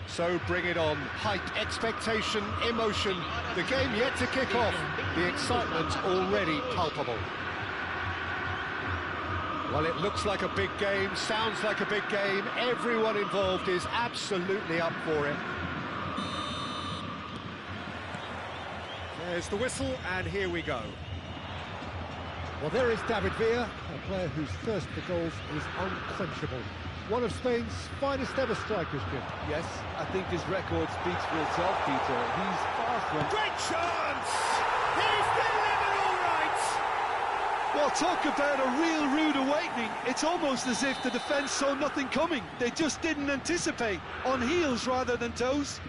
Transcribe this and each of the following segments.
So bring it on. Hype, expectation, emotion. The game yet to kick off. The excitement already palpable. Well, it looks like a big game, sounds like a big game. Everyone involved is absolutely up for it. There's the whistle, and here we go. Well, there is David Villa, a player whose thirst for goals is unquenchable. One of Spain's finest ever strikers, Jim. Yes, I think his record speaks for itself, Peter. He's far from... Great chance! He's delivered all right! Well, talk about a real rude awakening. It's almost as if the defence saw nothing coming. They just didn't anticipate. On heels rather than toes.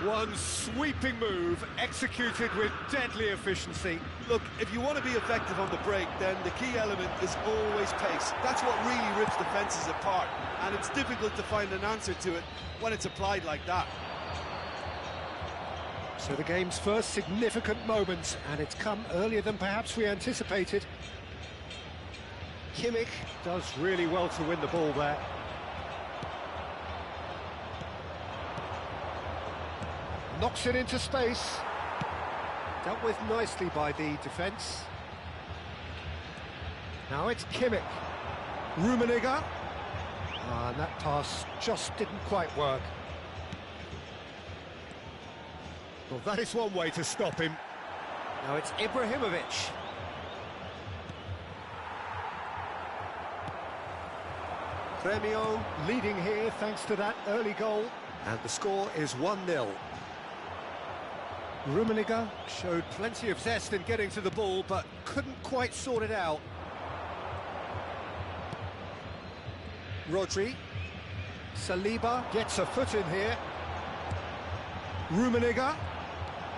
One sweeping move, executed with deadly efficiency. Look, if you want to be effective on the break, then the key element is always pace. That's what really rips defences apart, and it's difficult to find an answer to it when it's applied like that. So the game's first significant moment, and it's come earlier than perhaps we anticipated. Kimmich does really well to win the ball there. Knocks it into space. Dealt with nicely by the defence. Now it's Kimmich. Rummenigge. And that pass just didn't quite work. Well, that is one way to stop him. Now it's Ibrahimovic. Gremio leading here thanks to that early goal. And the score is 1-0. Rummenigge showed plenty of zest in getting to the ball, but couldn't quite sort it out. Rodri. Saliba gets a foot in here. Rummenigge.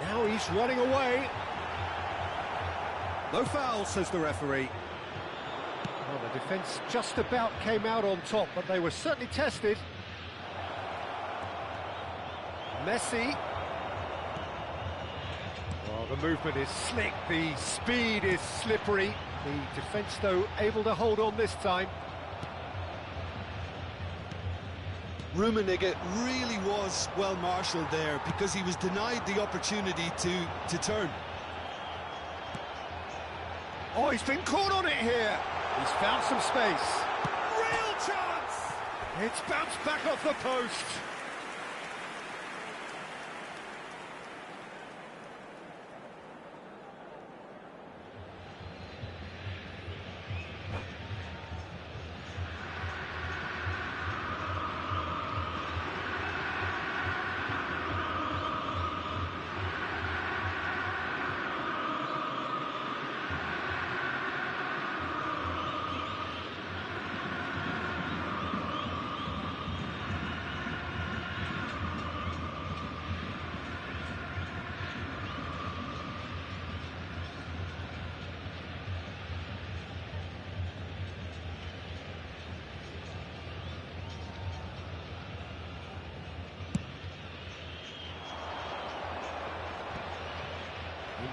Now he's running away. No foul, says the referee. Well, the defence just about came out on top, but they were certainly tested. Messi. Well, the movement is slick, the speed is slippery. The defence, though, able to hold on this time. Rummenigge really was well marshalled there because he was denied the opportunity to turn. Oh, he's been caught on it here. He's found some space. Real chance! It's bounced back off the post.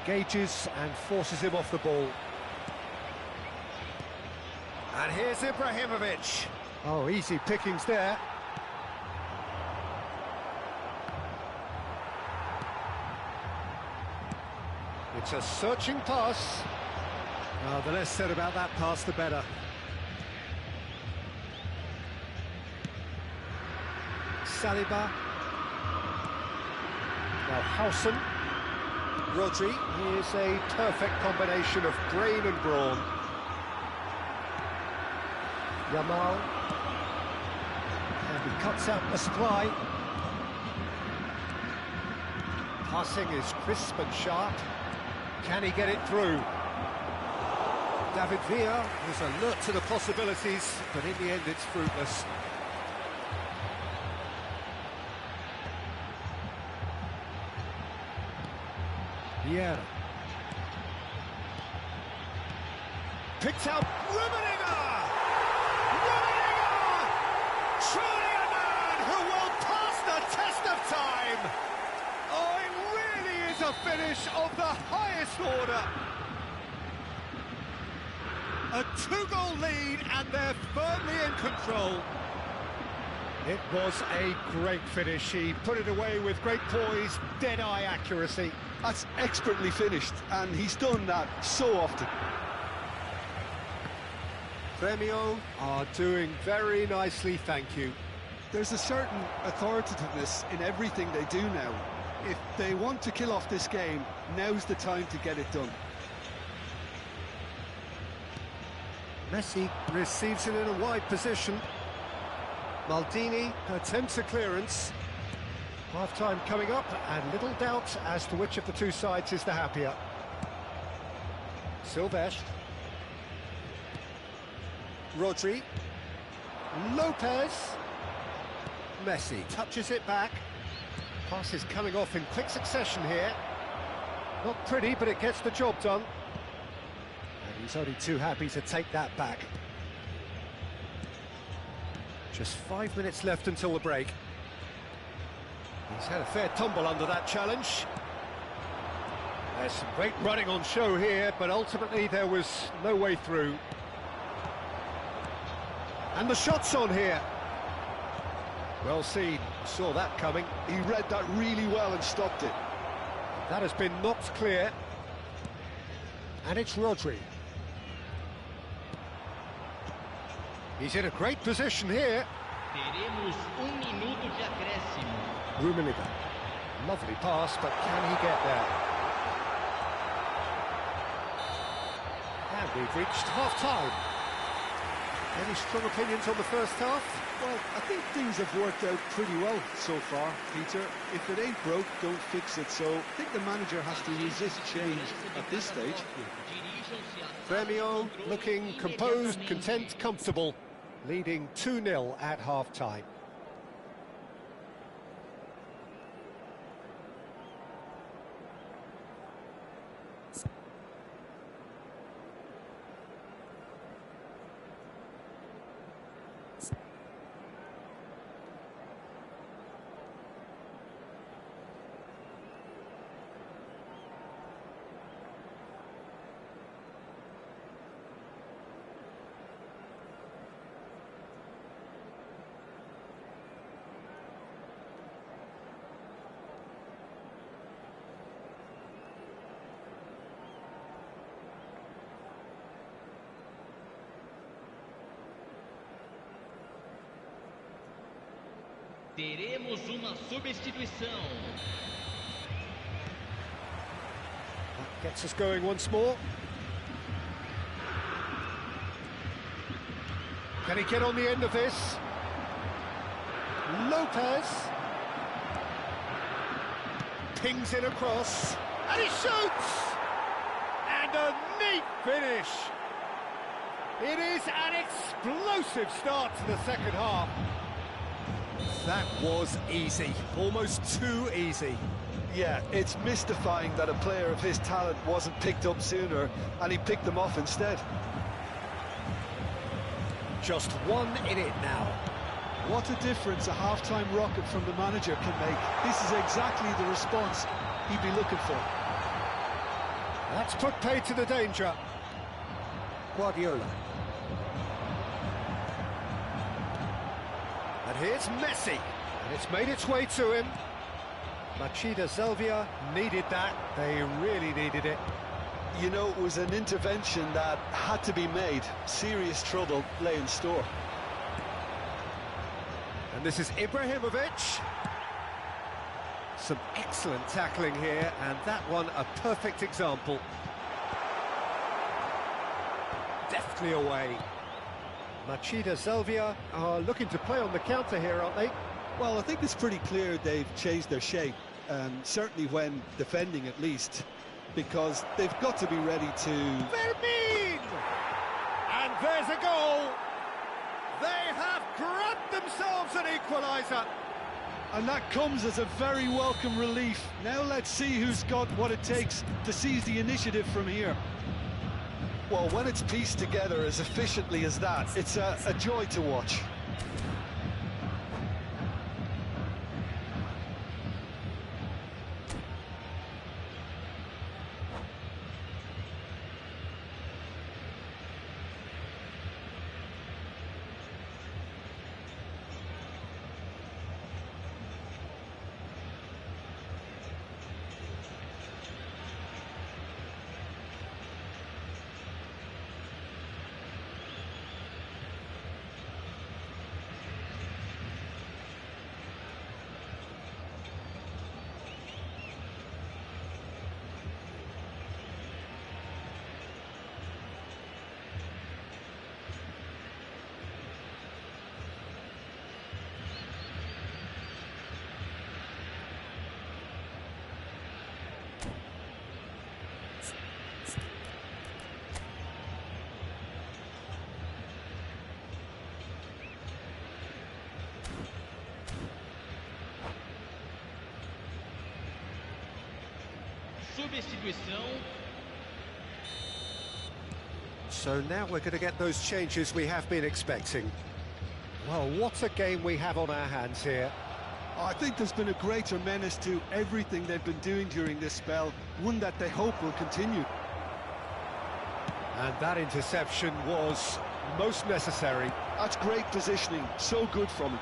Engages and forces him off the ball. And here's Ibrahimovic. Oh, easy pickings there. It's a searching pass. Oh, the less said about that pass, the better. Saliba. Now Howson. Rodri is a perfect combination of brain and brawn. Yamal. And he cuts out the supply. Passing is crisp and sharp. Can he get it through? David Villa was alert to the possibilities, but in the end it's fruitless. Vieira. Picked out Rummenigge! Rummenigge! Truly a man who will pass the test of time! Oh, it really is a finish of the highest order! A two-goal lead and they're firmly in control. It was a great finish. He put it away with great poise, dead-eye accuracy. That's expertly finished, and he's done that so often. Gremio are doing very nicely, thank you. There's a certain authoritativeness in everything they do now. If they want to kill off this game, now's the time to get it done. Messi receives it in a wide position. Maldini attempts a clearance. Half-time coming up, and little doubt as to which of the two sides is the happier. Silvestre. Rodri. Lopez. Messi touches it back. Pass is coming off in quick succession here. Not pretty, but it gets the job done. And he's only too happy to take that back. Just 5 minutes left until the break. He's had a fair tumble under that challenge. There's some great running on show here, but ultimately there was no way through. And the shot's on here. Well seen, saw that coming. He read that really well and stopped it. That has been knocked clear. And it's Rodri. He's in a great position here. Teremos minuto de acréscimo. Rummenigge. Lovely pass, but can he get there? And we've reached half-time. Any strong opinions on the first half? Well, I think things have worked out pretty well so far, Peter. If it ain't broke, don't fix it. So I think the manager has to resist change at this stage. Gremio looking composed, content, comfortable, leading 2-0 at half-time. Teremos uma substituição. That gets us going once more. Can he get on the end of this? Lopez. Pings it across. And he shoots! And a neat finish. It is an explosive start to the second half. That was easy, almost too easy. Yeah, it's mystifying that a player of his talent wasn't picked up sooner, and he picked them off instead. Just 1 in it now. What a difference a half-time rocket from the manager can make. This is exactly the response he'd be looking for. That's put pay to the danger. Guardiola. And here's Messi, and it's made its way to him. Machida Zelvia needed that, they really needed it. You know, it was an intervention that had to be made. Serious trouble lay in store. And this is Ibrahimovic. Some excellent tackling here, and that one a perfect example. Deftly away. Machida Zelvia are looking to play on the counter here, aren't they? Well, I think it's pretty clear they've changed their shape, certainly when defending at least, because they've got to be ready to... Vermeer! And there's a goal! They have grabbed themselves an equaliser! And that comes as a very welcome relief. Now let's see who's got what it takes to seize the initiative from here. Well, when it's pieced together as efficiently as that, it's a joy to watch. Substituição. So now we're going to get those changes we have been expecting. Well, what a game we have on our hands here. I think there's been a greater menace to everything they've been doing during this spell, one that they hope will continue. And that interception was most necessary. That's great positioning, so good from him.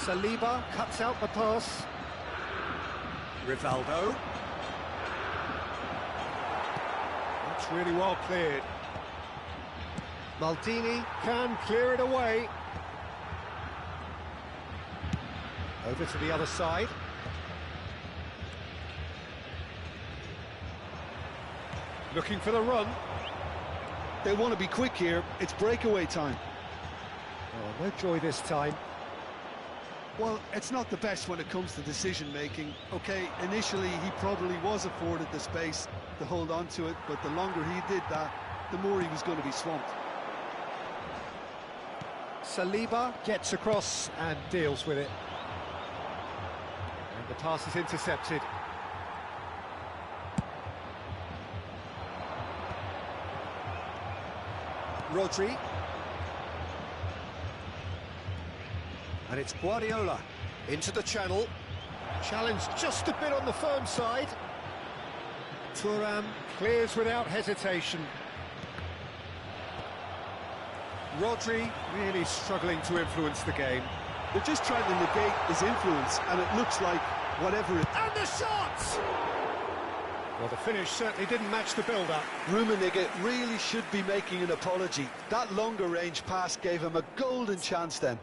Saliba cuts out the pass. Rivaldo. That's really well cleared. Maldini can clear it away. Over to the other side. Looking for the run. They want to be quick here. It's breakaway time. Oh, no joy this time. Well, it's not the best when it comes to decision-making. OK, initially he probably was afforded the space to hold on to it, but the longer he did that, the more he was going to be swamped. Saliba gets across and deals with it. And the pass is intercepted. Rodri. And it's Guardiola into the channel. Challenge just a bit on the firm side. Thuram clears without hesitation. Rodri really struggling to influence the game. They're just trying to negate his influence, and it looks like whatever it... And the shot! Well, the finish certainly didn't match the build-up. Rummenigge really should be making an apology. That longer range pass gave him a golden chance then.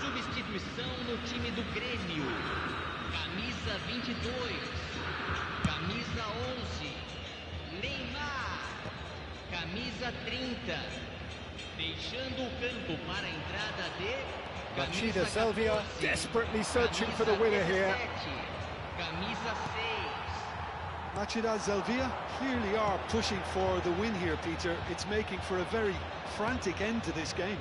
Substituição no time do Grêmio. Camisa 22. Camisa 11. Neymar. Camisa 30. Deixando o campo para a entrada de... Machida Zelvia desperately searching for the winner here. Camisa 6. Machida Zelvia clearly are pushing for the win here, Peter. It's making for a very frantic end to this game.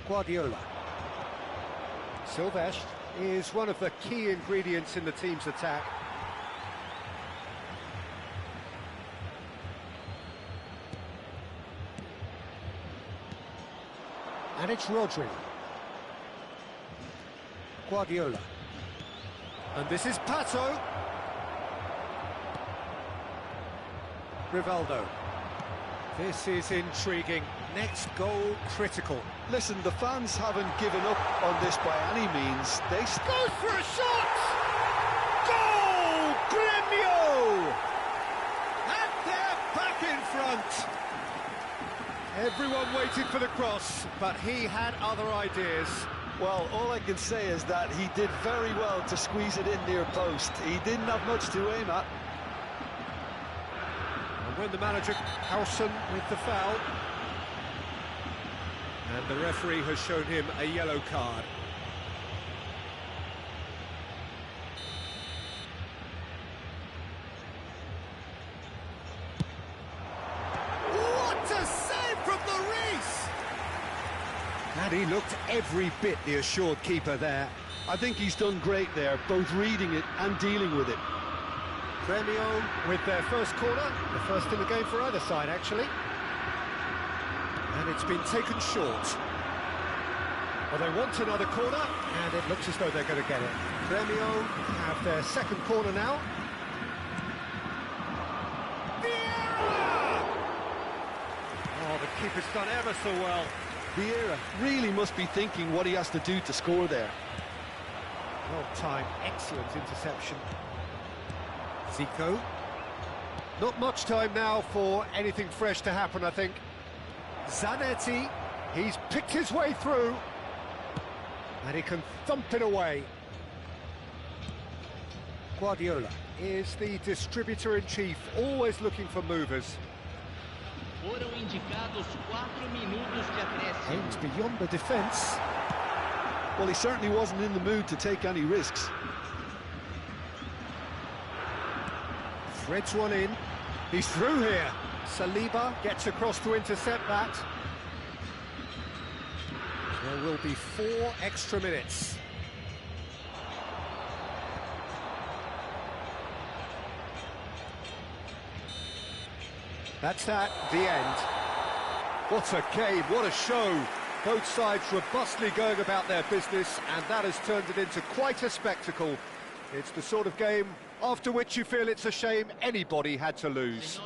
Guardiola. Silvestre is one of the key ingredients in the team's attack. And it's Rodri. Guardiola. And this is Pato. Rivaldo. This is intriguing. Next goal critical. Listen, the fans haven't given up on this by any means. They Goes for a shot! Goal! Gremio! And they're back in front. Everyone waited for the cross, but he had other ideas. Well, all I can say is that he did very well to squeeze it in near post. He didn't have much to aim at. And when the manager, Howson, with the foul. And the referee has shown him a yellow card. What a save from the Reese! And he looked every bit the assured keeper there. I think he's done great there, both reading it and dealing with it. Gremio with their first corner, the first in the game for either side, actually. And it's been taken short. Well, they want another corner, and it looks as though they're going to get it. Gremio have their second corner now. Vieira! Oh, the keeper's done ever so well. Vieira really must be thinking what he has to do to score there. Well timed, excellent interception. Zico. Not much time now for anything fresh to happen, I think. Zanetti, he's picked his way through. And he can thump it away. Guardiola is the distributor-in-chief, always looking for movers. Foram indicados 4 minutos de acréscimo. Aims beyond the defence. Well, he certainly wasn't in the mood to take any risks. Threads one in. He's through here. Saliba gets across to intercept that. There will be 4 extra minutes. That's that, the end. What a game, what a show. Both sides robustly going about their business, and that has turned it into quite a spectacle. It's the sort of game after which you feel it's a shame anybody had to lose.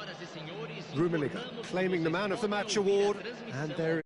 Rummenigge claiming the Man of the Match award, and there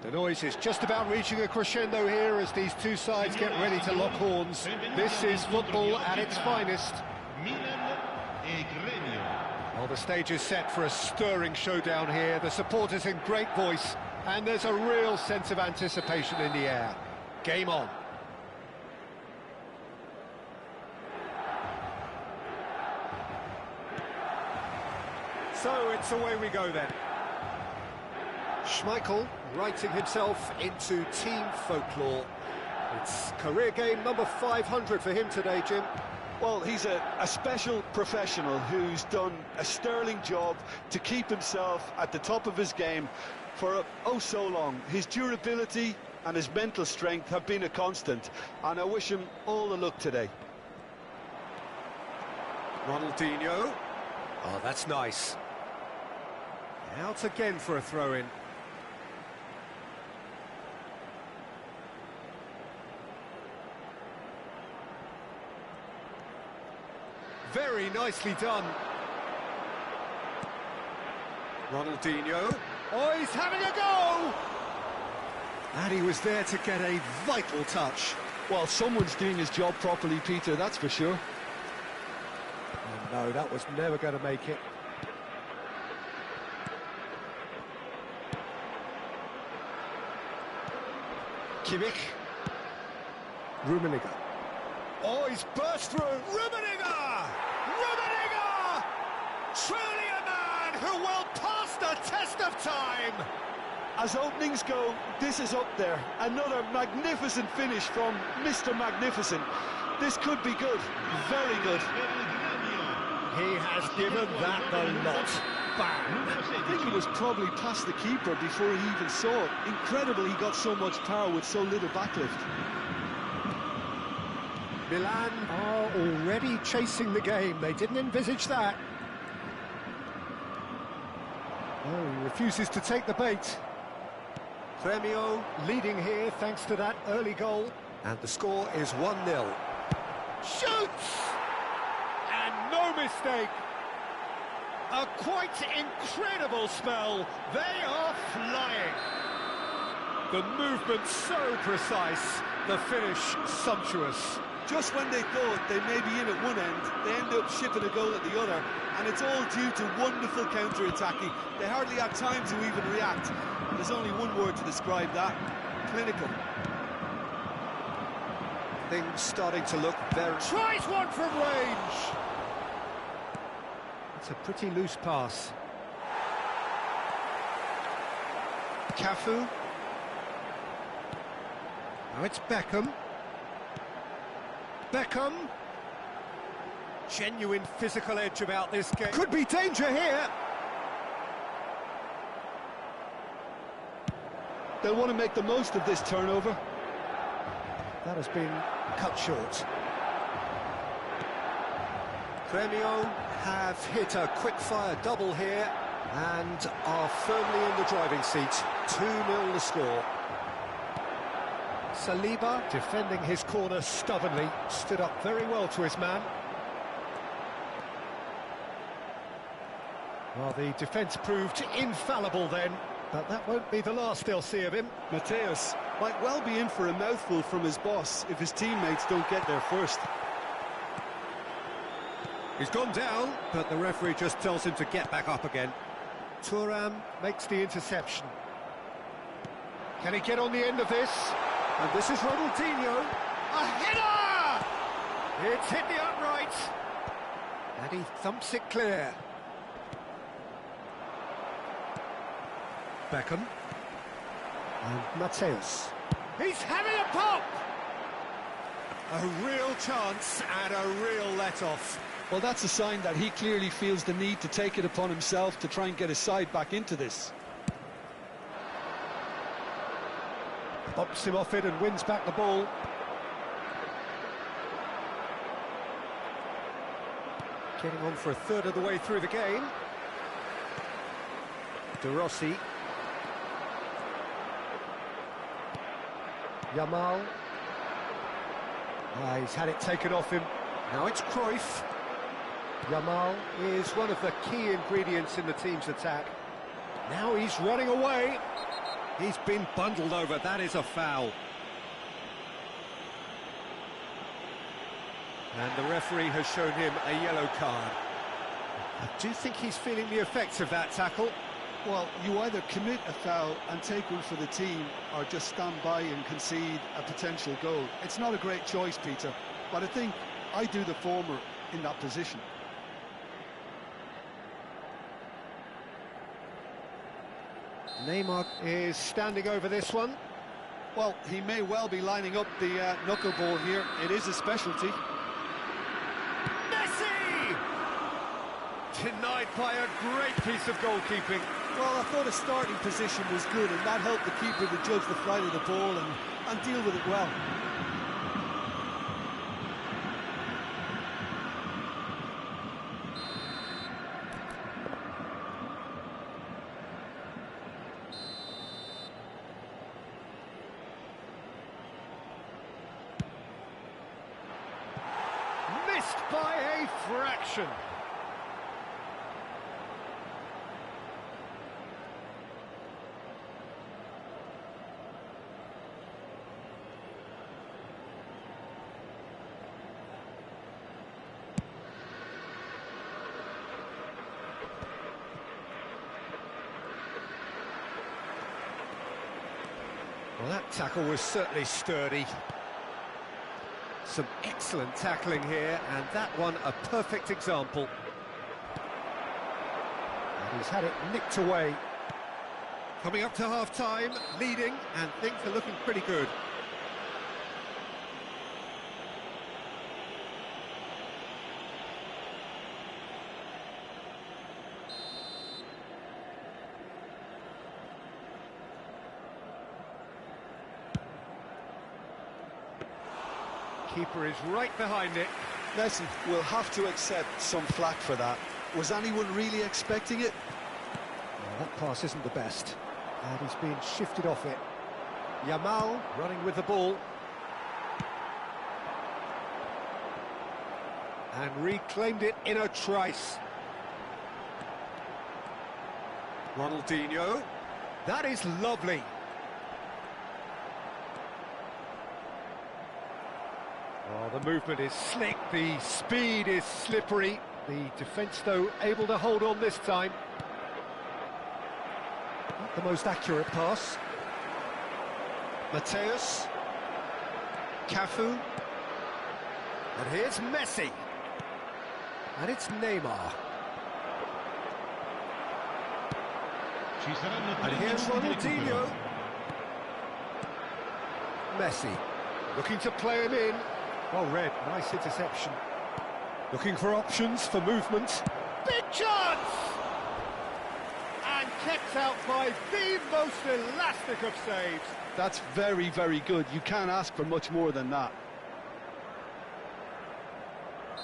The noise is just about reaching a crescendo here as these two sides get ready to lock horns. This is football at its finest. Well, the stage is set for a stirring showdown here. The supporters in great voice, and there's a real sense of anticipation in the air. Game on. So it's away we go then. Schmeichel writing himself into team folklore. It's career game number 500 for him today, Jim. Well, he's a special professional who's done a sterling job to keep himself at the top of his game for oh so long. His durability and his mental strength have been a constant, and I wish him all the luck today. Ronaldinho. Oh, that's nice. Out again for a throw-in. Very nicely done. Ronaldinho. Oh, he's having a go! And he was there to get a vital touch. Well, someone's doing his job properly, Peter, that's for sure. Oh, no, that was never going to make it. Kimmich. Rummenigge. Oh, he's burst through. Rummenigge! Rummenigge! Truly a man who will pass the test of time! As openings go, this is up there. Another magnificent finish from Mr. Magnificent. This could be good, very good. He has given that the lot. Bang! I think it was probably past the keeper before he even saw it. Incredible he got so much power with so little backlift. Milan are already chasing the game. They didn't envisage that. Oh, he refuses to take the bait. Premio leading here thanks to that early goal. And the score is 1-0. Shoots! And no mistake. A quite incredible spell. They are flying. The movement so precise, the finish sumptuous. Just when they thought they may be in at one end, they end up shipping a goal at the other, and it's all due to wonderful counter-attacking. They hardly had time to even react. And there's only one word to describe that: clinical. Things starting to look very... Tries one from range. It's a pretty loose pass. Cafu. Now it's Beckham. Beckham. Genuine physical edge about this game. Could be danger here. They'll want to make the most of this turnover. That has been cut short. Premio have hit a quick-fire double here and are firmly in the driving seat. 2-0 the score. Saliba, defending his corner stubbornly, stood up very well to his man. Well, the defence proved infallible then, but that won't be the last they'll see of him. Mateus might well be in for a mouthful from his boss if his teammates don't get there first. He's gone down, but the referee just tells him to get back up again. Thuram makes the interception. Can he get on the end of this? And this is Ronaldinho. A header! It's hit the upright. And he thumps it clear. Beckham. And Mateus. He's having a pop! A real chance and a real let-off. Well, that's a sign that he clearly feels the need to take it upon himself to try and get his side back into this. Bumps him off it and wins back the ball. Getting on for a third of the way through the game. De Rossi. Yamal. He's had it taken off him. Now it's Cruyff. Yamal is one of the key ingredients in the team's attack. Now he's running away. He's been bundled over, that is a foul. And the referee has shown him a yellow card. I do think he's feeling the effects of that tackle. Well, you either commit a foul and take one for the team, or just stand by and concede a potential goal. It's not a great choice, Peter, but I think I do the former in that position. Neymar is standing over this one. Well, he may well be lining up the knuckleball here. It is a specialty. Messi! Denied by a great piece of goalkeeping. Well, I thought his starting position was good, and that helped the keeper to judge the flight of the ball and deal with it well. Missed by a fraction. Well, that tackle was certainly sturdy. Some excellent tackling here, and that one a perfect example. And he's had it nicked away. Coming up to half-time, leading, and things are looking pretty good. Keeper is right behind it. Messi will have to accept some flack for that. Was anyone really expecting it? Well, that pass isn't the best, and he's been shifted off it. Yamal running with the ball. And reclaimed it in a trice. Ronaldinho. That is lovely. Oh, the movement is slick, the speed is slippery. The defence, though, able to hold on this time. Not the most accurate pass. Mateus. Cafu. And here's Messi. And it's Neymar. And here's Ronaldinho. Messi. Looking to play him in. Well read, nice interception. Looking for options for movement. Big chance! And kept out by the most elastic of saves. That's very, very good. You can't ask for much more than that.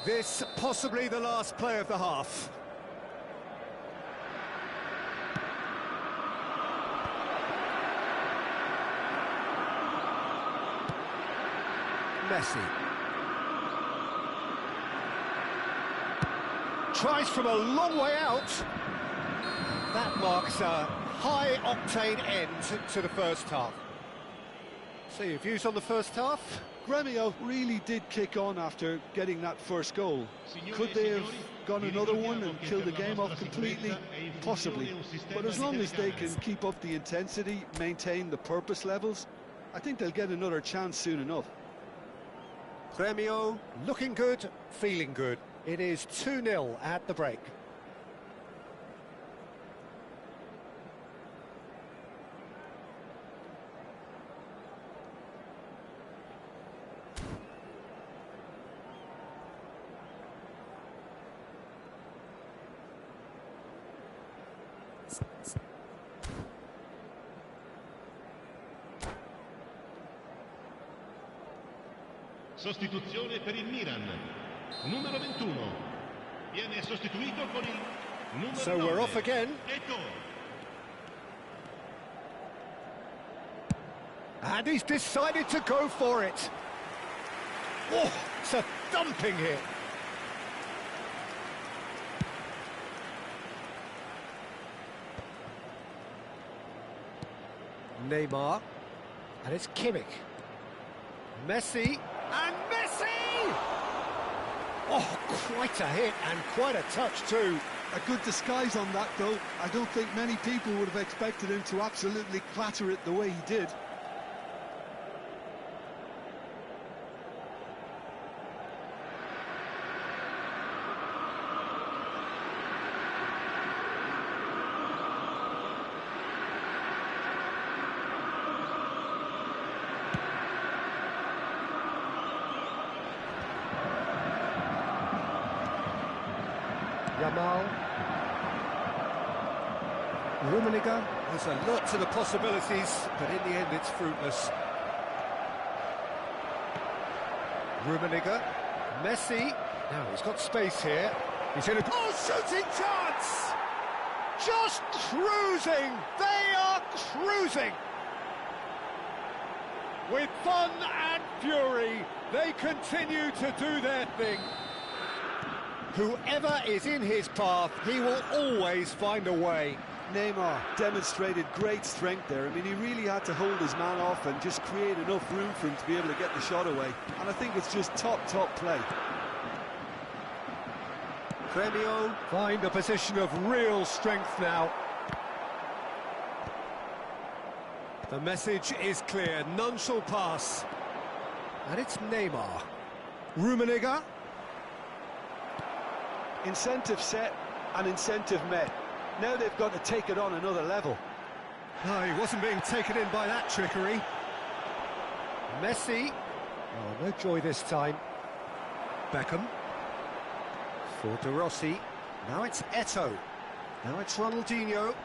This possibly the last play of the half. Messi. Tries from a long way out. That marks a high-octane end to the first half. So your views on the first half? Gremio really did kick on after getting that first goal. Could they have gone another one and killed the game off completely? Possibly. But as long as they can keep up the intensity, maintain the purpose levels, I think they'll get another chance soon enough. Gremio looking good, feeling good. It is 2-0 at the break. Sostituzione per il Milan. Numero 21. Viene sostituito con il numero 9. So we're off again. Ecco. And he's decided to go for it. Oh, it's a thumping hit. Neymar. And it's Kimmich. Messi. And Messi! Oh, quite a hit and quite a touch too. A good disguise on that, though. I don't think many people would have expected him to absolutely clatter it the way he did. Yamal. Rummenigge has a lot to the possibilities, but in the end it's fruitless. Rummenigge. Messi. Now he's got space here. He's in a... Oh, shooting chance! Just cruising! They are cruising! With fun and fury, they continue to do their thing. Whoever is in his path, he will always find a way. Neymar demonstrated great strength there. I mean, he really had to hold his man off and just create enough room for him to be able to get the shot away. And I think it's just top play. Gremio find a position of real strength now. The message is clear, none shall pass. And it's Neymar. Rummenigge. Incentive set and incentive met. Now they've got to take it on another level. No, he wasn't being taken in by that trickery. Messi. Oh, no joy this time. Beckham. For De Rossi. Now it's Eto'o. Now it's Ronaldinho.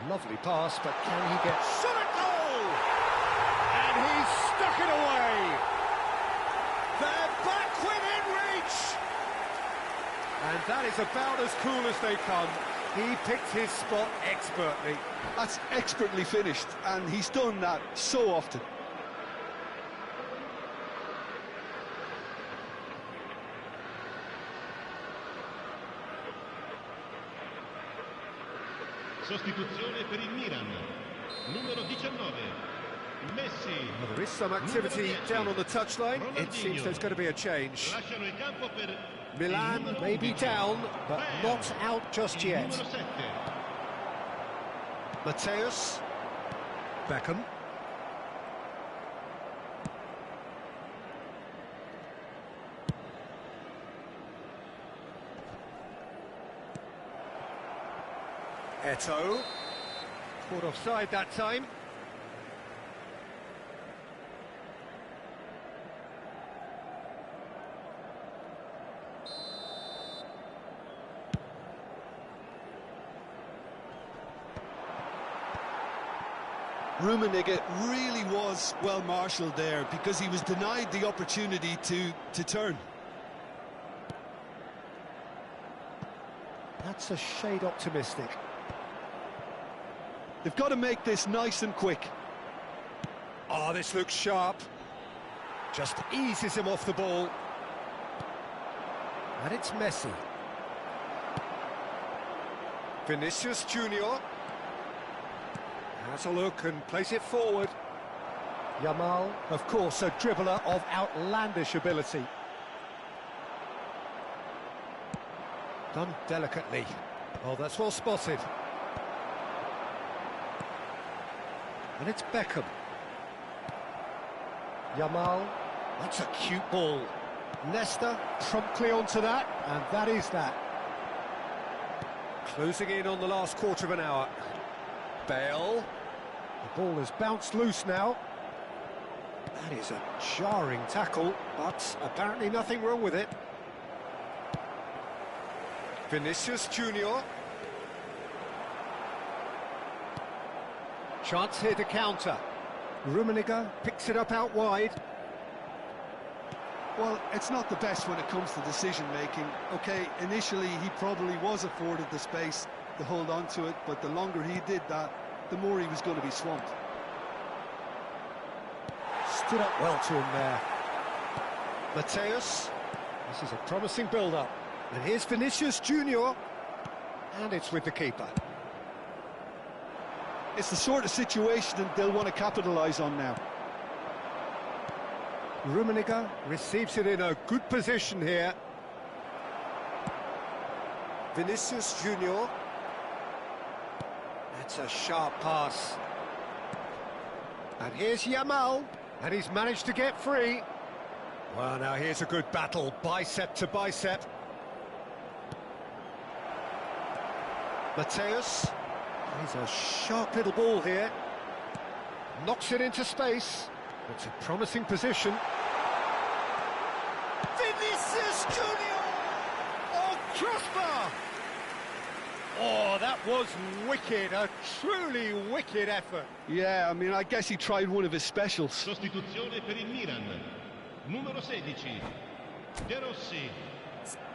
Lovely pass, but can he get... Shot at goal! And he's stuck it away! They're back within reach! And that is about as cool as they come. He picked his spot expertly. That's expertly finished, and he's done that so often. Sostituzione per il Milan. Numero 19. Messi. Well, there is some activity down on the touchline. It seems there's going to be a change. Lasciano il campo per Milan may be down, but not out just yet. numero 7. Mateus. Beckham. Eto'o. Caught offside that time. Rummenigge really was well marshalled there because he was denied the opportunity to turn. That's a shade optimistic. They've got to make this nice and quick. Oh, this looks sharp. Just eases him off the ball. And it's Messi. Vinicius Junior. Has a look and plays it forward. Yamal, of course, a dribbler of outlandish ability. Done delicately. Oh, that's well spotted. And it's Beckham. Yamal, that's a cute ball. Nesta promptly onto that, and that is that. Closing in on the last quarter of an hour. Bale. The ball has bounced loose now. That is a jarring tackle, but apparently nothing wrong with it. Vinicius Junior. Chance here to counter. Rummenigge picks it up out wide. Well, it's not the best when it comes to decision-making. OK, initially he probably was afforded the space to hold on to it, but the longer he did that, the more he was going to be swamped. Stood up well to him there. Mateus. This is a promising build-up. And here's Vinicius Junior. And it's with the keeper. It's the sort of situation that they'll want to capitalise on now. Rummenigge receives it in a good position here. Vinicius Junior. That's a sharp pass. And here's Yamal, and he's managed to get free. Well, now here's a good battle, bicep to bicep. Mateus, he's a sharp little ball here. Knocks it into space. It's a promising position. Vinicius Junior! Oh, crossbar! Oh, that was wicked, a truly wicked effort. Yeah, I mean, I guess he tried one of his specials. Sostituzione per il Milan. Numero 16, De Rossi.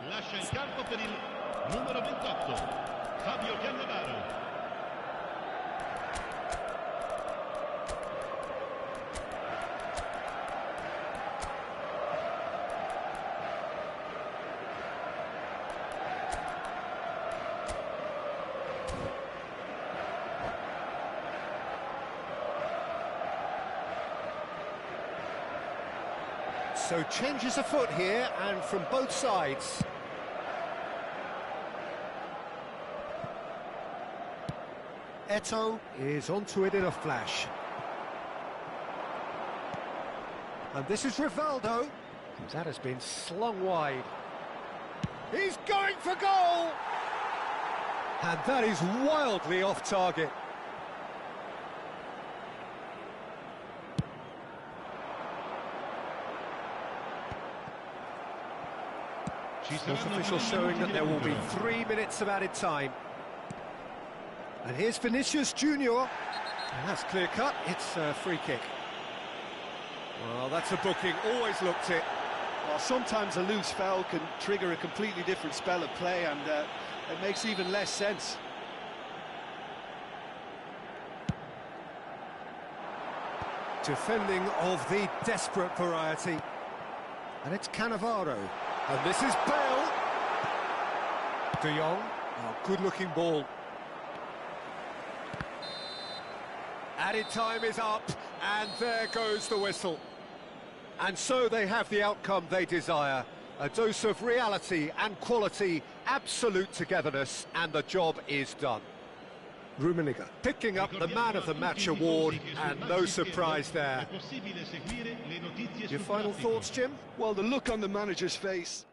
Lascia il campo per il numero 28, Fabio Cannavaro. So changes afoot here, and from both sides. Eto'o is onto it in a flash. And this is Rivaldo. That has been slung wide. He's going for goal! And that is wildly off target. Sports officials showing that there will be 3 minutes of added time. And here's Vinicius Junior. And that's clear cut, it's a free kick. Well, that's a booking, always looked it. Well, sometimes a loose foul can trigger a completely different spell of play, and it makes even less sense. Defending of the desperate variety. And it's Cannavaro. And this is Bale. De Jong. Oh, good-looking ball. Added time is up, and there goes the whistle. And so they have the outcome they desire. A dose of reality and quality, absolute togetherness, and the job is done. Rummenigge picking up the Man of the Match award, and no surprise there. Your final thoughts, Jim? Well, the look on the manager's face...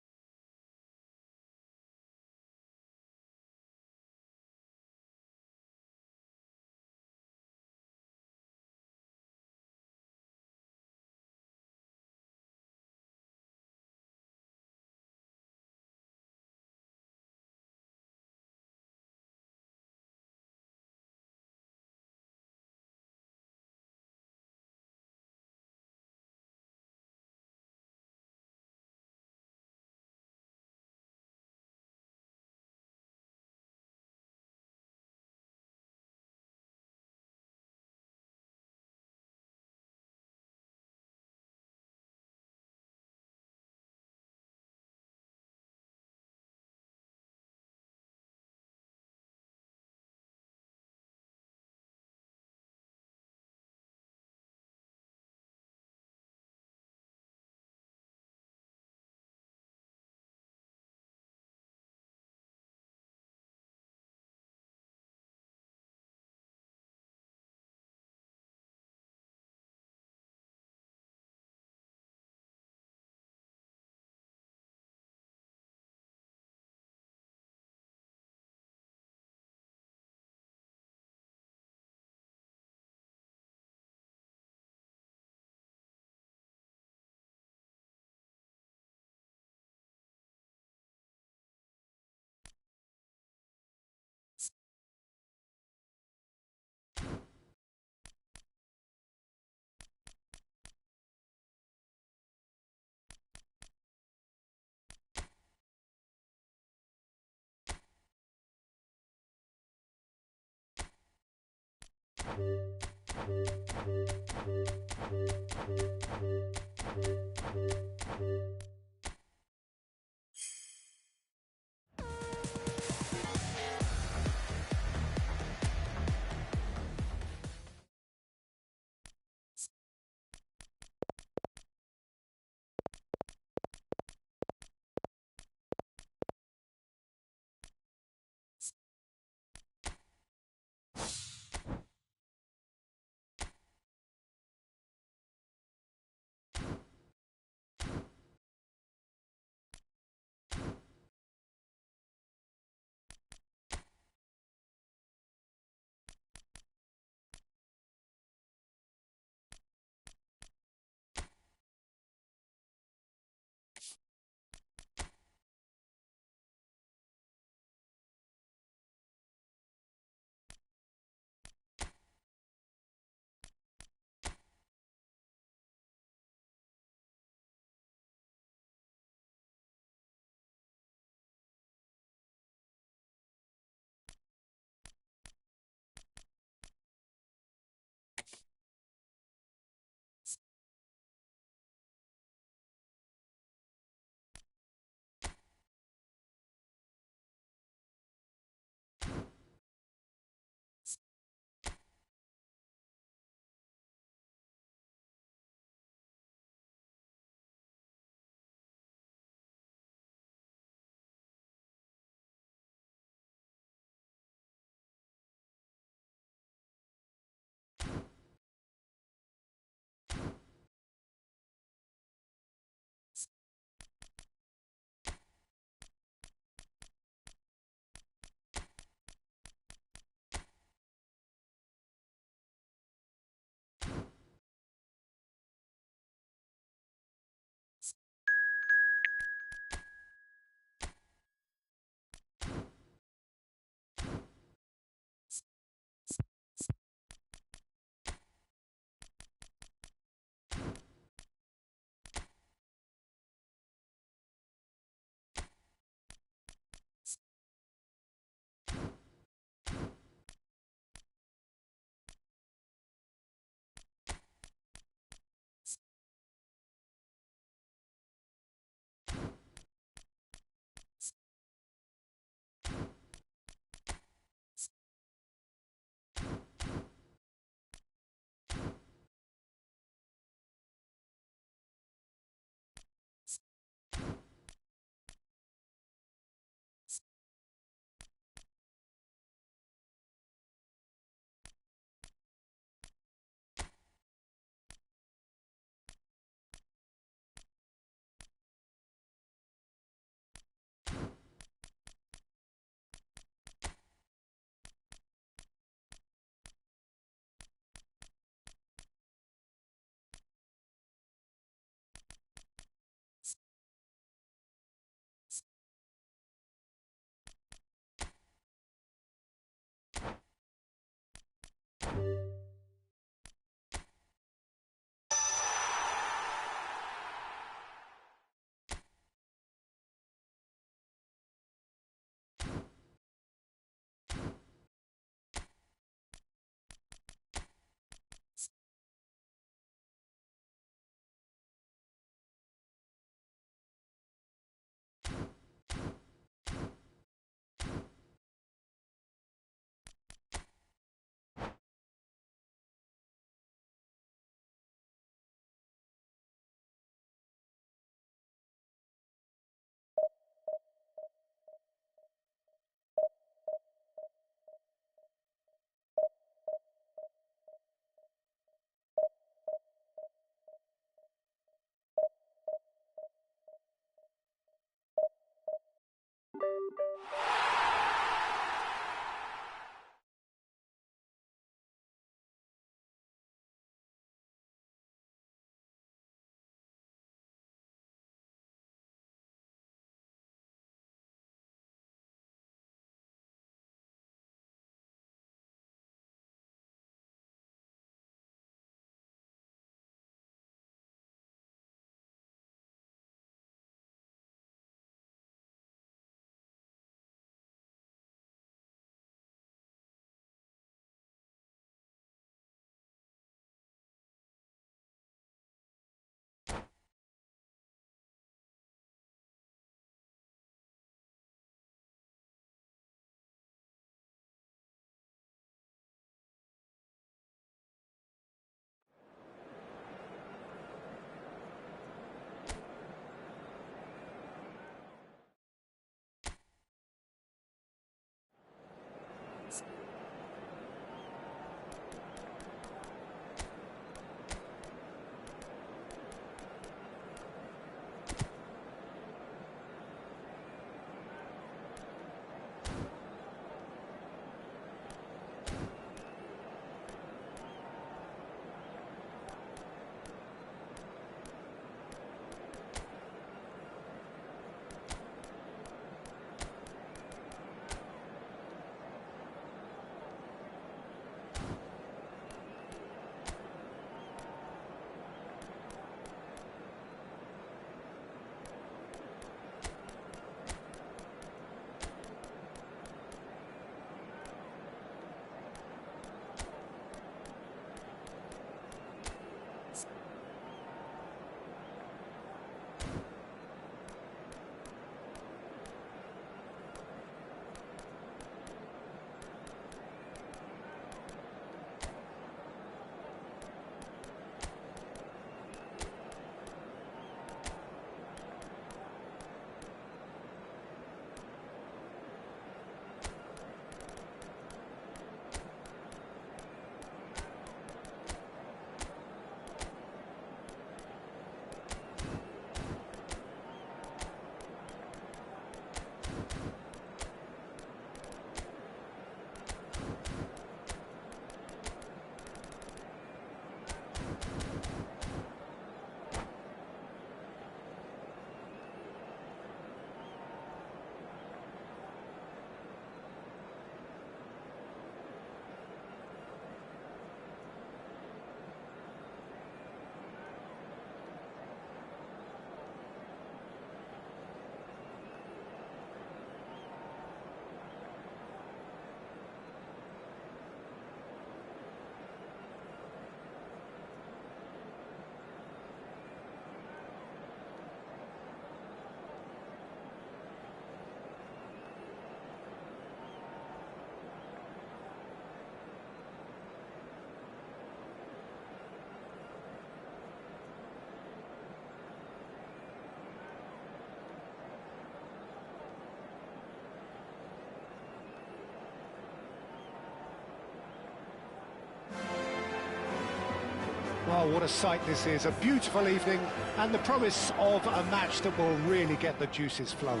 Oh, what a sight this is. A beautiful evening and the promise of a match that will really get the juices flowing.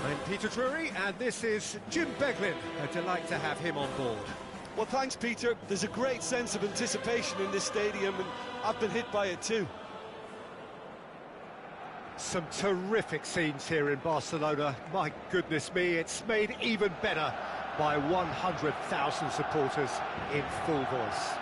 I'm Peter Drury, and this is Jim Beglin. A delight to have him on board. Well, thanks, Peter. There's a great sense of anticipation in this stadium, and I've been hit by it too. Some terrific scenes here in Barcelona. My goodness me, it's made even better by 100,000 supporters in full voice.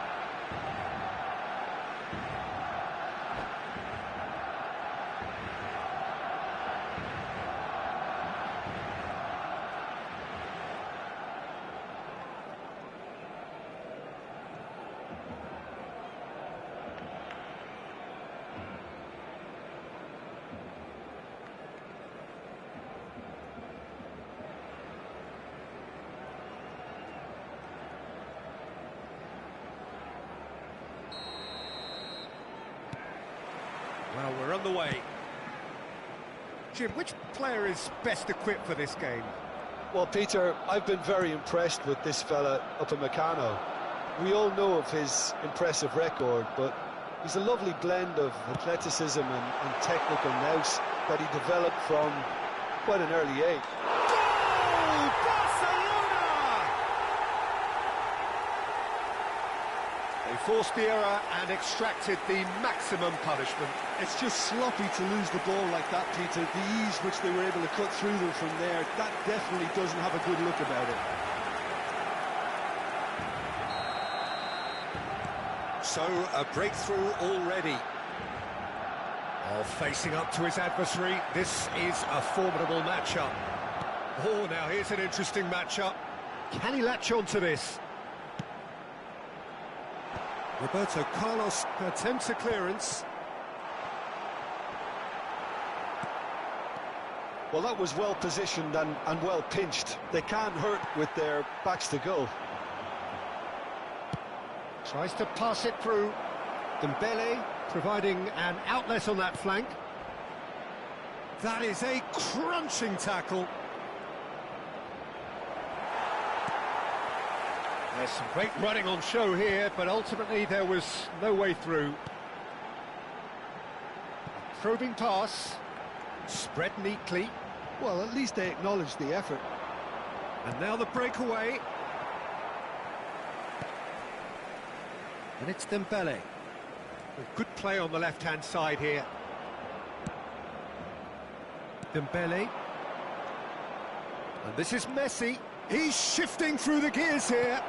Well, we're on the way. Jim, which player is best equipped for this game? Well, Peter, I've been very impressed with this fella up in Meccano. We all know of his impressive record, but he's a lovely blend of athleticism and technical nous that he developed from quite an early age. Goal! Barcelona! They forced the error and extracted the maximum punishment. It's just sloppy to lose the ball like that, Peter. The ease which they were able to cut through them from there, that definitely doesn't have a good look about it. So, a breakthrough already. Oh, facing up to his adversary, this is a formidable matchup. Oh, now here's an interesting matchup. Can he latch on to this? Roberto Carlos attempts a clearance. Well, that was well positioned and well pinched. They can't hurt with their backs to goal. Tries to pass it through. Dembele providing an outlet on that flank. That is a crunching tackle. There's some great running on show here, but ultimately there was no way through. A probing pass, spread neatly. Well, at least they acknowledged the effort. And now the breakaway. And it's Dembele. A good play on the left-hand side here. Dembele. And this is Messi. He's shifting through the gears here.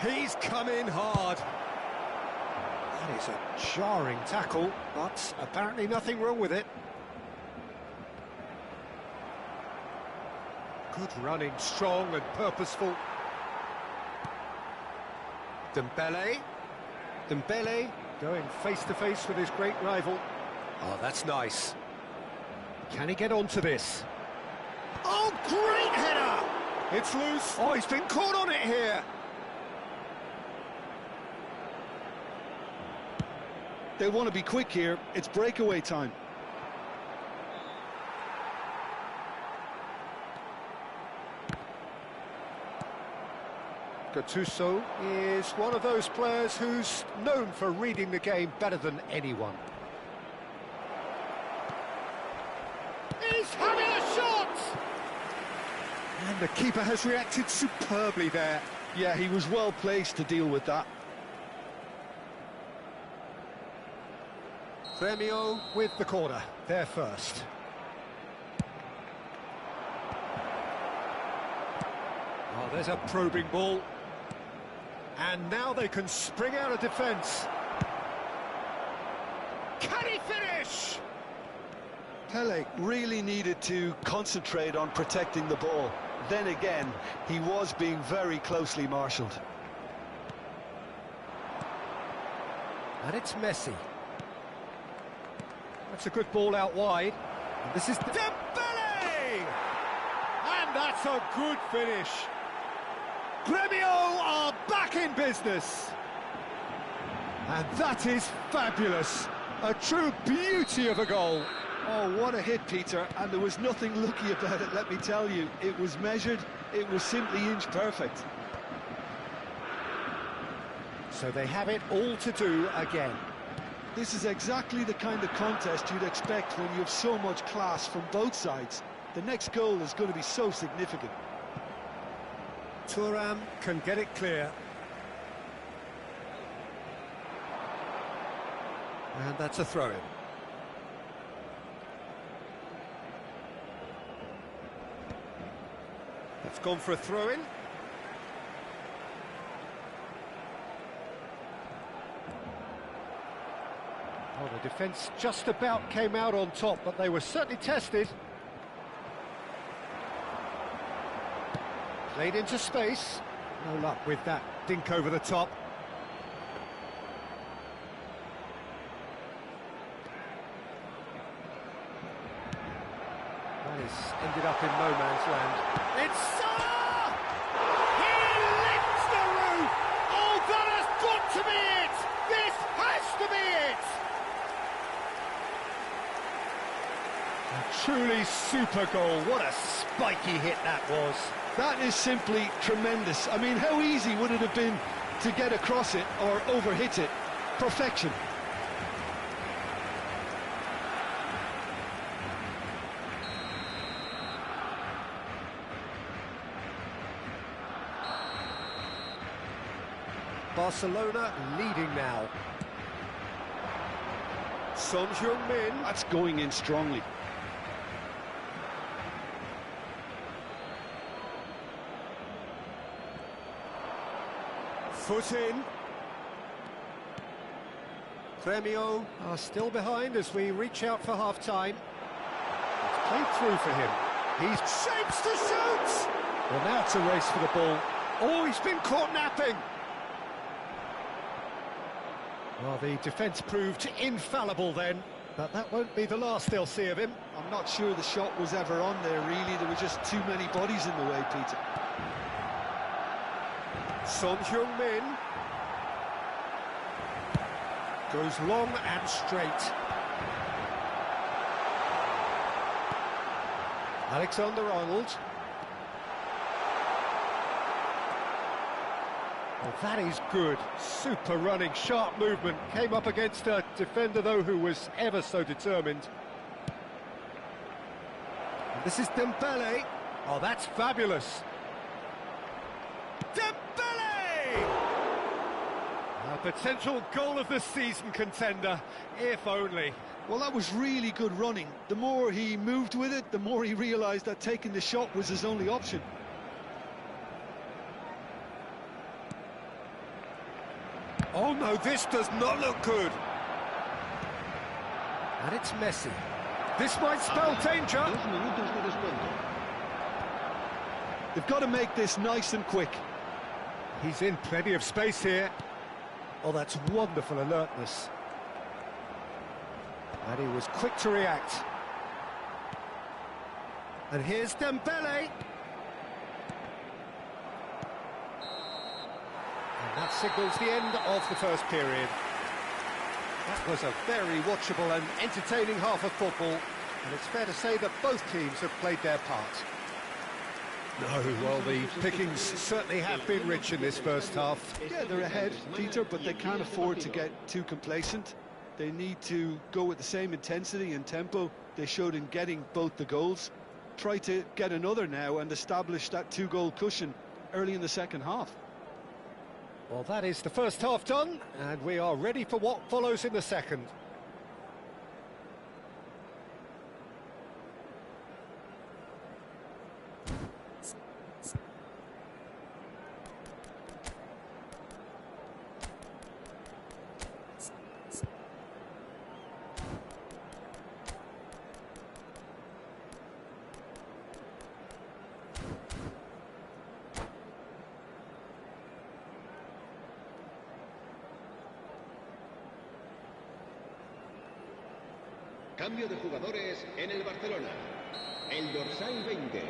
He's come in hard. That is a jarring tackle, but apparently nothing wrong with it. Good running, strong and purposeful. Dembele. Dembele going face-to-face with his great rival. Oh, that's nice. Can he get onto this? Oh, great header! It's loose. Oh, he's been caught on it here. They want to be quick here. It's breakaway time. Gattuso is one of those players who's known for reading the game better than anyone. He's having a shot! And the keeper has reacted superbly there. Yeah, he was well placed to deal with that. Gremio with the corner, there first. Oh, there's a probing ball. And now they can spring out of defence. Can he finish? Pele really needed to concentrate on protecting the ball. Then again, he was being very closely marshalled. And it's Messi. That's a good ball out wide. And this is Dembele! And that's a good finish. Gremio are back in business. And that is fabulous. A true beauty of a goal. Oh, what a hit, Peter, and there was nothing lucky about it, let me tell you. It was measured, it was simply inch perfect. So they have it all to do again. This is exactly the kind of contest you'd expect when you have so much class from both sides. The next goal is going to be so significant. Thuram can get it clear. And that's a throw-in. It's gone for a throw-in. Well, the defence just about came out on top, but they were certainly tested. Played into space. No luck with that dink over the top. That is ended up in no man's land. It's Salah! He lifts the roof! Oh, that has got to be it! This has to be it! A truly super goal. What a spiky hit that was. That is simply tremendous. I mean, how easy would it have been to get across it or overhit it? Perfection. Barcelona leading now. Son Heung-min. That's going in strongly. Foot in. Grêmio are still behind as we reach out for half-time. It's played through for him. He shapes to shoot! Well, now it's a race for the ball. Oh, he's been caught napping! Well, the defence proved infallible then, but that won't be the last they'll see of him. I'm not sure the shot was ever on there, really. There were just too many bodies in the way, Peter. Son Heung-min goes long and straight. Alexander-Arnold. Well, that is good. Super running, sharp movement. Came up against a defender, though, who was ever so determined. And this is Dembele. Oh, that's fabulous. Dembele! A potential goal of the season contender, if only. Well, that was really good running. The more he moved with it, the more he realised that taking the shot was his only option. Oh no, this does not look good. And it's Messi. This might spell danger. They've got to make this nice and quick. He's in plenty of space here. Oh, that's wonderful alertness. And he was quick to react. And here's Dembele. And that signals the end of the first period. That was a very watchable and entertaining half of football, and it's fair to say that both teams have played their part. No, well, the pickings certainly have been rich in this first half. Yeah, they're ahead, Peter, but they can't afford to get too complacent. They need to go with the same intensity and tempo they showed in getting both the goals. Try to get another now and establish that two-goal cushion early in the second half. Well, that is the first half done, and we are ready for what follows in the second. Cambio de jugadores en el Barcelona. El dorsal 20,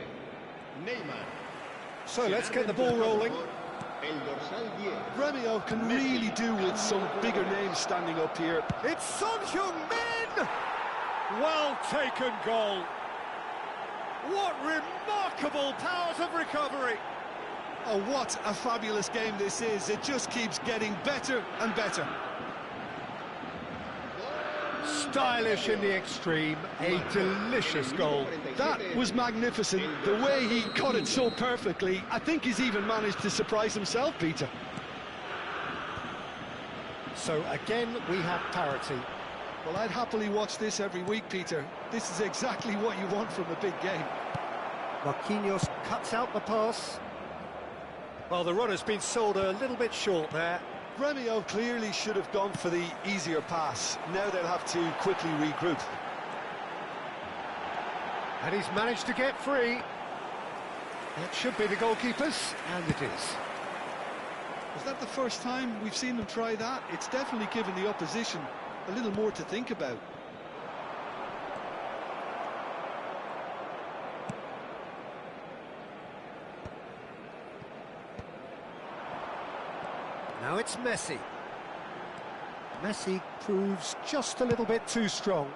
Neymar. So let's get the ball rolling. El dorsal 10. Grêmio can really do with some bigger names standing up here. It's Son Heung-min! Well taken goal. What remarkable powers of recovery. Oh, what a fabulous game this is. It just keeps getting better and better. Stylish in the extreme, a delicious goal. That was magnificent. The way he cut it so perfectly, I think he's even managed to surprise himself, Peter. So again, we have parity. Well, I'd happily watch this every week, Peter. This is exactly what you want from a big game. Marquinhos cuts out the pass. Well, the runner's been sold a little bit short there. Gremio clearly should have gone for the easier pass. Now they'll have to quickly regroup. And he's managed to get free. That should be the goalkeeper's, and it is. Is that the first time we've seen them try that? It's definitely given the opposition a little more to think about. Now it's Messi. Messi proves just a little bit too strong.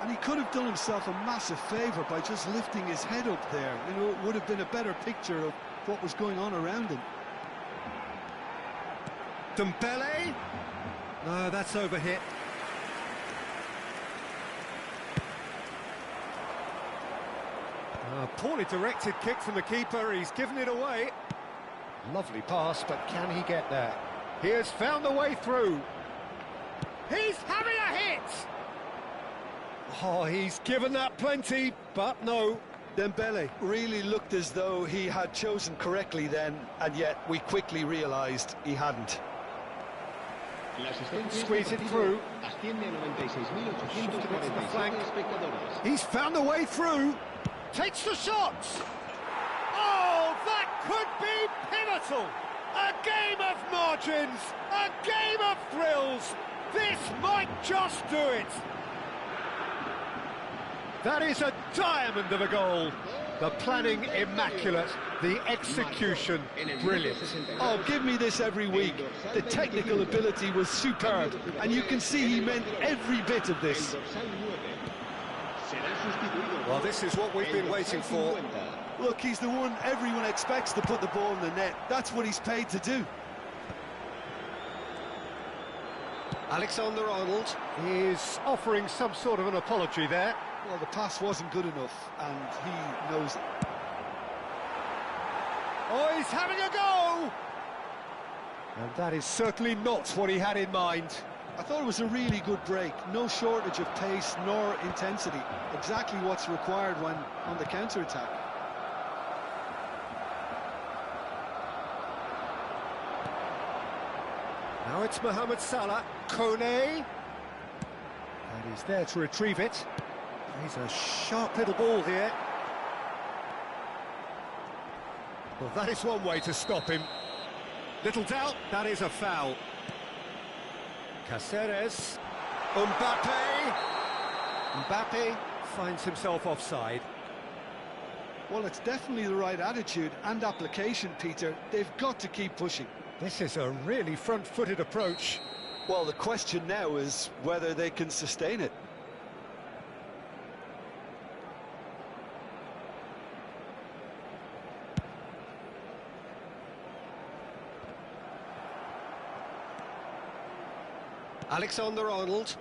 And he could have done himself a massive favour by just lifting his head up there. You know, it would have been a better picture of what was going on around him. Dembele? No, that's overhit. A poorly directed kick from the keeper, he's given it away. Lovely pass, but can he get there? He has found the way through. He's having a hit! Oh, he's given that plenty, but no. Dembele really looked as though he had chosen correctly then, and yet we quickly realised he hadn't. Squeeze it through. He's found the way through. Takes the shot! Oh, that could be pivotal! A game of margins, a game of thrills. This might just do it. That is a diamond of a goal. The planning immaculate, the execution brilliant. Oh, give me this every week. The technical ability was superb, and you can see he meant every bit of this. Well, this is what we've been waiting for. Look, he's the one everyone expects to put the ball in the net. That's what he's paid to do. Alexander-Arnold is offering some sort of an apology there. Well, the pass wasn't good enough, and he knows it. Oh, he's having a go! And that is certainly not what he had in mind. I thought it was a really good break. No shortage of pace nor intensity. Exactly what's required when on the counter-attack. Now it's Mohamed Salah. Kone. And he's there to retrieve it. He's a sharp little ball here. Well, that is one way to stop him. Little doubt, that is a foul. Cáceres. Mbappe finds himself offside. Well, it's definitely the right attitude and application, Peter. They've got to keep pushing. This is a really front-footed approach. Well, the question now is whether they can sustain it. Alexander-Arnold.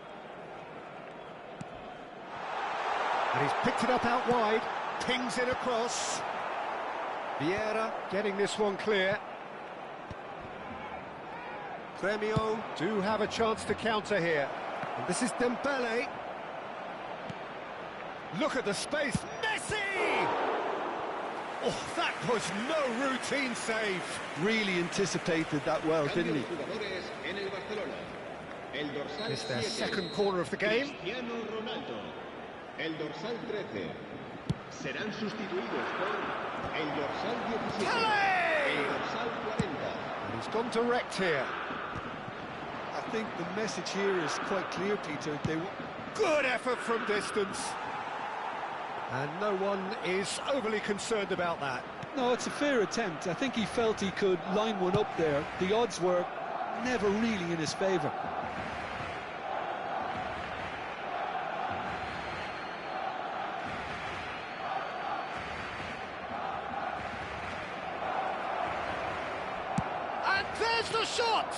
And he's picked it up out wide. Pings it across. Vieira getting this one clear. Gremio do have a chance to counter here. And this is Dembele. Look at the space. Messi! Oh, that was no routine save. Really anticipated that well, didn't he? It's their second corner of the game. El dorsal 13. Serán sustituidos por el dorsal 17. El dorsal 40. And he's gone direct here. I think the message here is quite clear, Peter. Good effort from distance. And no one is overly concerned about that. No, it's a fair attempt. I think he felt he could line one up there. The odds were never really in his favour. There's the shot!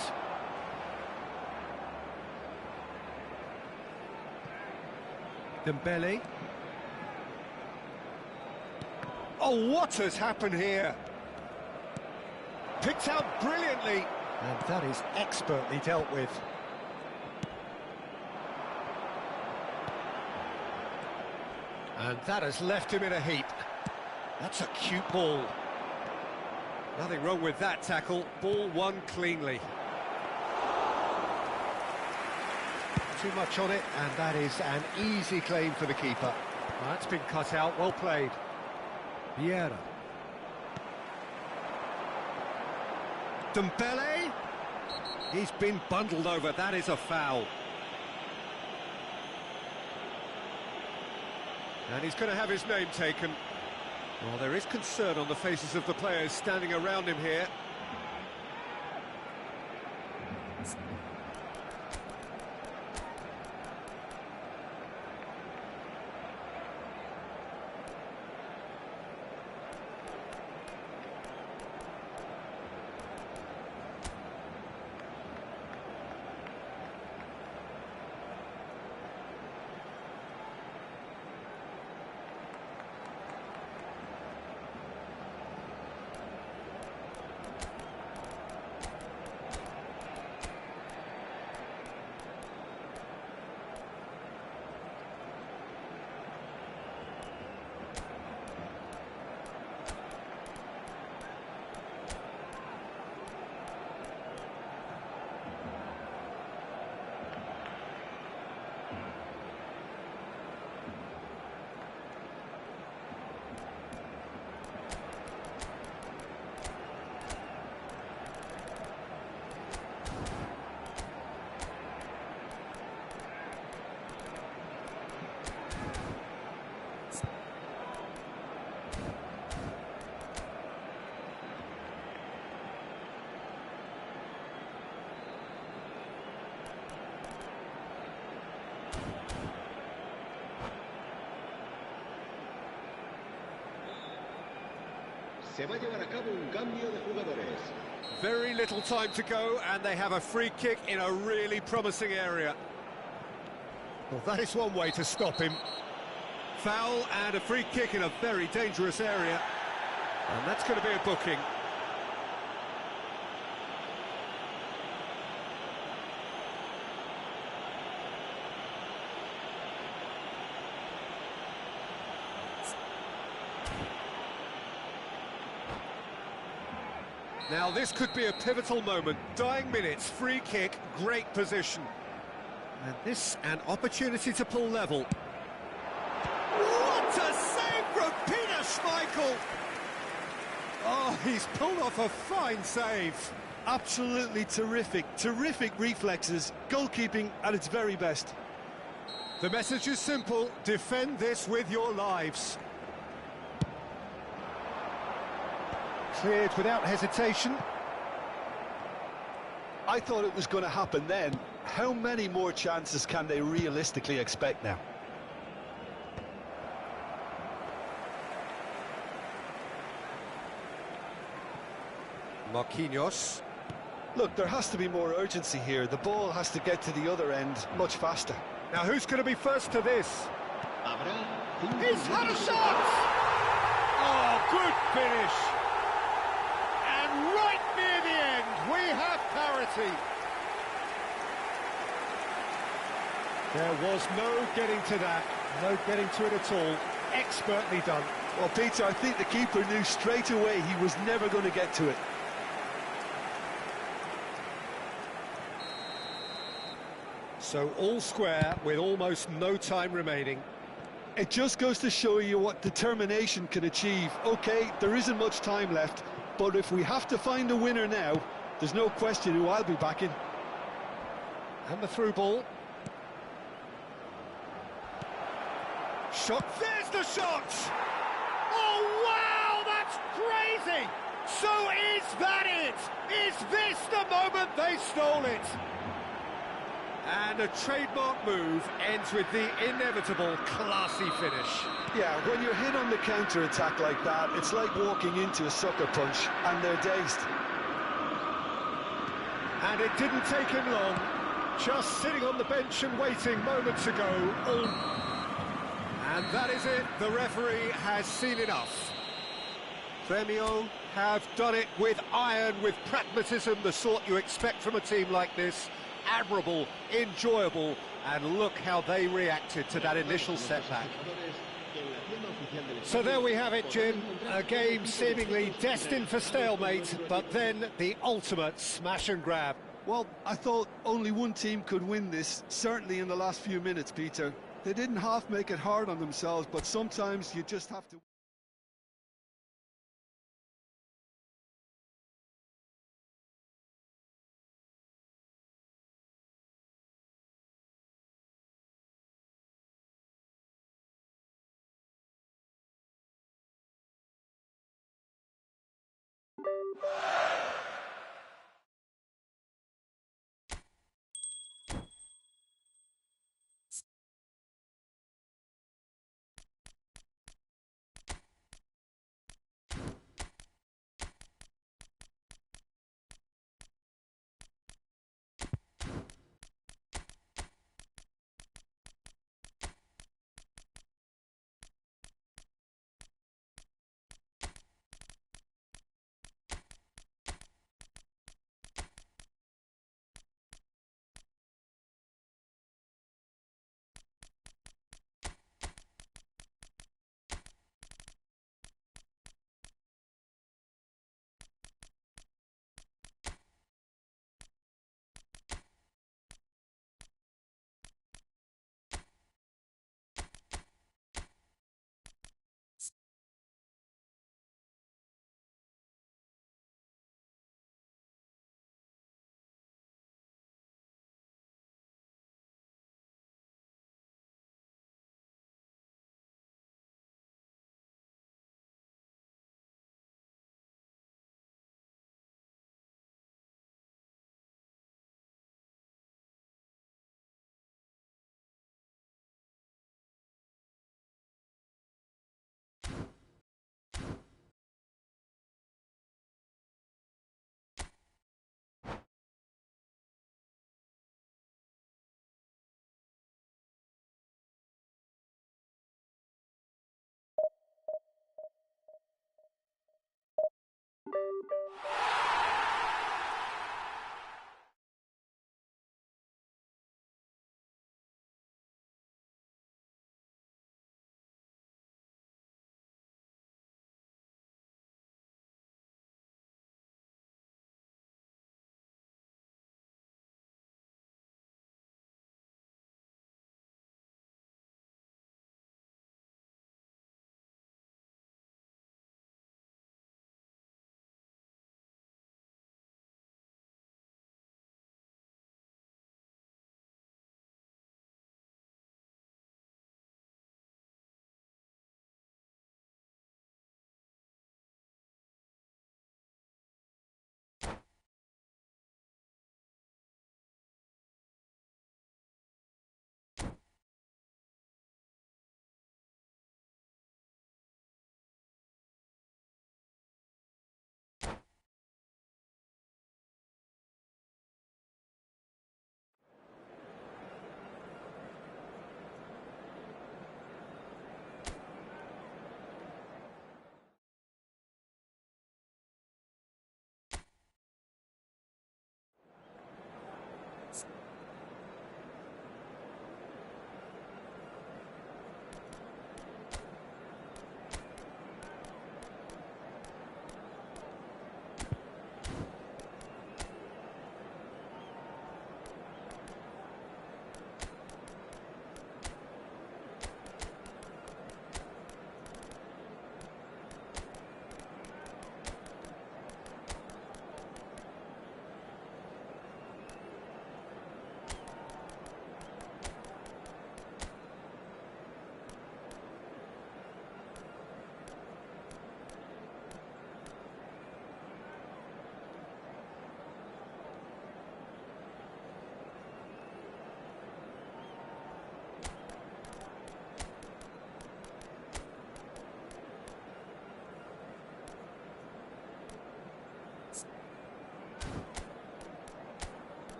Dembele. Oh, what has happened here? Picked out brilliantly. And that is expertly dealt with. And that has left him in a heap. That's a cute ball. Nothing wrong with that tackle. Ball won cleanly. Too much on it, and that is an easy claim for the keeper. That's been cut out, well played. Vieira. Dembele. He's been bundled over, that is a foul. And he's going to have his name taken. Well, there is concern on the faces of the players standing around him here. Se va a llevar a cabo un cambio de jugadores. Very little time to go, and they have a free kick in a really promising area. Well, that is one way to stop him. Foul and a free kick in a very dangerous area. And that's going to be a booking. Now this could be a pivotal moment. Dying minutes, free kick, great position. And this, an opportunity to pull level. What a save from Peter Schmeichel! Oh, he's pulled off a fine save. Absolutely terrific reflexes, goalkeeping at its very best. The message is simple, defend this with your lives. Cleared without hesitation. I thought it was going to happen then. How many more chances can they realistically expect now? Marquinhos. Look, there has to be more urgency here. The ball has to get to the other end much faster. Now who's going to be first to this? He's had a shot! Oh, good finish! And right near the end, we have parity. There was no getting to that, no getting to it at all. Expertly done. Well, Peter, I think the keeper knew straight away he was never going to get to it. So all square with almost no time remaining. It just goes to show you what determination can achieve. OK, there isn't much time left, but if we have to find a winner now, there's no question who I'll be backing. And the through ball. Shot, there's the shot! Oh, wow, that's crazy! So is that it? Is this the moment they stole it? And a trademark move ends with the inevitable classy finish. Yeah, when you're hit on the counter-attack like that, it's like walking into a sucker punch, and they're dazed. And it didn't take him long. Just sitting on the bench and waiting moments ago. And that is it. The referee has seen enough. Gremio have done it with iron, with pragmatism, the sort you expect from a team like this. Admirable, enjoyable, and look how they reacted to that initial setback. So there we have it, Jim. A game seemingly destined for stalemate, but then the ultimate smash and grab. Well, I thought only one team could win this, certainly in the last few minutes, Peter. They didn't half make it hard on themselves, but sometimes you just have to...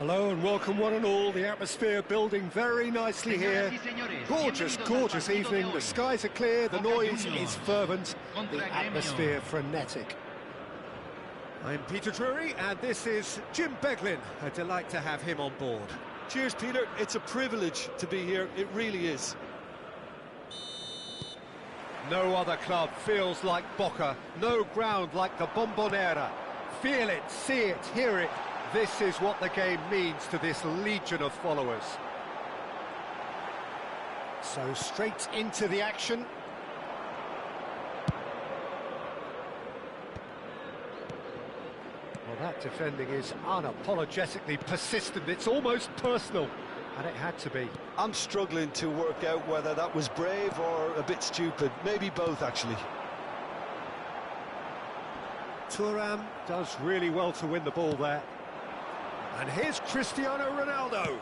Hello and welcome one and all. The atmosphere building very nicely here. Gorgeous, gorgeous evening. The skies are clear, the noise is fervent, the atmosphere frenetic. I'm Peter Drury and this is Jim Beglin. A delight to have him on board. Cheers, Peter. It's a privilege to be here. It really is. No other club feels like Boca. No ground like the Bombonera. Feel it, see it, hear it. This is what the game means to this legion of followers. So straight into the action. Well, that defending is unapologetically persistent. It's almost personal, and it had to be. I'm struggling to work out whether that was brave or a bit stupid. Maybe both, actually. Thuram does really well to win the ball there. And here's Cristiano Ronaldo.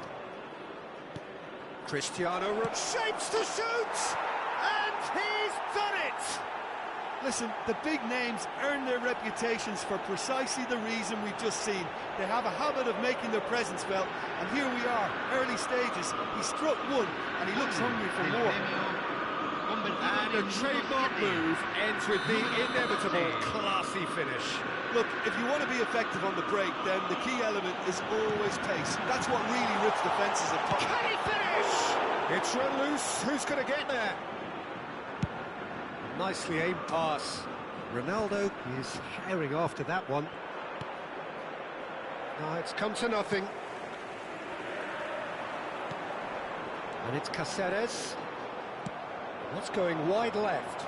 Cristiano shapes to shoot! And he's done it! Listen, the big names earn their reputations for precisely the reason we've just seen. They have a habit of making their presence felt, and here we are, early stages. He struck one, and he looks hungry for more. And a trademark move ends with the inevitable classy finish. Look, if you want to be effective on the break, then the key element is always pace. That's what really rips defences apart. Can he finish? It's run loose. Who's going to get there? Nicely aimed pass. Ronaldo is herring after that one. No, it's come to nothing. And it's Cáceres. That's going wide left.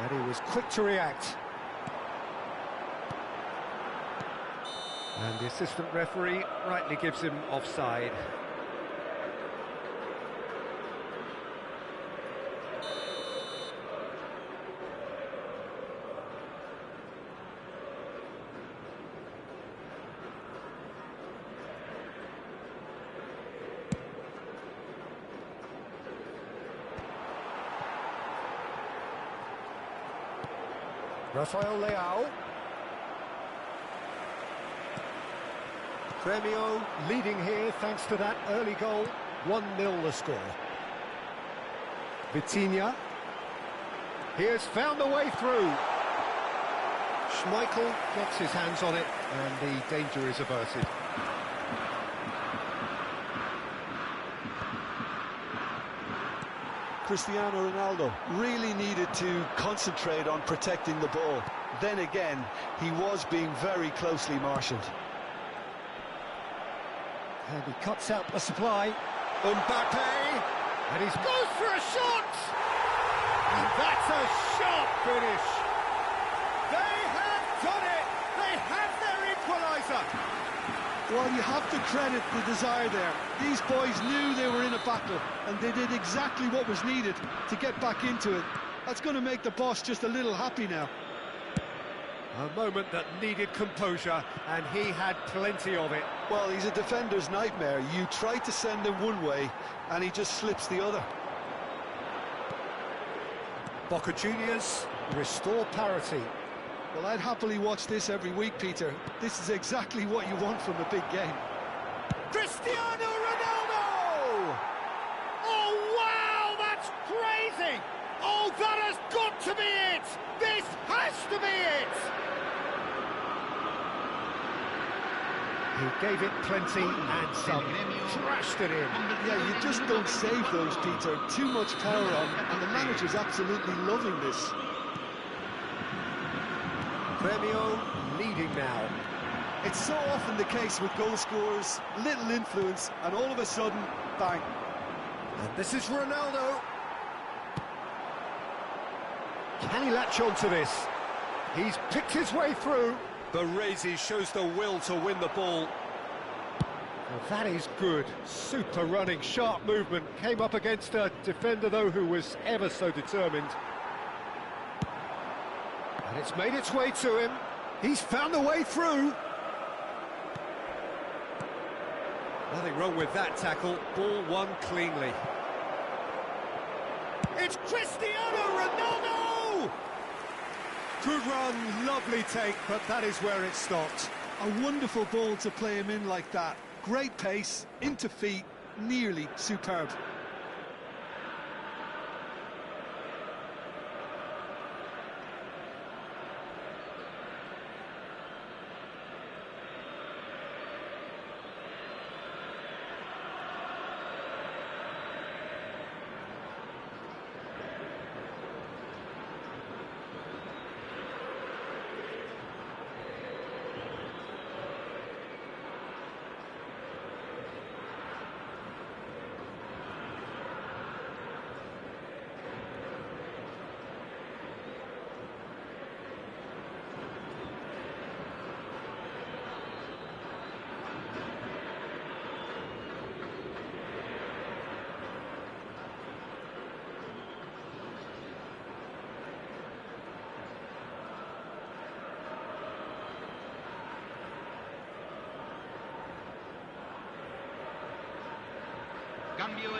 And he was quick to react. And the assistant referee rightly gives him offside. Rafael Leao. Gremio leading here thanks to that early goal. 1-0 the score. Vitinha. He has found a way through. Schmeichel gets his hands on it and the danger is averted. Cristiano Ronaldo really needed to concentrate on protecting the ball. Then again, he was being very closely marshalled. And he cuts out the supply. Mbappe! And he goes for a shot! And that's a sharp finish! They have done it! They have their equaliser! Well, you have to credit the desire there. These boys knew they were in a battle, and they did exactly what was needed to get back into it. That's going to make the boss just a little happy now. A moment that needed composure, and he had plenty of it. Well, he's a defender's nightmare. You try to send him one way, and he just slips the other. Boca Juniors restore parity. Well, I'd happily watch this every week, Peter. This is exactly what you want from a big game. Cristiano Ronaldo! Oh, wow, that's crazy! Oh, that has got to be it! This has to be it! He gave it plenty and some, crashed it in. Yeah, you just don't save those, Peter. Too much power on, and the manager's absolutely loving this. Gremio leading now. It's so often the case with goal scorers, little influence, and all of a sudden, bang. And this is Ronaldo. Can he latch on to this? He's picked his way through. Baresi shows the will to win the ball. Well, that is good. Super running, sharp movement. Came up against a defender, though, who was ever so determined. And it's made its way to him. He's found a way through. Nothing wrong with that tackle. Ball won cleanly. It's Cristiano Ronaldo! Good run, lovely take, but that is where it stopped. A wonderful ball to play him in like that. Great pace, into feet, nearly superb.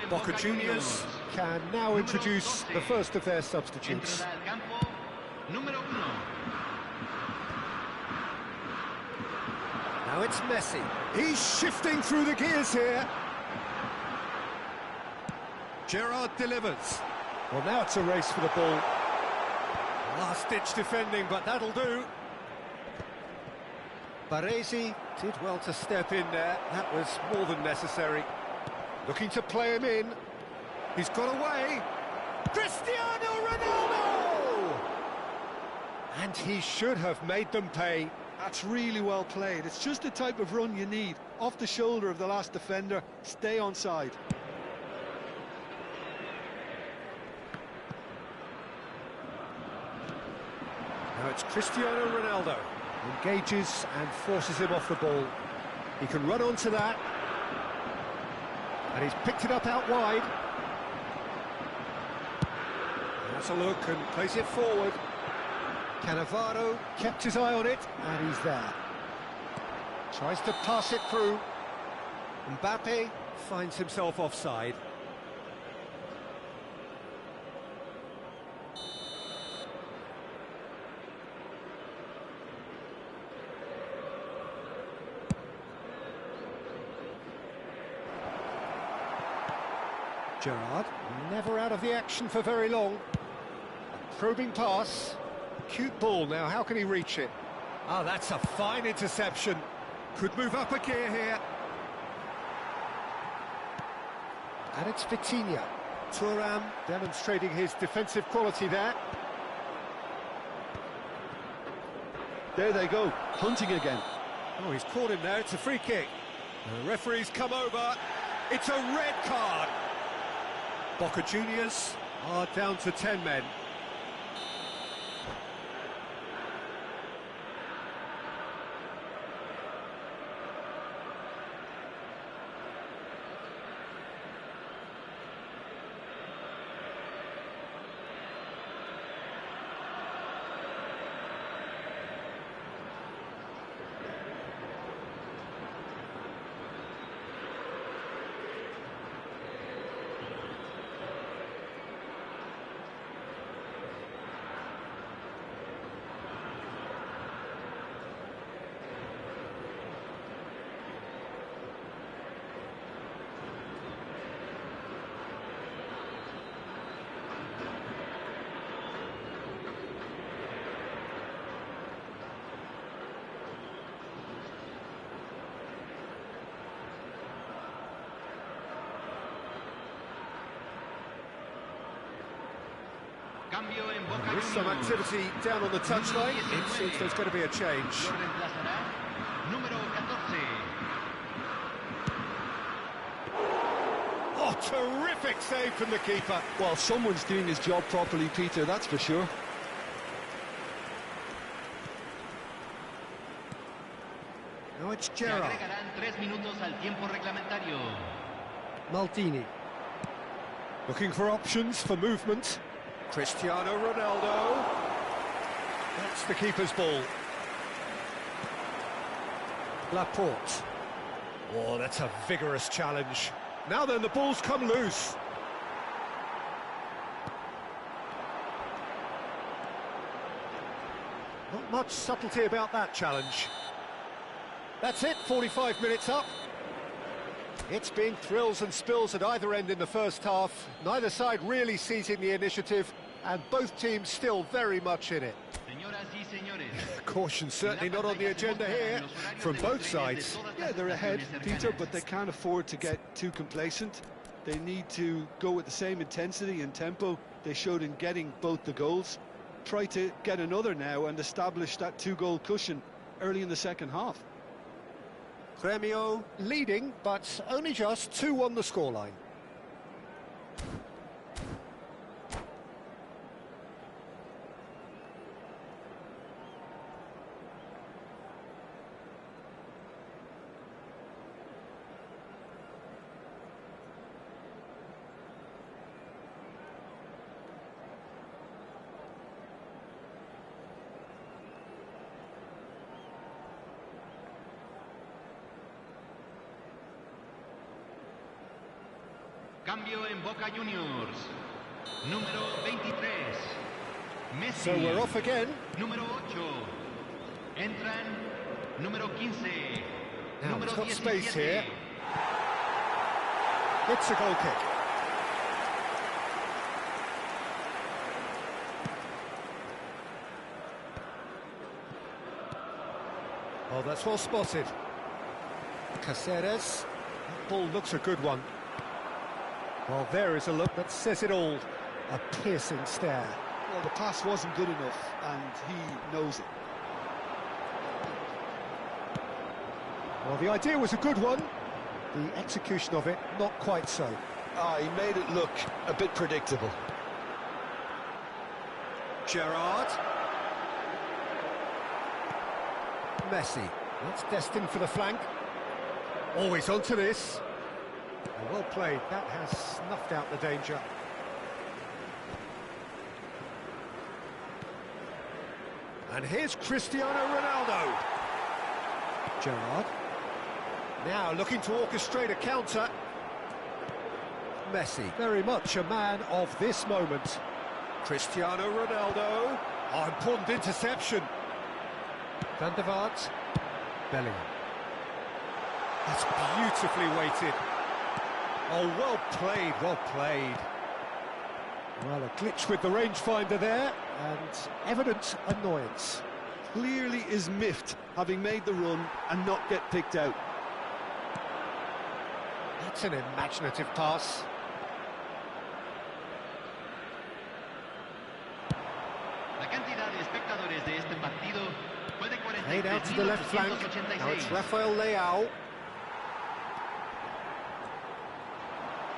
Boca Juniors can now introduce the first of their substitutes. Now it's Messi. He's shifting through the gears here. Gerrard delivers. Well, now it's a race for the ball. Last-ditch defending, but that'll do. Baresi did well to step in there. That was more than necessary. Looking to play him in. He's got away. Cristiano Ronaldo! And he should have made them pay. That's really well played. It's just the type of run you need. Off the shoulder of the last defender, stay onside. Now it's Cristiano Ronaldo. Engages and forces him off the ball. He can run onto that. And he's picked it up out wide. That's a look and plays it forward. Cannavaro kept his eye on it, and he's there. Tries to pass it through. Mbappe finds himself offside. Gerrard, never out of the action for very long. A probing pass. Cute ball now, how can he reach it? Ah, that's a fine interception. Could move up a gear here. And it's Vitinha. Thuram demonstrating his defensive quality there. There they go, hunting again. Oh, he's caught him there, it's a free kick. The referee's come over. It's a red card. Boca Juniors are down to 10 men. There's some activity down on the touchline. It seems there's going to be a change. Oh, terrific save from the keeper. Well, someone's doing his job properly, Peter, that's for sure. Now it's Gerrard. Maldini. Looking for options for movement. Cristiano Ronaldo. That's the keeper's ball. Laporte. Oh, that's a vigorous challenge. Now then, the ball's come loose. Not much subtlety about that challenge. That's it, 45 minutes up. It's been thrills and spills at either end in the first half. Neither side really seizing the initiative, and both teams still very much in it. Caution certainly not on the agenda here from both sides. Yeah, they're ahead, Peter, but they can't afford to get too complacent. They need to go with the same intensity and tempo they showed in getting both the goals. Try to get another now and establish that two-goal cushion early in the second half. Grêmio leading, but only just 2 on the scoreline. Cambio en Boca Juniors. Número 23. Messi. So we're off again. Número 8. Entran número 15. Now Número it's got 17. space here. It's a goal kick. Oh, that's well spotted. Caceres. That ball looks a good one. Well, there is a look that says it all. A piercing stare. Well, the pass wasn't good enough, and he knows it. Well, the idea was a good one. The execution of it, not quite so. He made it look a bit predictable. Gerrard. Messi. That's destined for the flank. Always onto this. Well played. That has snuffed out the danger. And here's Cristiano Ronaldo. Gerrard. Now looking to orchestrate a counter. Messi, very much a man of this moment. Cristiano Ronaldo. Oh, important interception. Van der Vaart. Bellingham. That's beautifully weighted. Oh, well played, well played. Well, a glitch with the rangefinder there, and evident annoyance. Clearly is miffed, having made the run and not get picked out. That's an imaginative pass. La cantidad de espectadores de este partido fue de Played out to the left flank. Now it's Rafael Leao.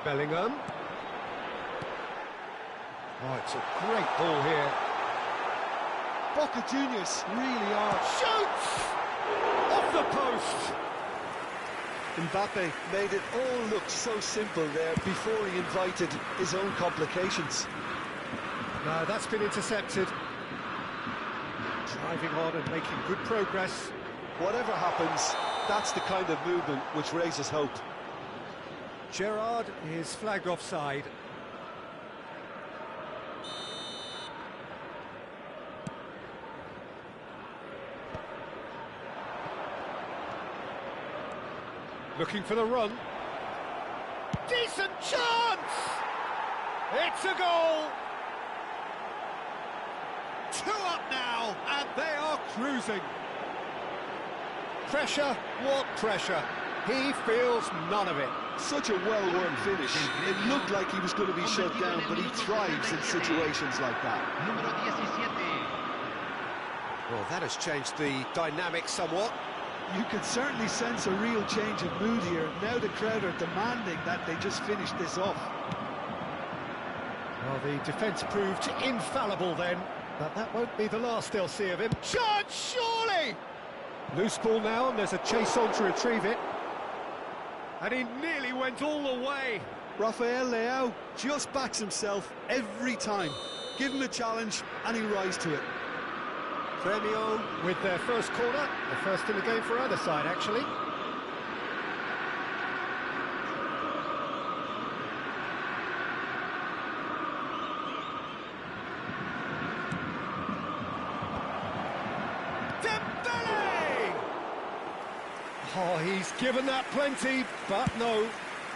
Bellingham. Oh, it's a great ball here. Boca Juniors really are. Shoots! Off the post! Mbappe made it all look so simple there before he invited his own complications. No, that's been intercepted. Driving on and making good progress. Whatever happens, that's the kind of movement which raises hope. Gerrard is flagged offside. Looking for the run. Decent chance! It's a goal! 2 up now, and they are cruising. Pressure, what pressure? He feels none of it. Such a well-worked finish. It looked like he was going to be shut down, but he thrives in situations like that. Número 17. Well, that has changed the dynamic somewhat. You can certainly sense a real change of mood here. Now the crowd are demanding that they just finish this off. Well, the defence proved infallible then, but that won't be the last they'll see of him. Chance, surely! Loose ball now, and there's a chase on to retrieve it. And he nearly went all the way. Rafael Leao just backs himself every time. Give him a challenge, and he'll rise to it. Grêmio with their first corner, the first in the game for either side, actually. He's given that plenty, but no.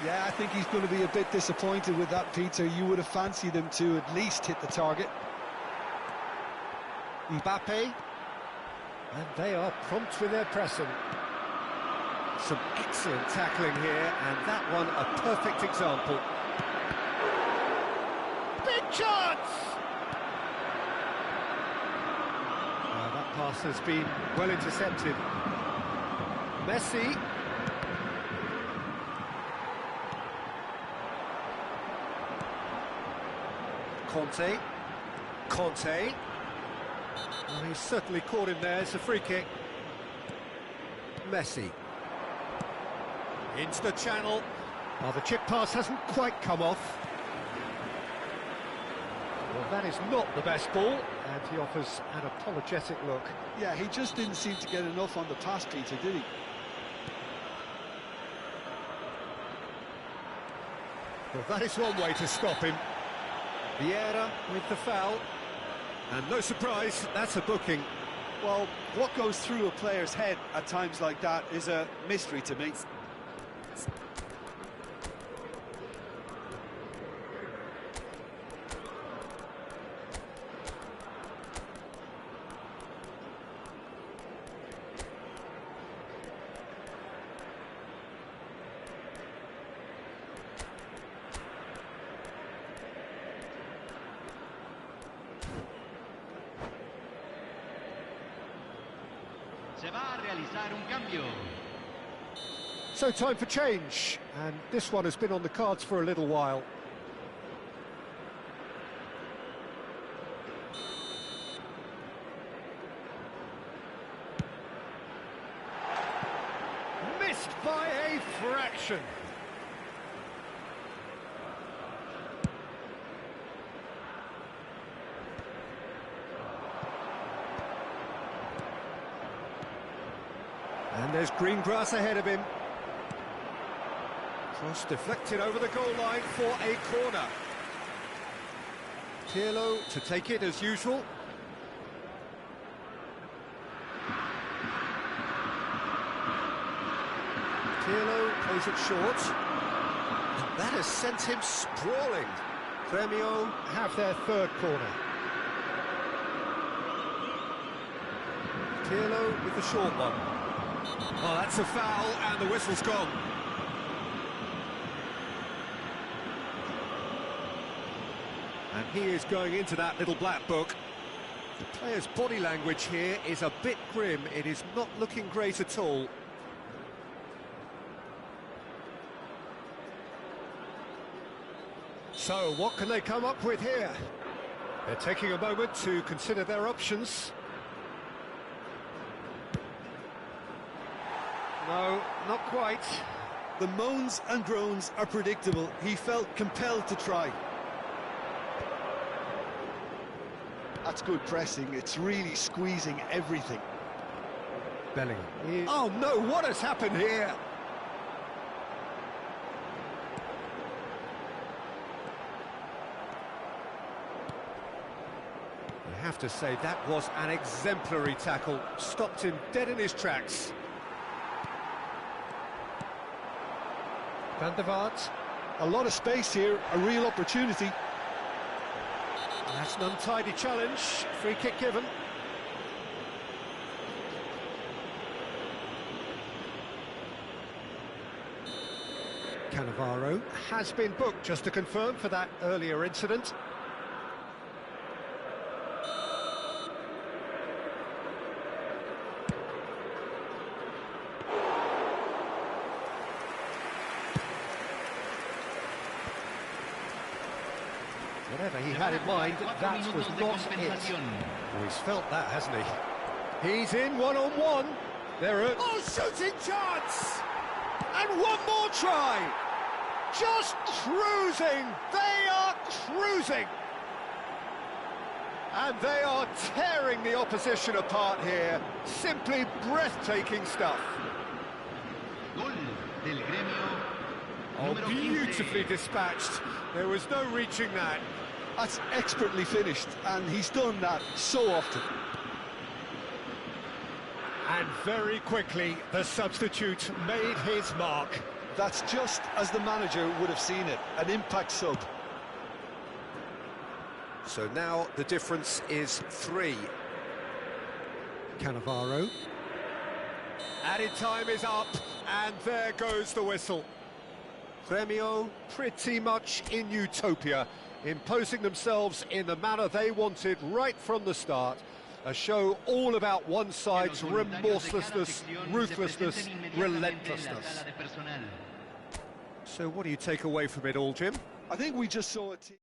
Yeah, I think he's going to be a bit disappointed with that, Peter. You would have fancied him to at least hit the target. Mbappe, and they are prompt with their pressing. Some excellent tackling here, and that one a perfect example. Big chance! That pass has been well intercepted. Messi. Conte. Well, he's certainly caught him there. It's a free kick. Messi. Into the channel. Well, the chip pass hasn't quite come off. Well, that is not the best ball, and he offers an apologetic look. Yeah, he just didn't seem to get enough on the pass, Peter, did he? Well, that is one way to stop him. Vieira with the foul. And no surprise, that's a booking. Well, what goes through a player's head at times like that is a mystery to me. Se va a realizar un cambio. So time for change, and this one has been on the cards for a little while. Missed by a fraction. And there's green grass ahead of him. Cross deflected over the goal line for a corner. Pirlo to take it as usual. Pirlo plays it short. And that has sent him sprawling. Grêmio have their third corner. Pirlo with the short one. Oh, that's a foul, and the whistle's gone. And he is going into that little black book. The player's body language here is a bit grim. It is not looking great at all. So, what can they come up with here? They're taking a moment to consider their options. No, not quite. The moans and groans are predictable. He felt compelled to try. That's good pressing. It's really squeezing everything. Bellingham. Oh no, what has happened here? I have to say that was an exemplary tackle. Stopped him dead in his tracks. Van der Vaart. A lot of space here, a real opportunity. That's an untidy challenge. Free kick given. Cannavaro has been booked, just to confirm, for that earlier incident. Whatever he had in mind, that was not it. Oh, he's felt that, hasn't he? He's in one-on-one. There are... Oh, shooting chance! And one more try! Just cruising! They are cruising! And they are tearing the opposition apart here. Simply breathtaking stuff. Gol del Grêmio. Oh, beautifully dispatched. There was no reaching that. That's expertly finished, and he's done that so often. And very quickly, the substitute made his mark. That's just as the manager would have seen it, an impact sub. So now the difference is 3. Cannavaro. Added time is up, and there goes the whistle. Gremio pretty much in utopia, imposing themselves in the manner they wanted right from the start. A show all about one side's remorselessness, ruthlessness, relentlessness. So what do you take away from it all, Jim? I think we just saw a team.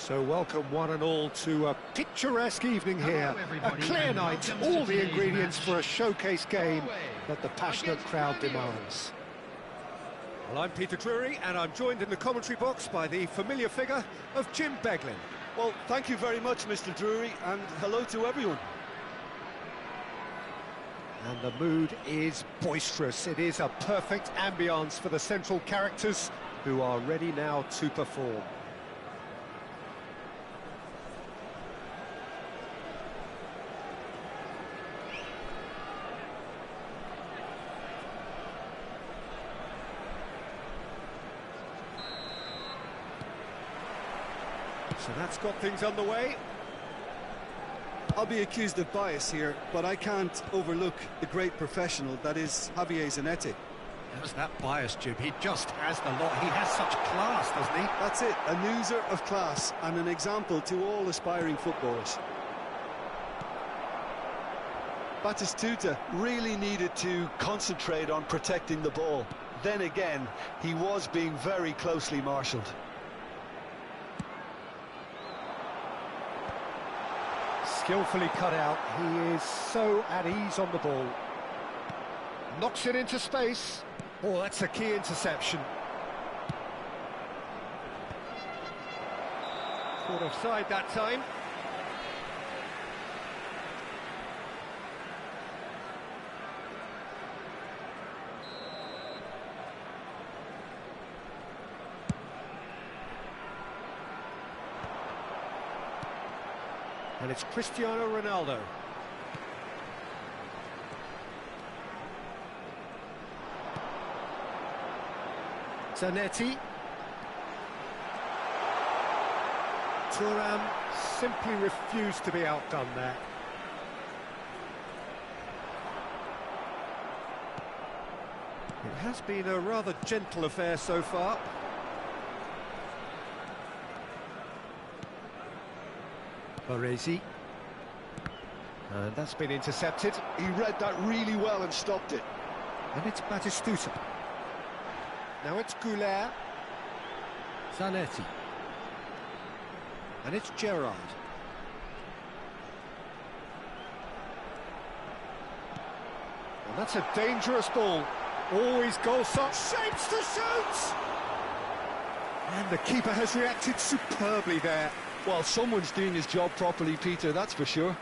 So welcome one and all to a picturesque evening here, a clear night, all the ingredients for a showcase game that the passionate crowd demands. Well, I'm Peter Drury, and I'm joined in the commentary box by the familiar figure of Jim Beglin. Well, thank you very much, Mr. Drury, and hello to everyone. And the mood is boisterous. It is a perfect ambience for the central characters who are ready now to perform. So that's got things underway. I'll be accused of bias here, but I can't overlook the great professional that is Javier Zanetti. How's that bias, Jim? He just has the lot. He has such class, doesn't he? That's it, a newser of class and an example to all aspiring footballers. Batistuta really needed to concentrate on protecting the ball. Then again, he was being very closely marshalled. Skillfully cut out. He is so at ease on the ball. Knocks it into space. Oh, that's a key interception. Caught offside that time. And it's Cristiano Ronaldo. Zanetti. Thuram simply refused to be outdone there. It has been a rather gentle affair so far. Baresi. And that's been intercepted. He read that really well and stopped it. And it's Batistuta. Now it's Goulart. Zanetti. And it's Gerrard. And that's a dangerous ball. Always goal shot. Shapes to shoot! And the keeper has reacted superbly there. Well, someone's doing his job properly, Peter, that's for sure.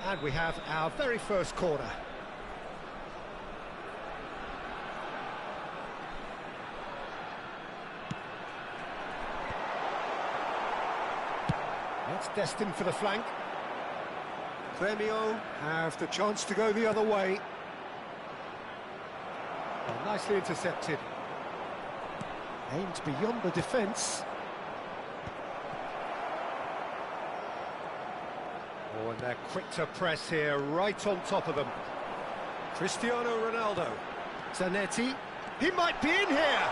And we have our very first corner. It's destined for the flank. Gremio have the chance to go the other way. Well, nicely intercepted. Aimed beyond the defence. Oh, and they're quick to press here, right on top of them. Cristiano Ronaldo. Zanetti. He might be in here!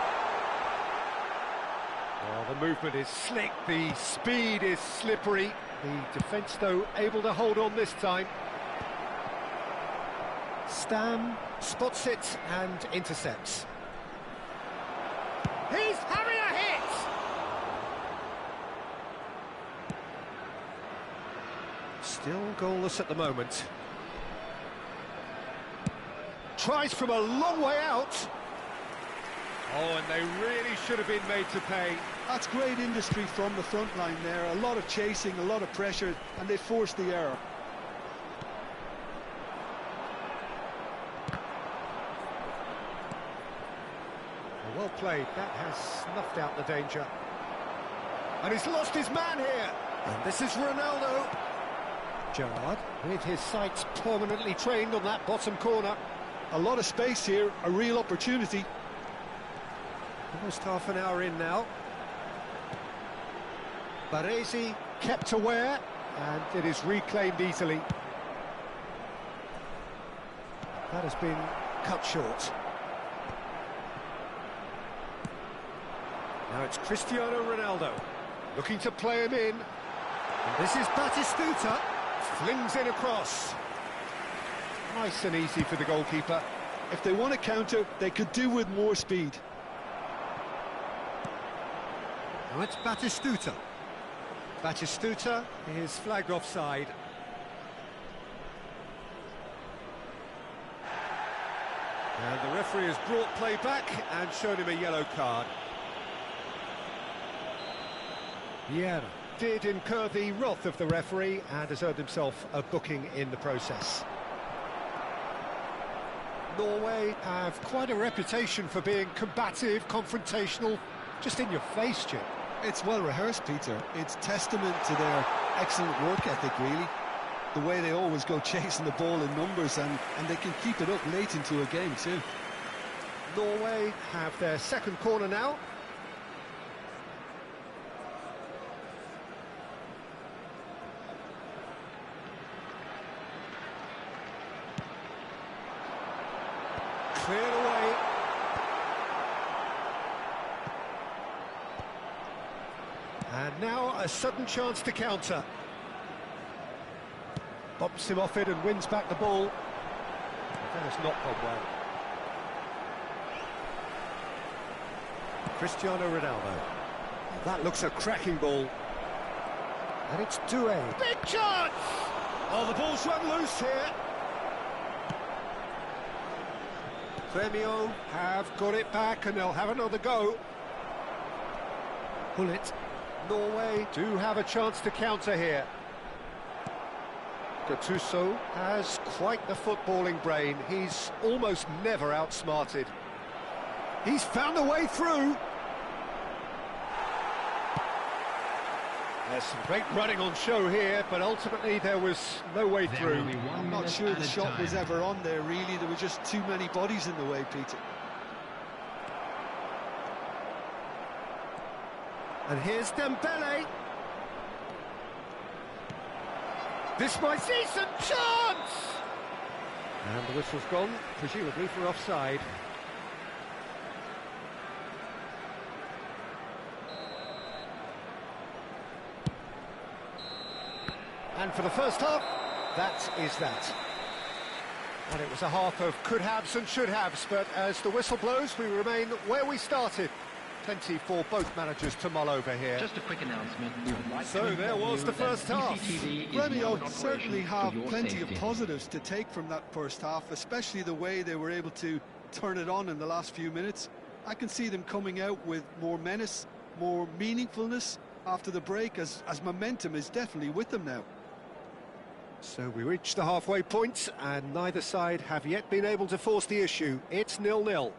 Well, the movement is slick, the speed is slippery. The defence, though, able to hold on this time. Stam spots it and intercepts. He's having a hit! Still goalless at the moment. Tries from a long way out. Oh, and they really should have been made to pay. That's great industry from the front line there. A lot of chasing, a lot of pressure, and they forced the error. Well played. That has snuffed out the danger. And he's lost his man here. And this is Ronaldo. Gerrard, with his sights permanently trained on that bottom corner. A lot of space here, a real opportunity. Almost half an hour in now. Baresi kept aware, and it is reclaimed easily. That has been cut short. Now it's Cristiano Ronaldo, looking to play him in. And this is Batistuta, flings in across. Nice and easy for the goalkeeper. If they want to counter, they could do with more speed. Now it's Batistuta. Batistuta is flagged offside. And the referee has brought play back and shown him a yellow card. Vieira did incur the wrath of the referee and has earned himself a booking in the process. Norway have quite a reputation for being combative, confrontational, just in your face, Jim. It's well rehearsed, Peter. It's testament to their excellent work ethic, really. The way they always go chasing the ball in numbers, and they can keep it up late into a game too. Norway have their second corner now. Cleared away. And now a sudden chance to counter. Bumps him off it and wins back the ball. That has not gone well. Cristiano Ronaldo. That looks a cracking ball. And it's Doué. Big chance! Oh, the ball's run loose here. Gremio have got it back and they'll have another go. Bullet. Norway do have a chance to counter here. Gattuso has quite the footballing brain. He's almost never outsmarted. He's found a way through. There's some great running on show here, but ultimately there was no way through. I'm not sure the shot was ever on there, really. There were just too many bodies in the way, Peter. And here's Dembele. This might be Decent chance! And the whistle's gone, presumably for offside. And for the first half, that is that. And it was a half of could-haves and should-haves, but as the whistle blows, we remain where we started. Plenty for both managers to mull over here. Just a quick announcement. So there was the first half. Gremio certainly have plenty of positives to take from that first half, especially the way they were able to turn it on in the last few minutes. I can see them coming out with more menace, more meaningfulness after the break, as momentum is definitely with them now. So we reached the halfway point, and neither side have yet been able to force the issue. It's 0-0.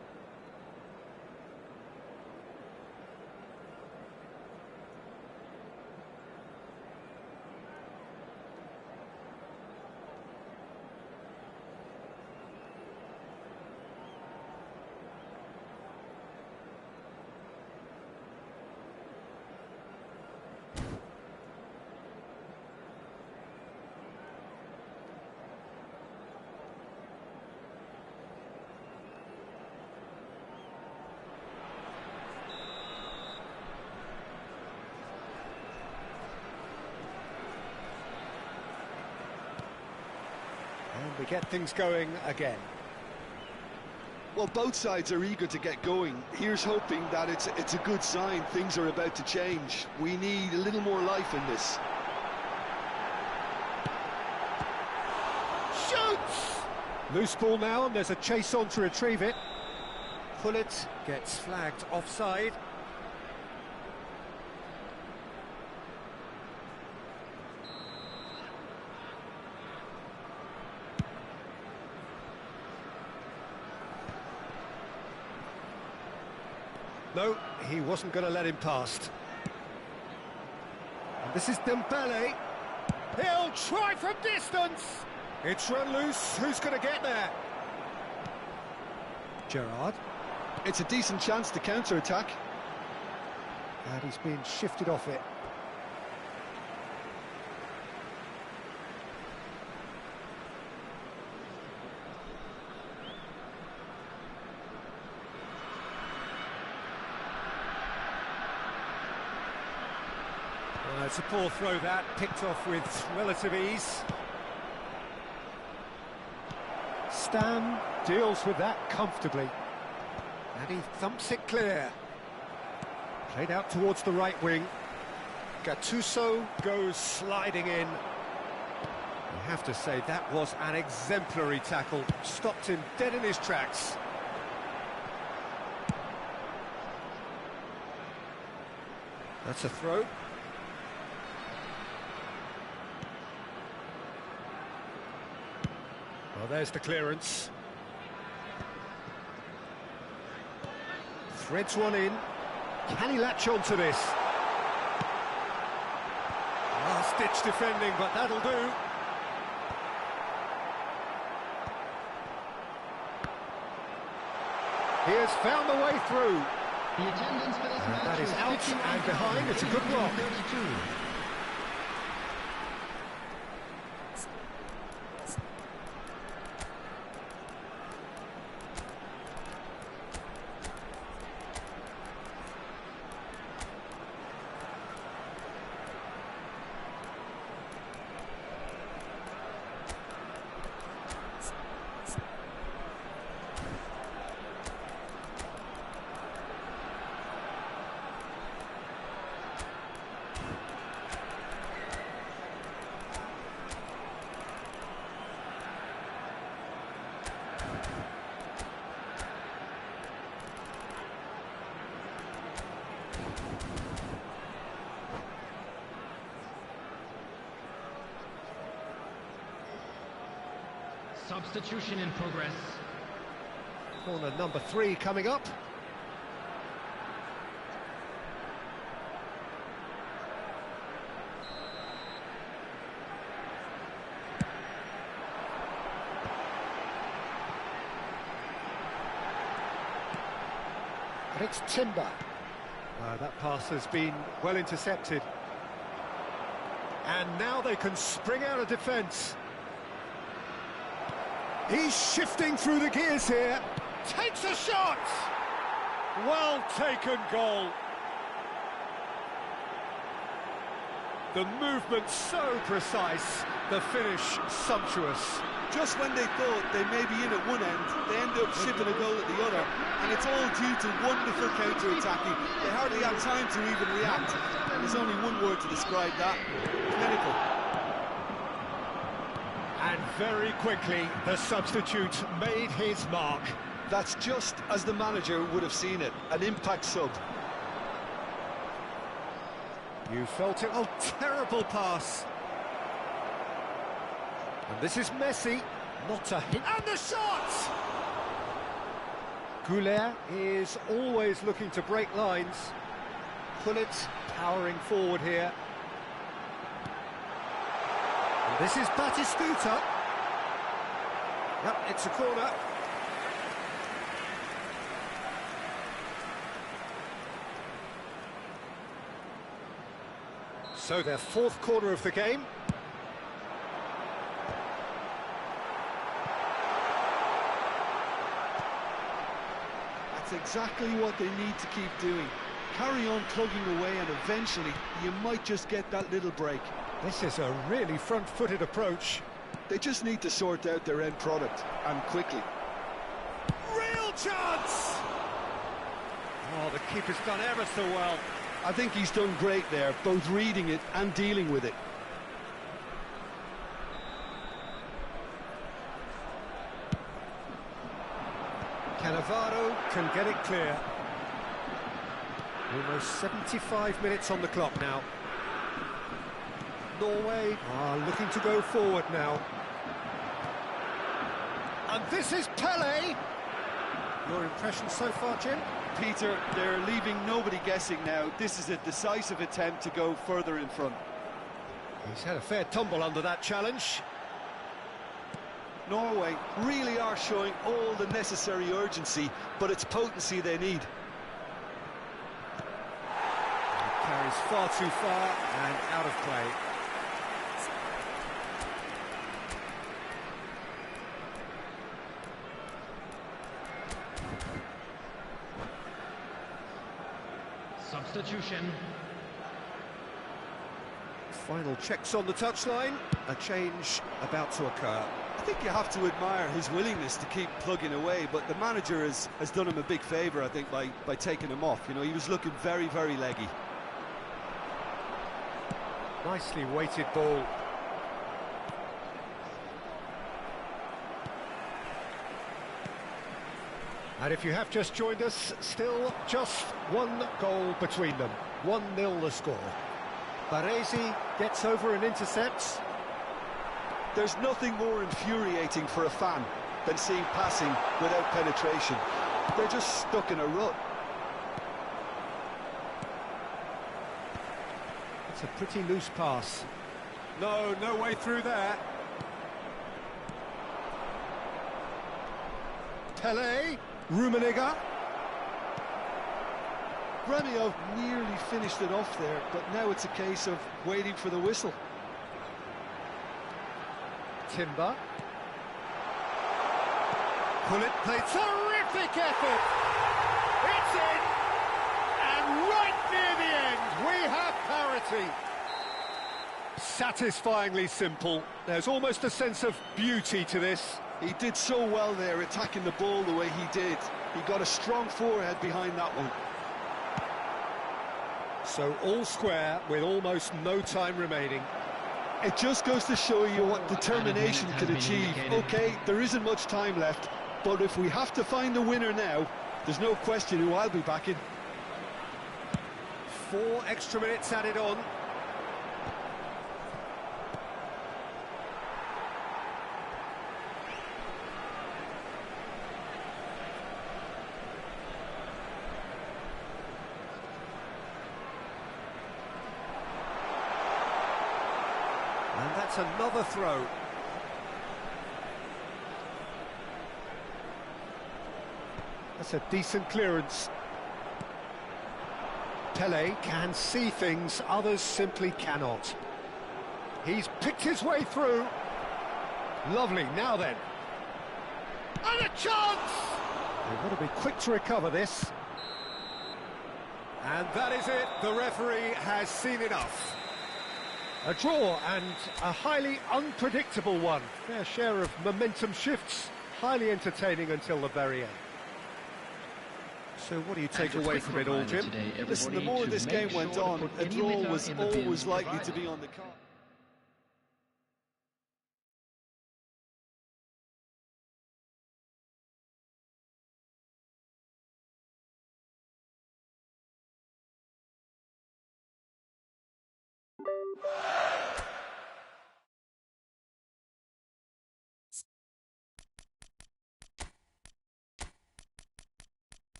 And we get things going again. Well, both sides are eager to get going. Here's hoping that it's a good sign. Things are about to change. We need a little more life in this. Shoots! Loose ball now, and there's a chase on to retrieve it. Pullet gets flagged offside. No, he wasn't going to let him past. And this is Dembele. He'll try from distance! It's run loose. Who's going to get there? Gerrard. It's a decent chance to counter-attack. And he's being shifted off it. Well, it's a poor throw that, picked off with relative ease. Stam deals with that comfortably. And he thumps it clear. Played out towards the right wing. Gattuso goes sliding in. You have to say that was an exemplary tackle. Stopped him dead in his tracks. That's a throw. Well, there's the clearance. Threads one in. Can he latch on to this? Last-ditch defending, but that'll do. He has found the way through. The attendance for this match That is out and behind. It's a good block. 32. Substitution in progress. Corner number 3 coming up. And it's Timber. That pass has been well intercepted. And now they can spring out of defence. He's shifting through the gears here. Takes a shot! Well taken goal. The movement so precise, the finish sumptuous. Just when they thought they may be in at one end, they end up shipping a goal at the other, and it's all due to wonderful counter-attacking. They hardly had time to even react. There's only one word to describe that: clinical. And very quickly, the substitute made his mark. That's just as the manager would have seen it, an impact sub. You felt it. Oh, terrible pass. And this is Messi, not a hit. And the shot! Goulet is always looking to break lines. Pullet powering forward here. And this is Batistuta. Yep, it's a corner. So their fourth corner of the game. That's exactly what they need to keep doing. Carry on plugging away, and eventually you might just get that little break. This is a really front-footed approach. They just need to sort out their end product, and quickly. Real chance! Oh, the keeper's done ever so well. I think he's done great there, both reading it and dealing with it. Cannavaro can get it clear. Almost 75 minutes on the clock now. Norway are looking to go forward now. And this is Pele. Your impression so far, Jim? Peter, they're leaving nobody guessing now. This is a decisive attempt to go further in front. He's had a fair tumble under that challenge. Norway really are showing all the necessary urgency, but it's potency they need. Carries far too far and out of play. Substitution. Final checks on the touchline. A change about to occur. I think you have to admire his willingness to keep plugging away, but the manager has done him a big favour, I think, by taking him off. You know, he was looking very, very leggy. Nicely weighted ball. And if you have just joined us, still just one goal between them. 1-0 the score. Baresi gets over and intercepts. There's nothing more infuriating for a fan than seeing passing without penetration. They're just stuck in a rut. It's a pretty loose pass. No way through there. Pele, Rummenigge. Gremio nearly finished it off there, but now it's a case of waiting for the whistle. Timber. Pullet played terrific effort. It's in, and right near the end, we have parity. Satisfyingly simple. There's almost a sense of beauty to this. He did so well there, attacking the ball the way he did. He got a strong forehead behind that one. So all square with almost no time remaining. It just goes to show you what determination can achieve. Okay, there isn't much time left, but if we have to find a winner now, there's no question who I'll be backing. 4 extra minutes added on. And that's another throw. That's a decent clearance. Pele can see things others simply cannot. He's picked his way through. Lovely, now then. And a chance! They've got to be quick to recover this. And that is it. The referee has seen enough. A draw, and a highly unpredictable one. Fair share of momentum shifts. Highly entertaining until the very end. So what do you take away from it all, Jim? Listen, the more this game went on, a draw was always likely to be on the card.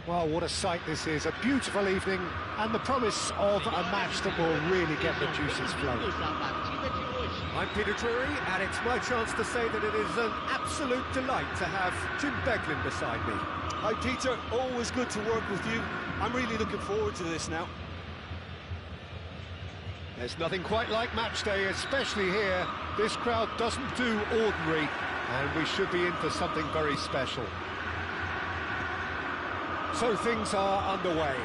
Well, what a sight this is, a beautiful evening, and the promise of a match that will really get the juices flowing. I'm Peter Drury, and it's my chance to say that it is an absolute delight to have Jim Beglin beside me. Hi Peter, always good to work with you. I'm really looking forward to this now. There's nothing quite like match day, especially here. This crowd doesn't do ordinary, and we should be in for something very special. So things are underway.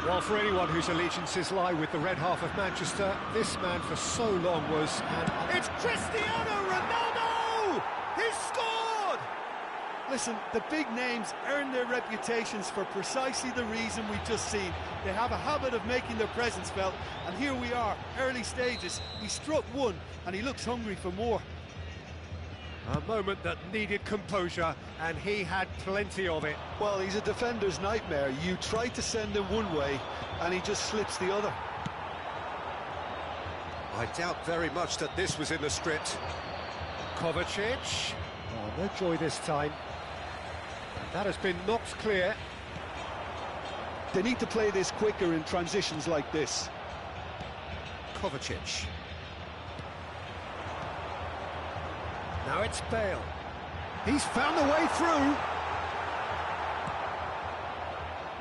Well, for anyone whose allegiances lie with the red half of Manchester, this man for so long was... It's Cristiano Ronaldo! He's scored! Listen, the big names earn their reputations for precisely the reason we've just seen. They have a habit of making their presence felt, and here we are, early stages. He struck one, and he looks hungry for more. A moment that needed composure, and he had plenty of it. Well, he's a defender's nightmare. You try to send him one way, and he just slips the other. I doubt very much that this was in the script. Kovacic. Oh, no joy this time. That has been knocked clear. They need to play this quicker in transitions like this. Kovacic. Now it's Bale. He's found the way through.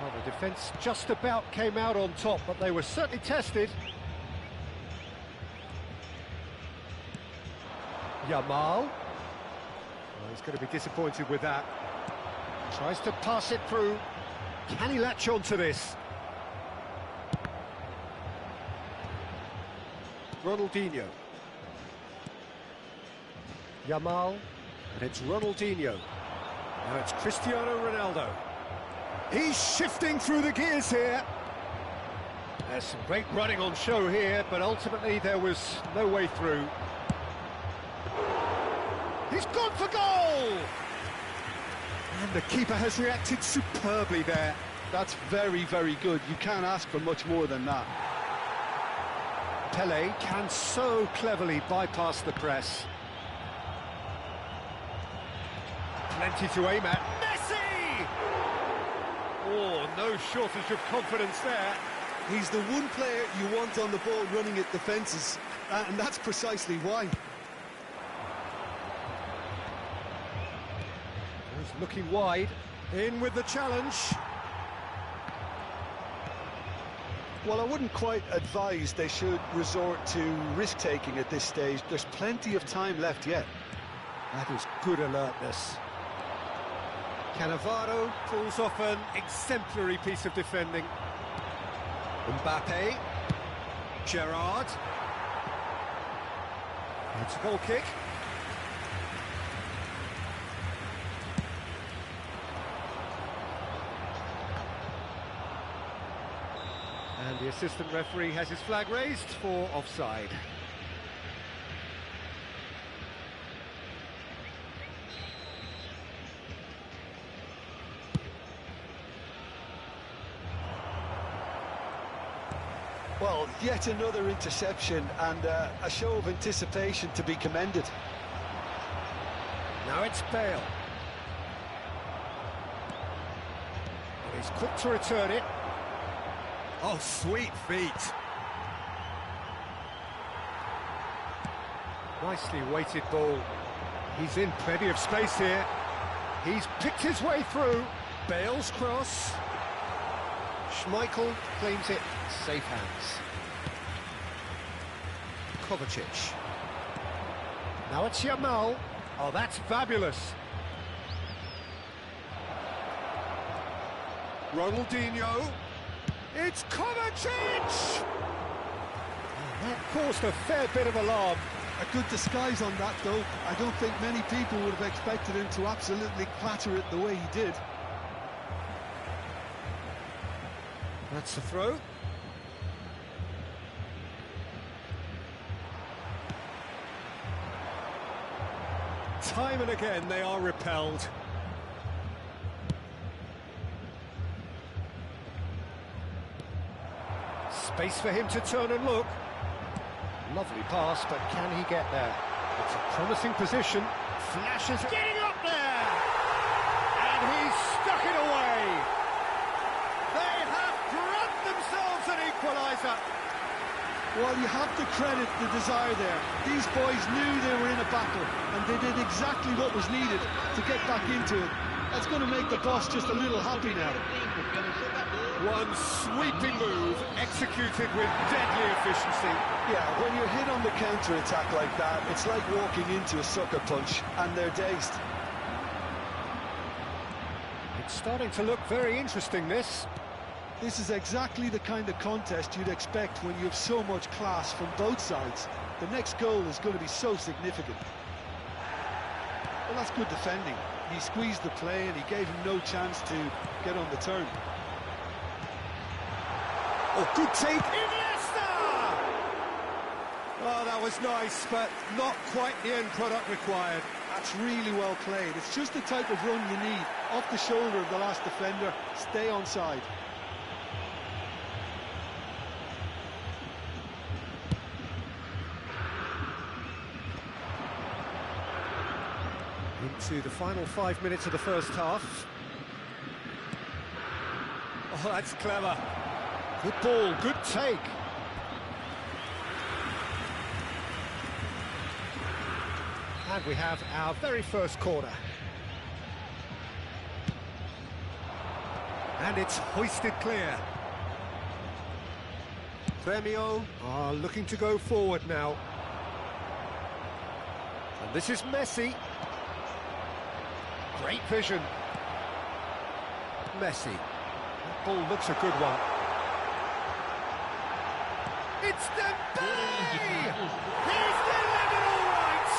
Well, the defence just about came out on top, but they were certainly tested. Yamal. Well, he's going to be disappointed with that. Tries to pass it through. Can he latch on to this? Ronaldinho. Yamal, and it's Ronaldinho. Now it's Cristiano Ronaldo. He's shifting through the gears here. There's some great running on show here, but ultimately there was no way through. He's gone for goal! And the keeper has reacted superbly there. That's very, very good. You can't ask for much more than that. Pele can so cleverly bypass the press. Plenty to aim at. Messi! Oh, no shortage of confidence there. He's the one player you want on the ball running at defences, and that's precisely why. He's looking wide. In with the challenge. Well, I wouldn't quite advise they should resort to risk-taking at this stage. There's plenty of time left yet. That is good alertness. Cannavaro pulls off an exemplary piece of defending. Mbappe. Gerrard. It's a goal kick. And the assistant referee has his flag raised for offside. Well, yet another interception and a show of anticipation to be commended. Now it's Bale. And he's quick to return it. Oh, sweet feet. Nicely weighted ball. He's in plenty of space here. He's picked his way through. Bale's cross. Schmeichel claims it. Safe hands. Kovacic. Now it's Yamal. Oh, that's fabulous. Ronaldinho. It's Kovacic! Oh, that caused a fair bit of alarm. A good disguise on that, though. I don't think many people would have expected him to absolutely clatter it the way he did. That's the throw. Time and again they are repelled. Space for him to turn and look. Lovely pass, but can he get there? It's a promising position. Flashes getting up there! And he's stuck it away! They have grabbed themselves an equaliser! Well, you have to credit the desire there. These boys knew they were in a battle, and they did exactly what was needed to get back into it. That's going to make the boss just a little happy now. One sweeping move, executed with deadly efficiency. Yeah, when you're hit on the counter-attack like that, it's like walking into a sucker punch, and they're dazed. It's starting to look very interesting, this. This is exactly the kind of contest you'd expect when you have so much class from both sides. The next goal is going to be so significant. Well, that's good defending. He squeezed the play and he gave him no chance to get on the turn. Oh, good take. Iniesta! Oh, that was nice, but not quite the end product required. That's really well played. It's just the type of run you need. Off the shoulder of the last defender, stay onside. Into the final 5 minutes of the first half. Oh, that's clever. Good ball, good take. And we have our very first corner. And it's hoisted clear. Gremio are looking to go forward now. And this is Messi. Great vision. Messi. That ball looks a good one. It's Dembele! He's delivered all right!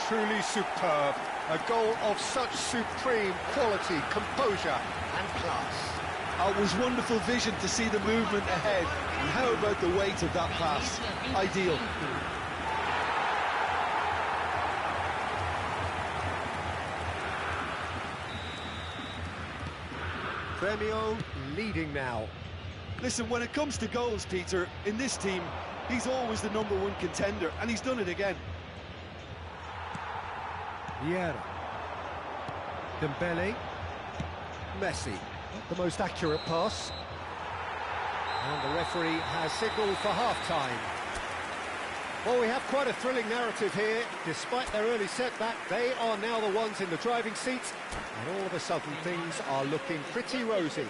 Truly superb. A goal of such supreme quality, composure and class. It was wonderful vision to see the movement ahead. And how about the weight of that pass? Ideal. Gremio leading now. Listen, when it comes to goals, Peter, in this team, he's always the #1 contender, and he's done it again. Vieira. Dembele. Messi. Not the most accurate pass. And the referee has signalled for half-time. Well, we have quite a thrilling narrative here. Despite their early setback, they are now the ones in the driving seat. And all of a sudden, things are looking pretty rosy.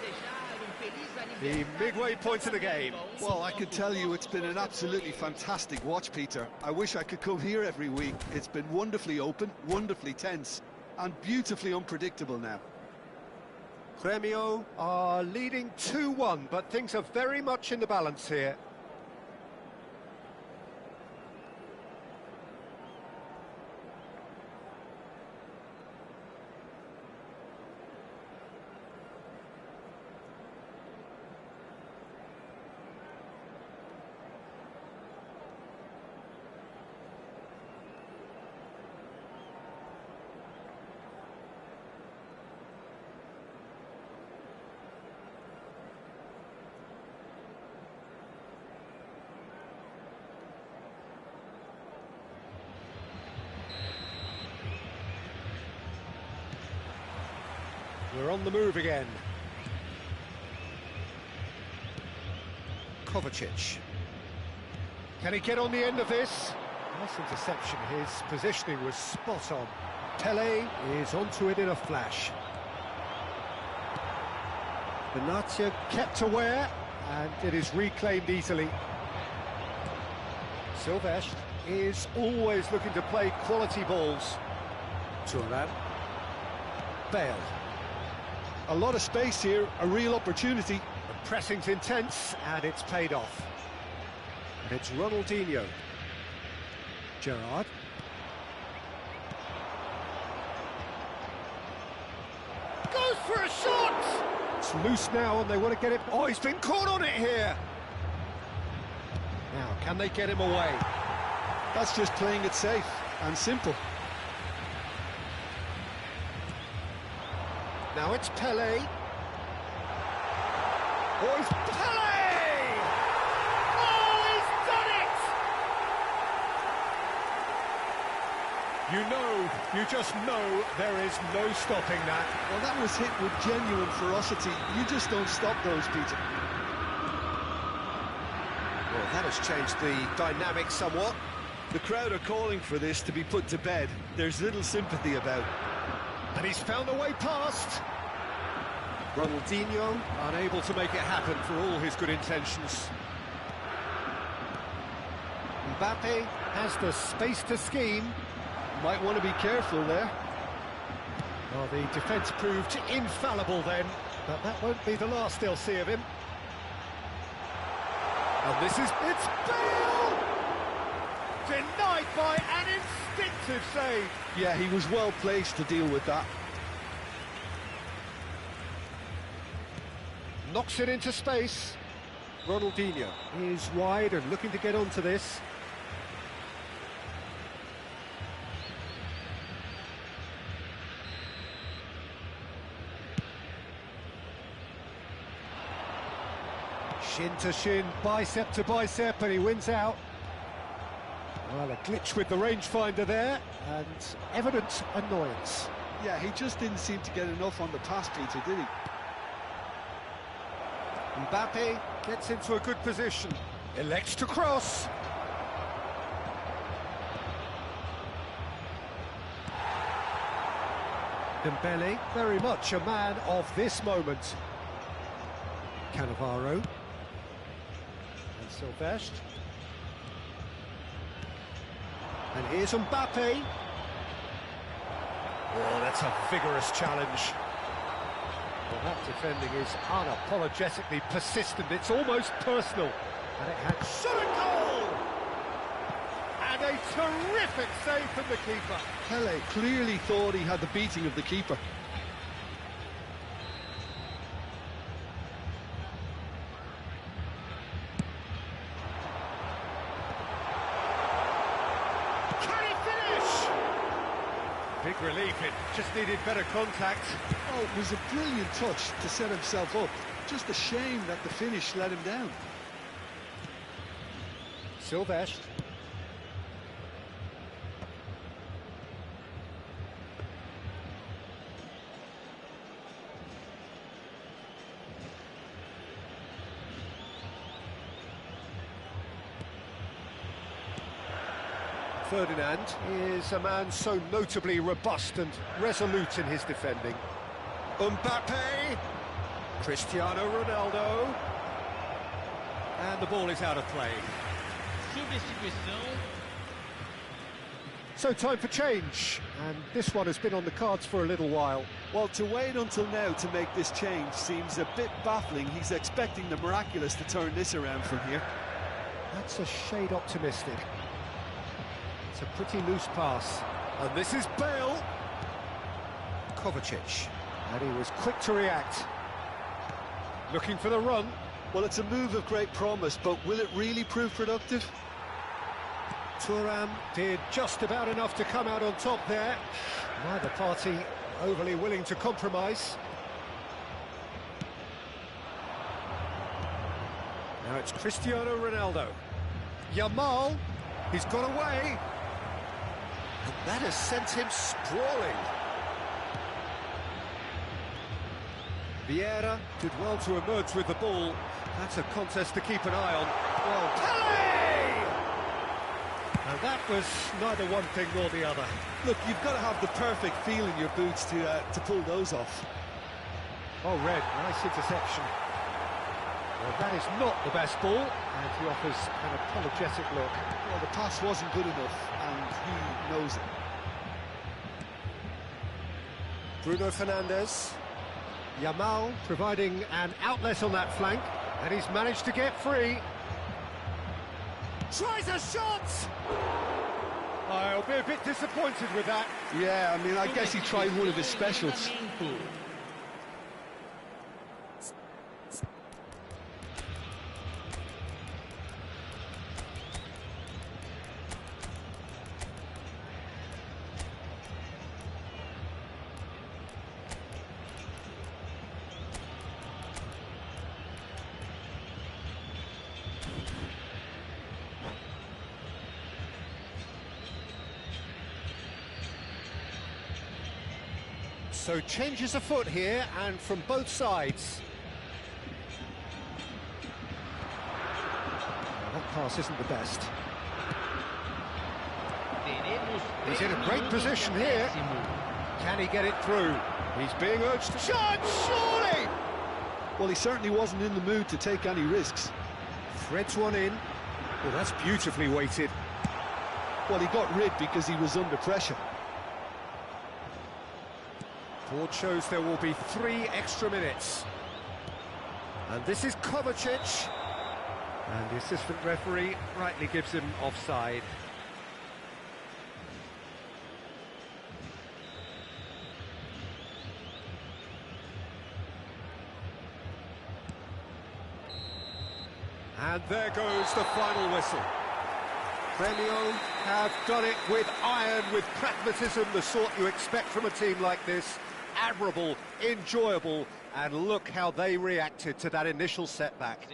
The midway point of the game. Well, I can tell you it's been an absolutely fantastic watch, Peter. I wish I could come here every week. It's been wonderfully open, wonderfully tense, and beautifully unpredictable now. Gremio are leading 2-1, but things are very much in the balance here. We're on the move again. Kovacic. Can he get on the end of this? Nice interception. His positioning was spot on. Pele is onto it in a flash. Benatia kept aware, and it is reclaimed easily. Silvestre is always looking to play quality balls. Turan. Bale. A lot of space here, a real opportunity. The pressing's intense, and it's paid off. And it's Ronaldinho. Gerrard. Goes for a shot! It's loose now, and they want to get it... Oh, he's been caught on it here! Now, can they get him away? That's just playing it safe and simple. Now it's Pele. Oh, it's Pele! Oh, he's done it! You just know there is no stopping that. Well, that was hit with genuine ferocity. You just don't stop those, Peter. Well, that has changed the dynamic somewhat. The crowd are calling for this to be put to bed. There's little sympathy about. And he's found a way past. Ronaldinho unable to make it happen for all his good intentions. Mbappe has the space to scheme. Might want to be careful there. Well, the defence proved infallible then, but that won't be the last they'll see of him. And it's Bale! Denied by an instinctive save. Yeah, he was well placed to deal with that. Knocks it into space. Ronaldinho is wide and looking to get onto this. Shin to shin, bicep to bicep, and he wins out. Well, a glitch with the rangefinder there, and evident annoyance. Yeah, he just didn't seem to get enough on the pass, Peter, did he? Mbappe gets into a good position, elects to cross. Dembele, very much a man of this moment. Cannavaro. And Silvestre. And here's Mbappe. Oh, that's a vigorous challenge. Well, that defending is unapologetically persistent. It's almost personal. And it had shot a goal! And a terrific save from the keeper. Pele clearly thought he had the beating of the keeper. Can he finish? Big relief, it just needed better contact. Oh, it was a brilliant touch to set himself up. Just a shame that the finish let him down. Silvestre. Ferdinand is a man so notably robust and resolute in his defending. Mbappe, Cristiano Ronaldo, and the ball is out of play. So time for change, and this one has been on the cards for a little while. Well, to wait until now to make this change seems a bit baffling. He's expecting the miraculous to turn this around from here. That's a shade optimistic. It's a pretty loose pass. And this is Bale. Kovacic. And he was quick to react. Looking for the run. Well, it's a move of great promise, but will it really prove productive? Thuram did just about enough to come out on top there. Neither party overly willing to compromise. Now it's Cristiano Ronaldo. Yamal, he's got away. And that has sent him sprawling. Vieira did well to emerge with the ball. That's a contest to keep an eye on. Well, Pele! And that was neither one thing nor the other. Look, you've got to have the perfect feel in your boots to pull those off. Oh, Red, nice interception. Well, that is not the best ball, and he offers an apologetic look. Well, the pass wasn't good enough, and he knows it. Bruno Fernandes. Yamal providing an outlet on that flank, and he's managed to get free. Tries a shot! I'll be a bit disappointed with that. Yeah, I mean, I guess he tried one of his specials. So changes afoot here, and from both sides. That pass isn't the best. He's in a great position here. Can he get it through? He's being urged to charge, surely! Well, he certainly wasn't in the mood to take any risks. Threads one in. Well, that's beautifully weighted. Well, he got rid because he was under pressure. Board shows there will be 3 extra minutes. And this is Kovacic. And the assistant referee rightly gives him offside. And there goes the final whistle. Grêmio have done it with iron, with pragmatism, the sort you expect from a team like this. Admirable, enjoyable, and look how they reacted to that initial setback.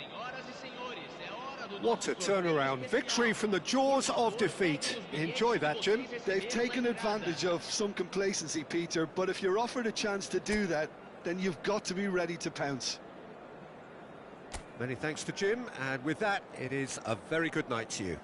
What a turnaround. Victory from the jaws of defeat. Enjoy that, Jim. They've taken advantage of some complacency, Peter, but if you're offered a chance to do that, then you've got to be ready to pounce. Many thanks to Jim, and with that, it is a very good night to you.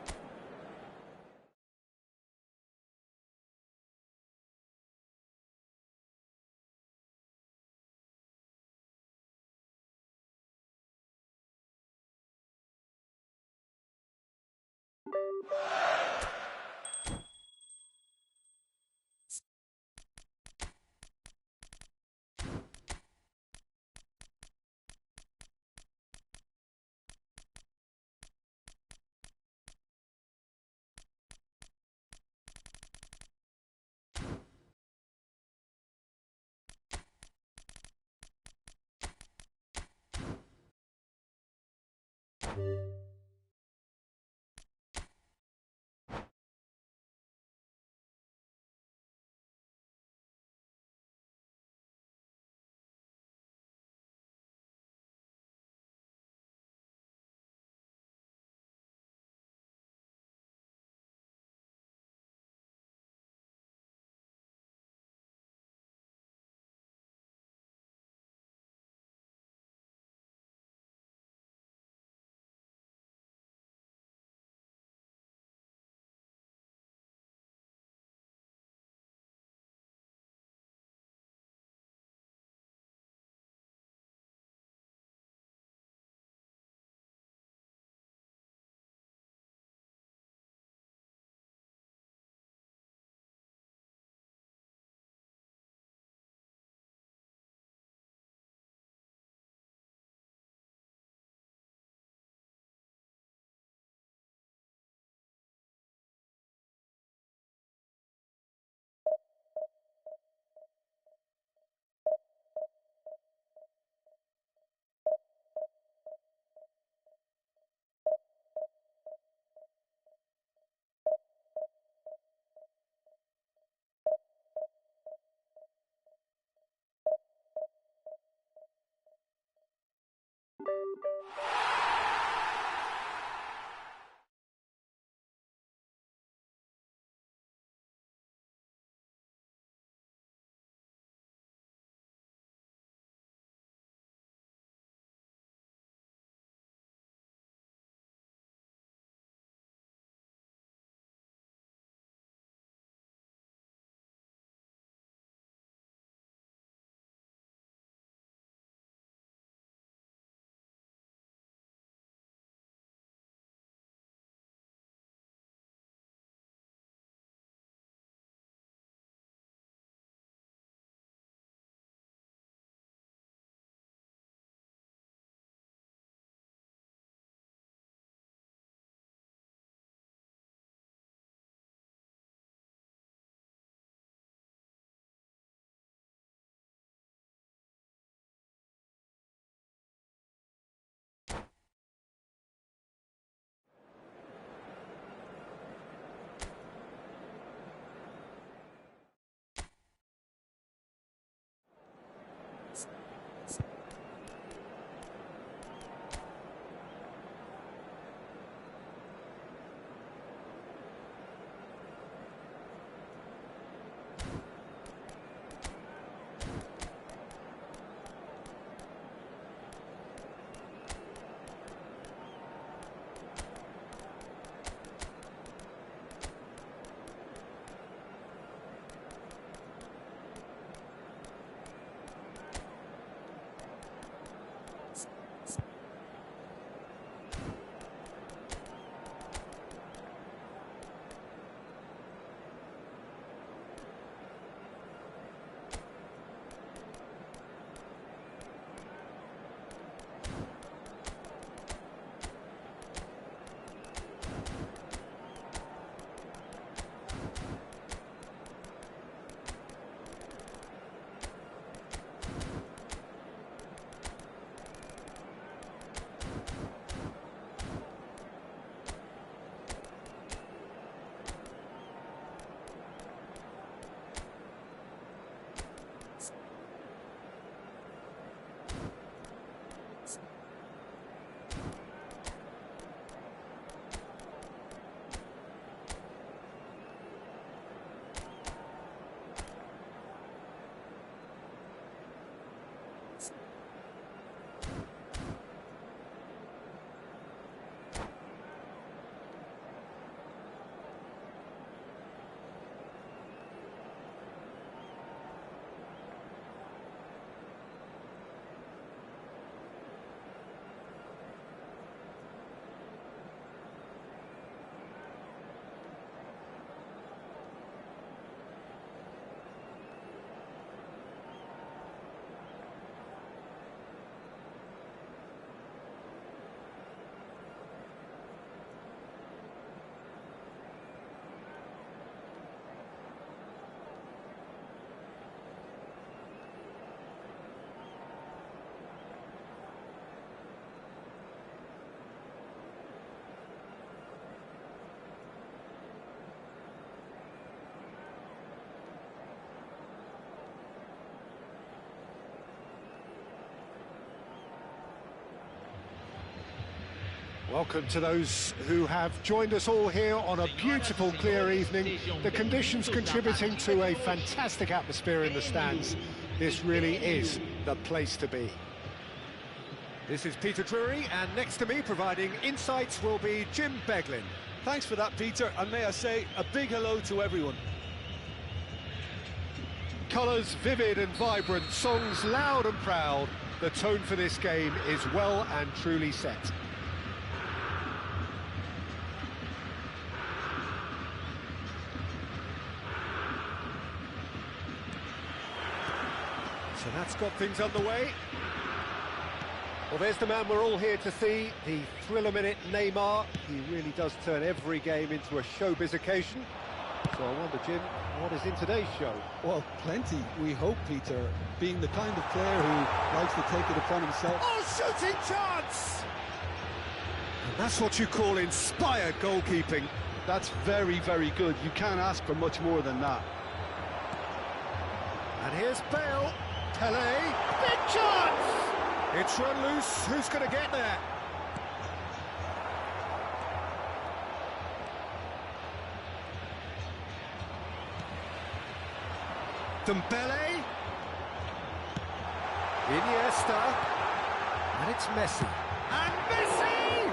Welcome to those who have joined us all here on a beautiful, clear evening. The conditions contributing to a fantastic atmosphere in the stands. This really is the place to be. This is Peter Drury, and next to me, providing insights, will be Jim Beglin. Thanks for that, Peter, and may I say a big hello to everyone. Colours vivid and vibrant, songs loud and proud. The tone for this game is well and truly set. So that's got things underway. Well, there's the man we're all here to see, the thriller-minute Neymar. He really does turn every game into a showbiz occasion. So I wonder, Jim, what is in today's show? Well, plenty, we hope, Peter. Being the kind of player who likes to take it upon himself. Oh, shooting chance! And that's what you call inspired goalkeeping. That's very, very good. You can't ask for much more than that. And here's Bale. Pelé. Big chance! It's run loose. Who's going to get there? Dembele. Iniesta. And it's Messi. And Messi!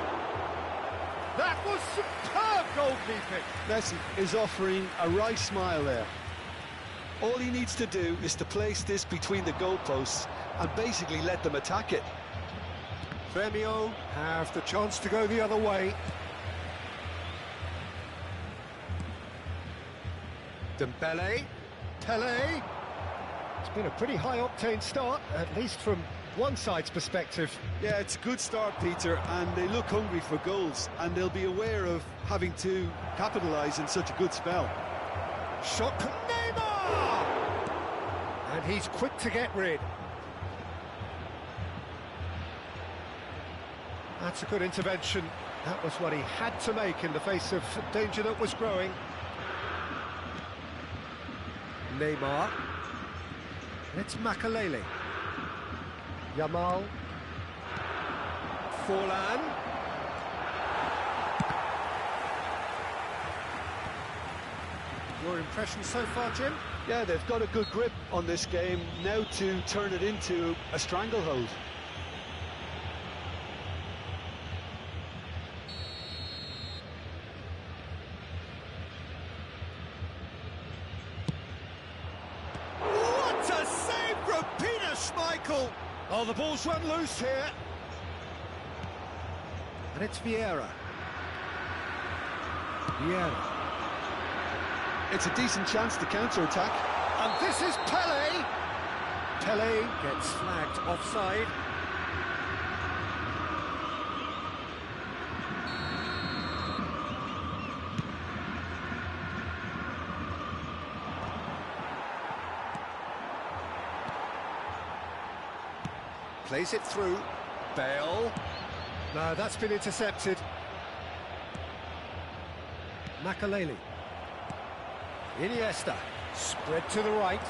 That was superb goalkeeping. Messi is offering a right smile there. All he needs to do is to place this between the goalposts and basically let them attack it. Gremio have the chance to go the other way. Dembele, Pelé. It's been a pretty high-octane start, at least from one side's perspective. Yeah, it's a good start, Peter, and they look hungry for goals, and they'll be aware of having to capitalise in such a good spell. Shot from Neymar! And he's quick to get rid. That's a good intervention. That was what he had to make in the face of danger that was growing. Neymar. It's Makalele. Yamal. Forlan. Your impression so far, Jim? Yeah, they've got a good grip on this game, now to turn it into a stranglehold. What a save from Peter Schmeichel! Oh, the ball's run loose here. And it's Vieira. Vieira. It's a decent chance to counter-attack. And this is Pelé. Pelé gets flagged offside. Plays it through. Bale. No, that's been intercepted. Makalele. Iniesta, spread to the right.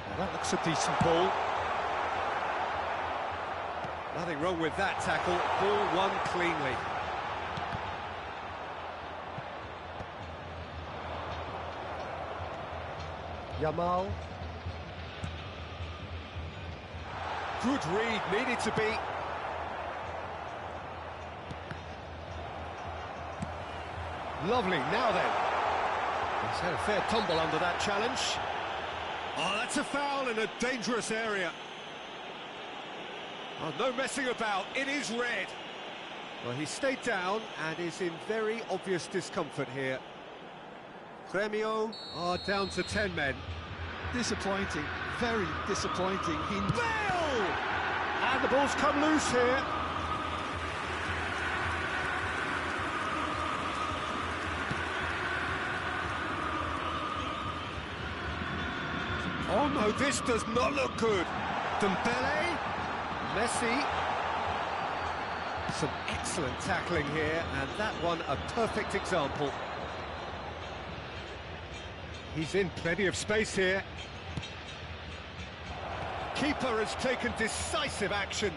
Well, that looks a decent ball. Nothing wrong with that tackle. Ball won cleanly. Yamal. Good read, needed to be. Lovely, now then. He's had a fair tumble under that challenge. Oh, that's a foul in a dangerous area. Oh, no messing about, it is red. Well, he stayed down and is in very obvious discomfort here. Gremio are down to 10 men. Disappointing, very disappointing. Bale! And the ball's come loose here. Oh no, this does not look good. Dembele, Messi. Some excellent tackling here, and that one a perfect example. He's in plenty of space here. keeper has taken decisive action.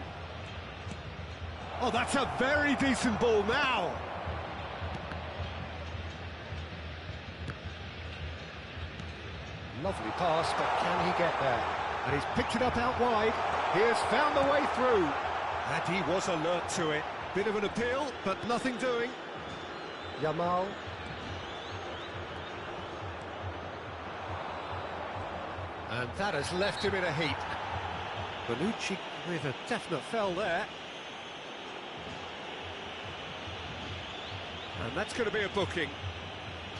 Oh, that's a very decent ball now. Lovely pass, but can he get there? And he's picked it up out wide. He has found the way through. And he was alert to it. Bit of an appeal, but nothing doing. Yamal. And that has left him in a heap. Bonucci with a definite foul there. And that's going to be a booking.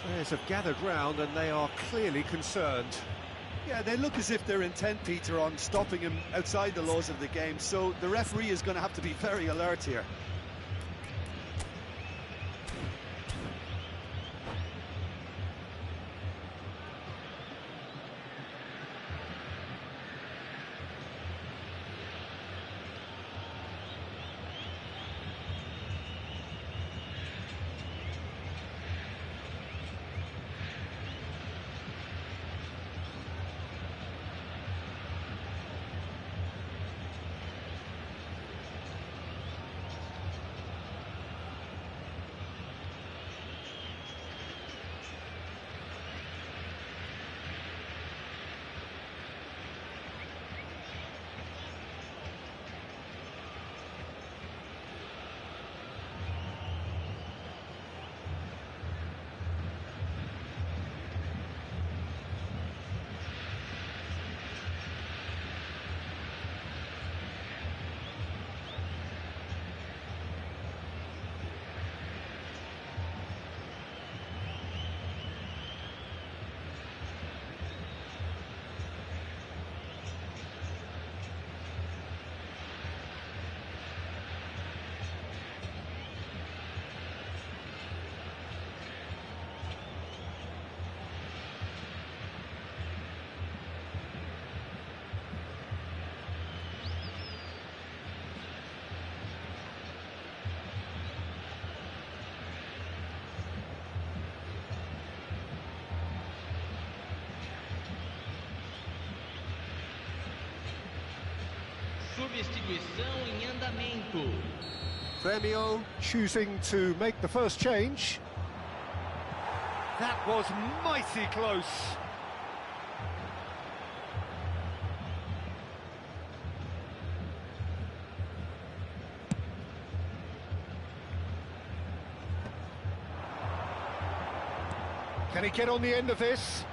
Players have gathered round and they are clearly concerned. Yeah, they look as if they're intent, Peter, on stopping him outside the laws of the game, so the referee is going to have to be very alert here. Substituição em andamento. Premio choosing to make the first change. That was mighty close. Can he get on the end of this?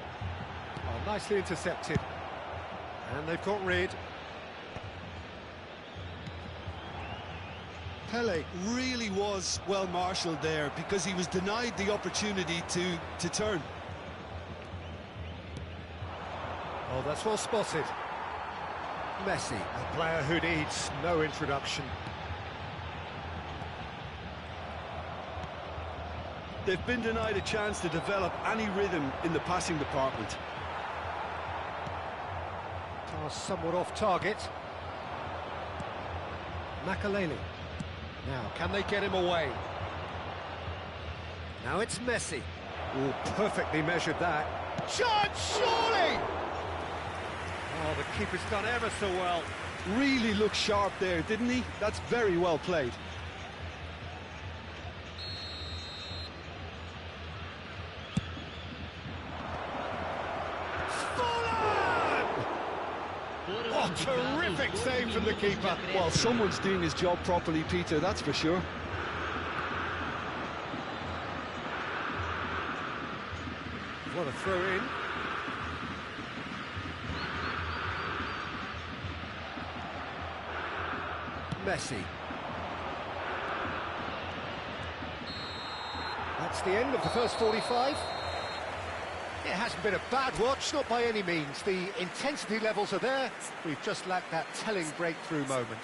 Oh, nicely intercepted. And they've got rid. Pele really was well marshalled there because he was denied the opportunity to turn. Oh, that's well spotted. Messi, a player who needs no introduction. They've been denied a chance to develop any rhythm in the passing department. Pass somewhat off target. Makaleli. Now, can they get him away? Now it's Messi. Oh, perfectly measured that. Chance, surely! Oh, the keeper's done ever so well. Really looked sharp there, didn't he? That's very well played. Oh, terrific save from the keeper. Well, someone's doing his job properly, Peter, that's for sure. What a throw in. Messi. That's the end of the first 45. It hasn't been a bad watch, not by any means. The intensity levels are there. We've just lacked that telling breakthrough moment.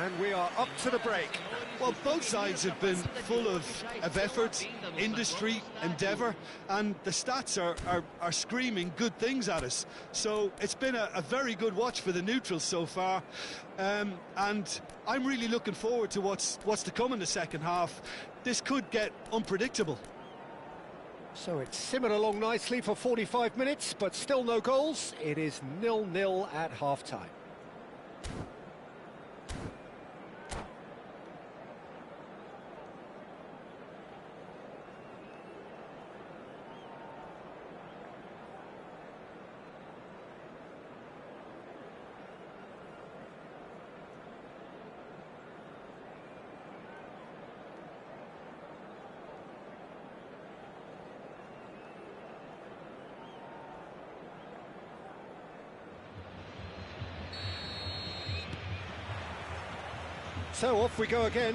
And we are up to the break. Well, both sides have been full of effort, industry, endeavour, and the stats are screaming good things at us. So it's been a very good watch for the neutrals so far, and I'm really looking forward to what's to come in the second half. This could get unpredictable. So it's simmered along nicely for 45 minutes, but still no goals. It is 0-0 at half-time. So off we go again.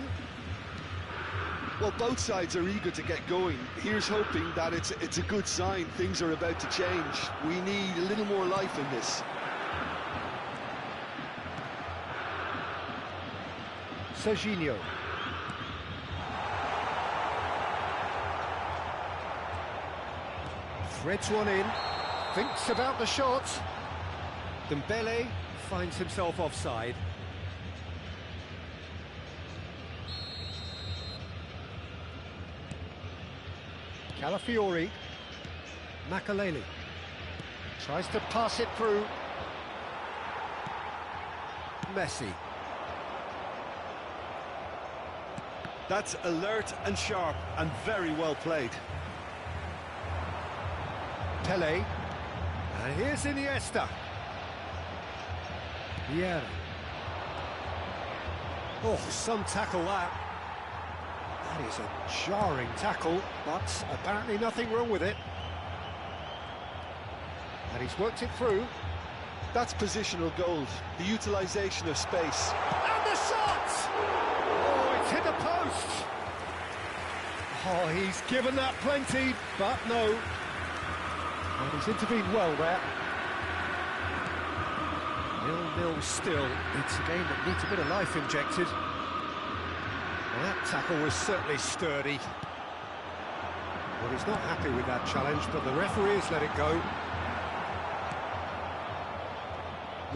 Well, both sides are eager to get going. Here's hoping that it's a good sign. Things are about to change. We need a little more life in this. Serginho. Threads one in. Thinks about the shot. Dembele finds himself offside. Calafiori, Makaleli, tries to pass it through, Messi. That's alert and sharp and very well played. Pele, and here's Iniesta. Vieira. Oh, some tackle that. That is a jarring tackle, but apparently nothing wrong with it. And he's worked it through. That's positional gold, the utilisation of space. And the shot! Oh, it's hit the post! Oh, he's given that plenty, but no. And he's intervened well there. 0-0 still. It's a game that needs a bit of life injected. Well, that tackle was certainly sturdy. Well, he's not happy with that challenge, but the referee has let it go.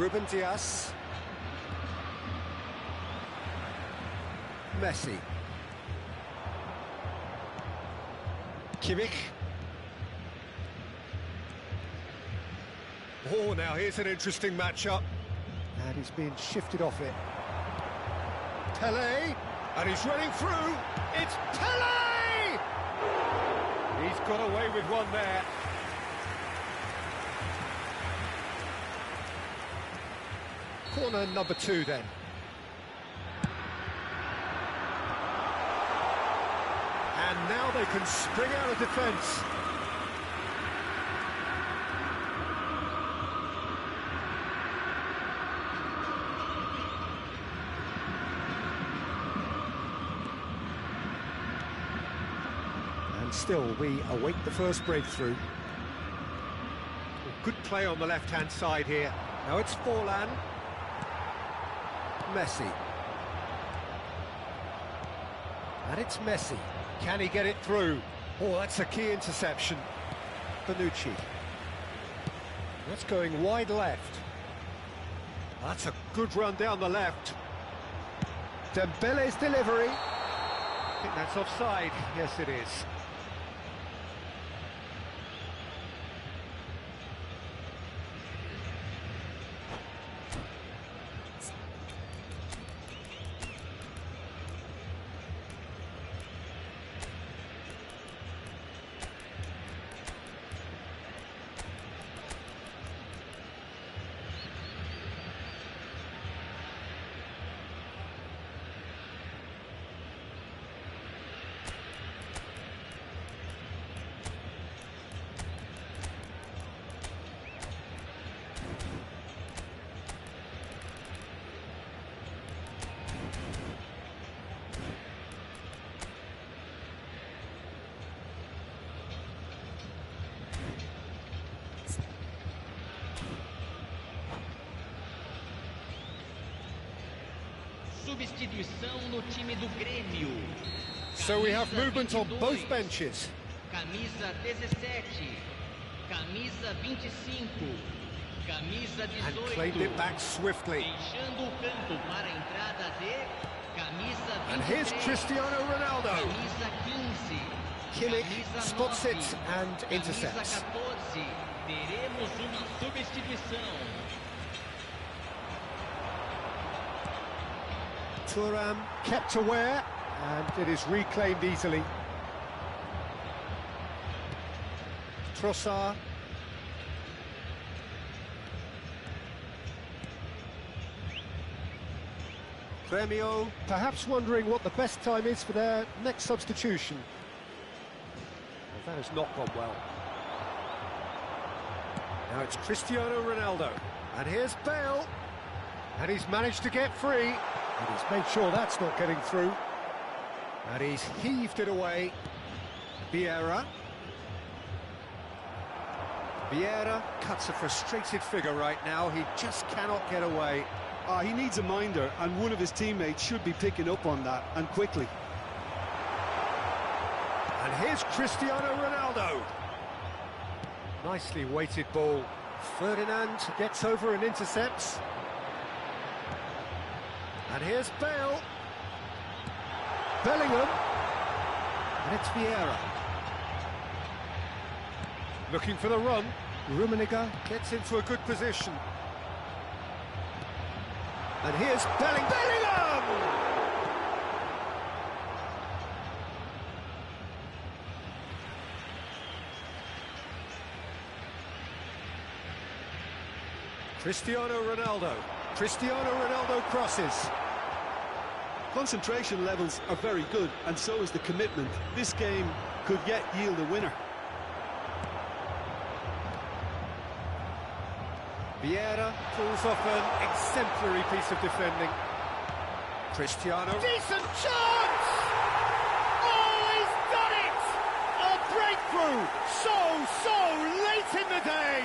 Ruben Dias. Messi. Kimmich. Oh, now here's an interesting matchup. And he's being shifted off it. Pele. And he's running through. It's Pele! He's got away with one there. Corner number 2 then. And now they can spring out of defence. And still, we await the first breakthrough. Good play on the left-hand side here. Now it's Forlan. Messi. And it's Messi. Can he get it through? Oh, that's a key interception. Bonucci. That's going wide left. That's a good run down the left. Dembele's delivery. I think that's offside. Yes, it is. Substituição no time do Grêmio. So we have movement on both benches. Camisa 17, camisa 25, camisa 18. And claimed it back swiftly. Deixando o campo para a entrada de camisa 23. And here's Cristiano Ronaldo. Camisa 15. Kimmich spots it and intercepts. Teremos uma substituição. Thuram kept aware, and it is reclaimed easily. Trossard. Gremio perhaps wondering what the best time is for their next substitution. Well, that has not gone well. Now it's Cristiano Ronaldo, and here's Bale, and he's managed to get free, and he's made sure that's not getting through, and he's heaved it away. Vieira cuts a frustrated figure right now. He just cannot get away. He needs a minder, and one of his teammates should be picking up on that, and quickly. And here's Cristiano Ronaldo. Nicely weighted ball. Ferdinand gets over and intercepts. And here's Bale. Bellingham. And it's Vieira. Looking for the run. Rummenigge gets into a good position. And here's Bellingham! Cristiano Ronaldo crosses. Concentration levels are very good, and so is the commitment. This game could yet yield a winner. Vieira pulls off an exemplary piece of defending. Cristiano. Decent chance! Oh, he's done it! A breakthrough! So late in the day!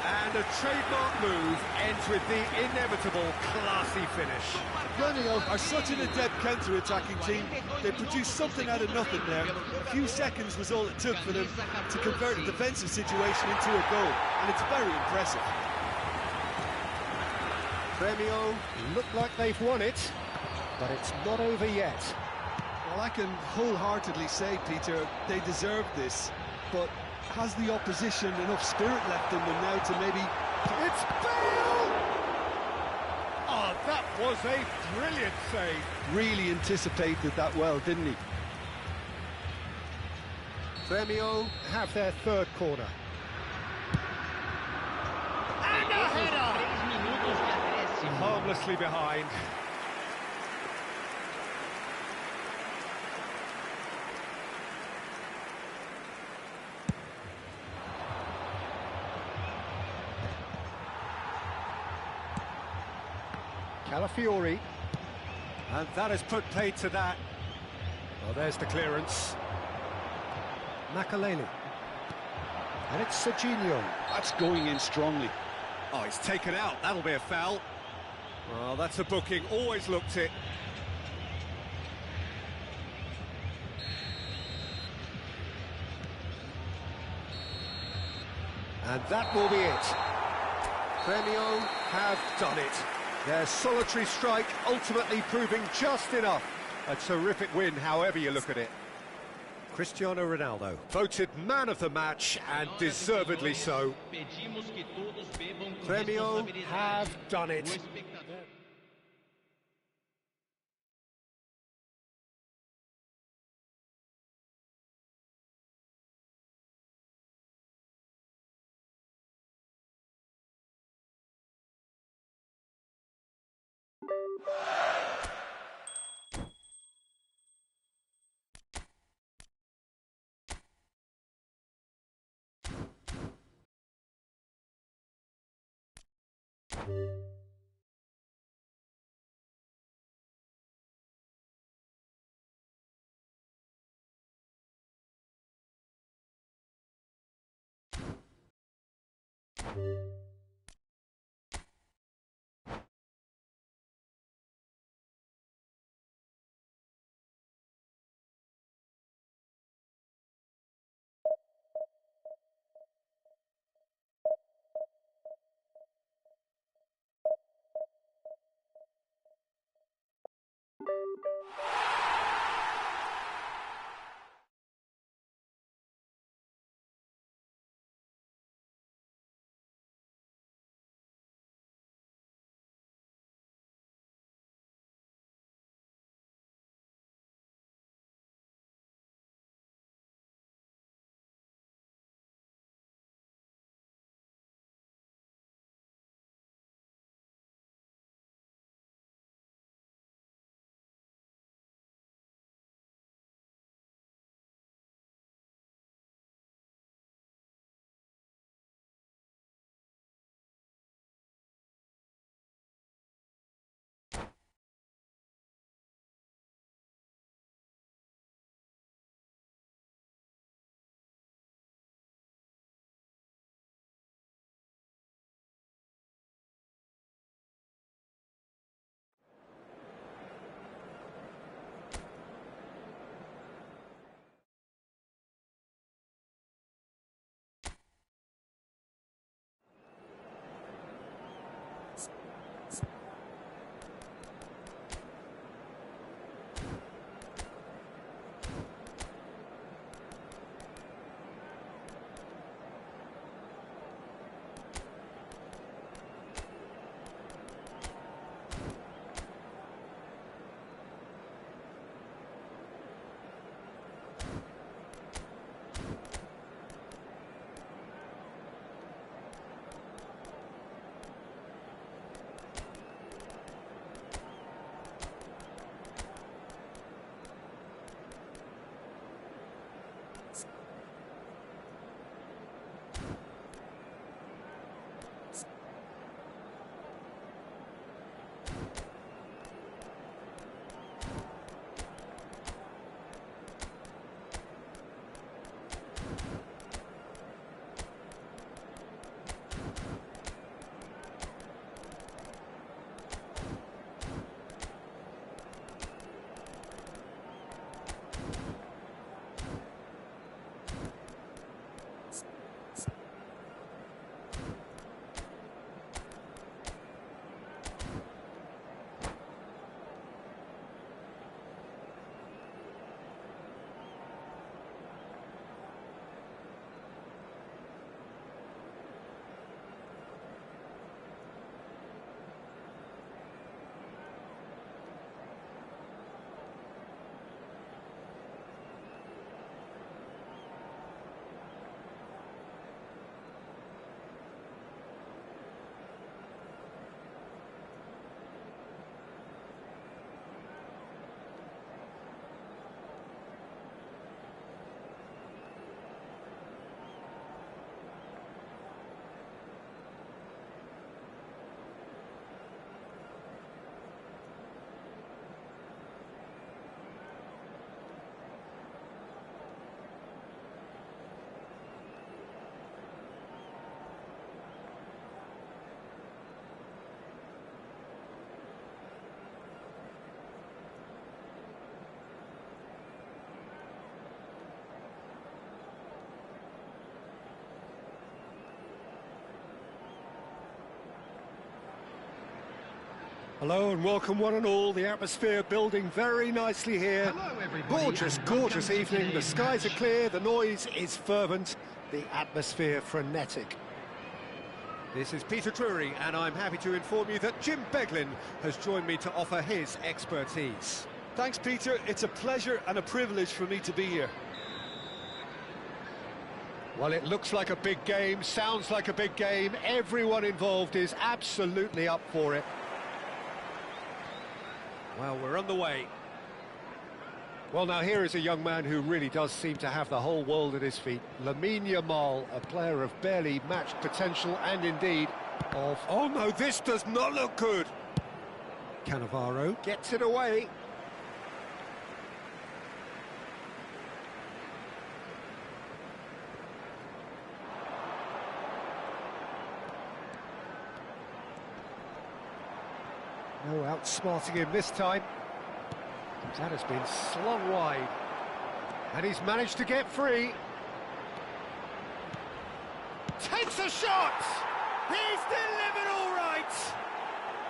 And a trademark move ends with the inevitable classy finish. Birmingham are such an adept counter-attacking team. They produced something out of nothing there. A few seconds was all it took for them to convert a defensive situation into a goal, and it's very impressive. Gremio look like they've won it, but it's not over yet. Well, I can wholeheartedly say, Peter, they deserve this, but has the opposition enough spirit left in them now to maybe... It's Bale! Oh, that was a brilliant save. Really anticipated that well, didn't he? Gremio have their third corner. And a header! Harmlessly behind. Calafiori, and that has put paid to that. Well, there's the clearance. Makaleli, and it's Serginho. That's going in strongly. Oh, he's taken out. That'll be a foul. Well, that's a booking. Always looked it. And that will be it. Gremio have done it. Their solitary strike ultimately proving just enough. A terrific win, however you look at it. Cristiano Ronaldo, voted man of the match, and deservedly so. Gremio have done it. Hello and welcome one and all. The atmosphere building very nicely here. Hello, everybody, Gorgeous, and gorgeous welcome to evening. The today's skies are match. clear, the noise is fervent, the atmosphere frenetic. This is Peter Drury, and I'm happy to inform you that Jim Beglin has joined me to offer his expertise. Thanks, Peter. It's a pleasure and a privilege for me to be here. Well, it looks like a big game, sounds like a big game. Everyone involved is absolutely up for it. Well, we're on the way. Well, now here is a young man who really does seem to have the whole world at his feet. Lamine Yamal, a player of barely matched potential and indeed of... Oh no, this does not look good! Cannavaro gets it away. No outsmarting him this time. That has been slung wide. And he's managed to get free. Takes a shot! He's delivered all right!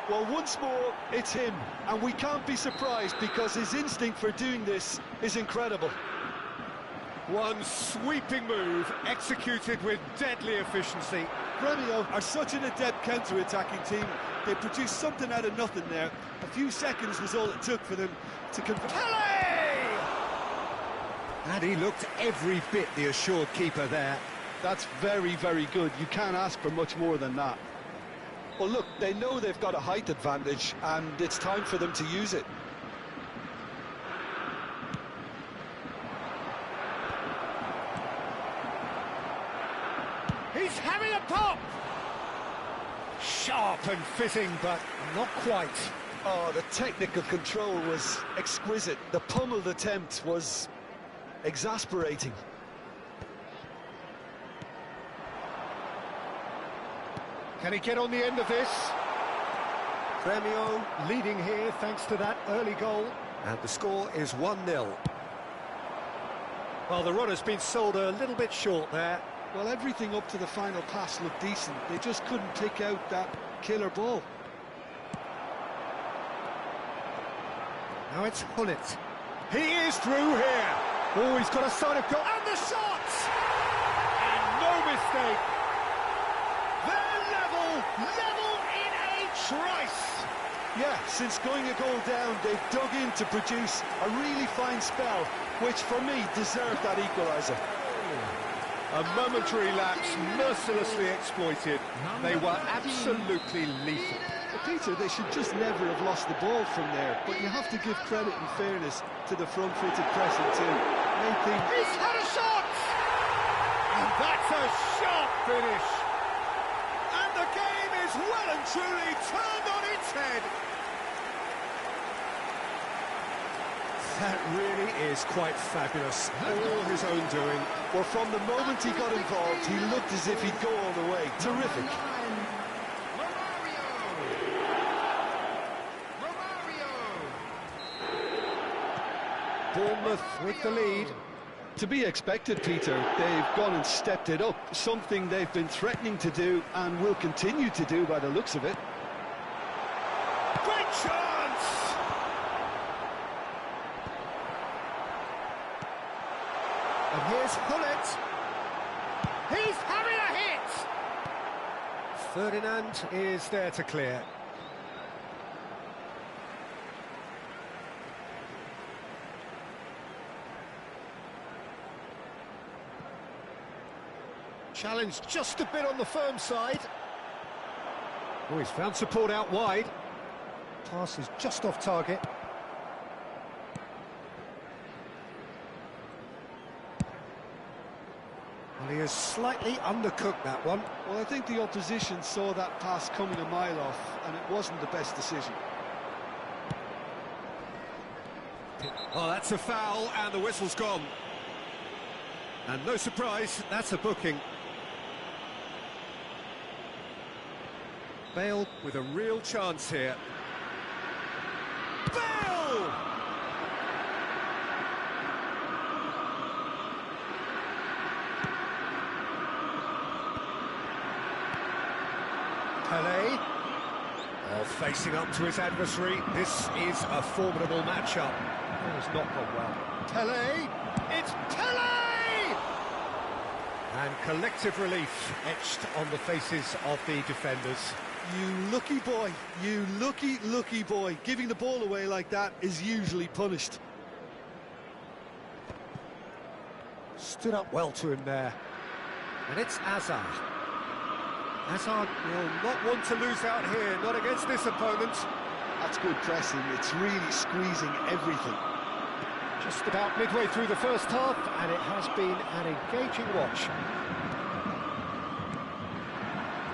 Well, once more, it's him. And we can't be surprised because his instinct for doing this is incredible. One sweeping move, executed with deadly efficiency. Gremio are such an adept counter-attacking team. They produced something out of nothing there. A few seconds was all it took for them to convert. And he looked every bit the assured keeper there. That's very, very good. You can't ask for much more than that. Well, look, they know they've got a height advantage, and it's time for them to use it. He's having a pop! Sharp and fitting, but not quite. Oh, the technical control was exquisite. The pummeled attempt was exasperating. Can he get on the end of this? Gremio leading here thanks to that early goal. And the score is 1-0. Well, the run has been sold a little bit short there. Well, everything up to the final pass looked decent. They just couldn't pick out that killer ball. Now it's Hullet. He is through here. Oh, he's got a sign of goal. And the shot! And no mistake. They're level in a trice. Yeah, since going a goal down, they've dug in to produce a really fine spell, which for me deserved that equaliser. A momentary lapse, mercilessly exploited. They were absolutely lethal. Peter, they should just never have lost the ball from there, but you have to give credit and fairness to the front-footed pressing too. He's had a shot! And that's a sharp finish! And the game is well and truly turned on its head. That really is quite fabulous. All his own doing. Well, from the moment he got involved, he looked as if he'd go all the way. Terrific. Bournemouth with the lead. To be expected, Peter. They've gone and stepped it up, something they've been threatening to do and will continue to do by the looks of it. Great chance! And here's Hullet. He's having a hit! Ferdinand is there to clear. Challenge just a bit on the firm side. Oh, he's found support out wide. Pass is just off target. Well, he has slightly undercooked that one. Well, I think the opposition saw that pass coming a mile off, and it wasn't the best decision. Oh, that's a foul, and the whistle's gone. And no surprise, that's a booking. Bale with a real chance here. Bale! Pelé. Oh, facing up to his adversary. This is a formidable matchup. That has not gone well. Pelé! It's Pelé! And collective relief etched on the faces of the defenders. You lucky boy, you lucky boy. Giving the ball away like that is usually punished. Stood up well to him there. And it's Hazard. Hazard will not want to lose out here, not against this opponent. That's good pressing, it's really squeezing everything. Just about midway through the first half, and it has been an engaging watch.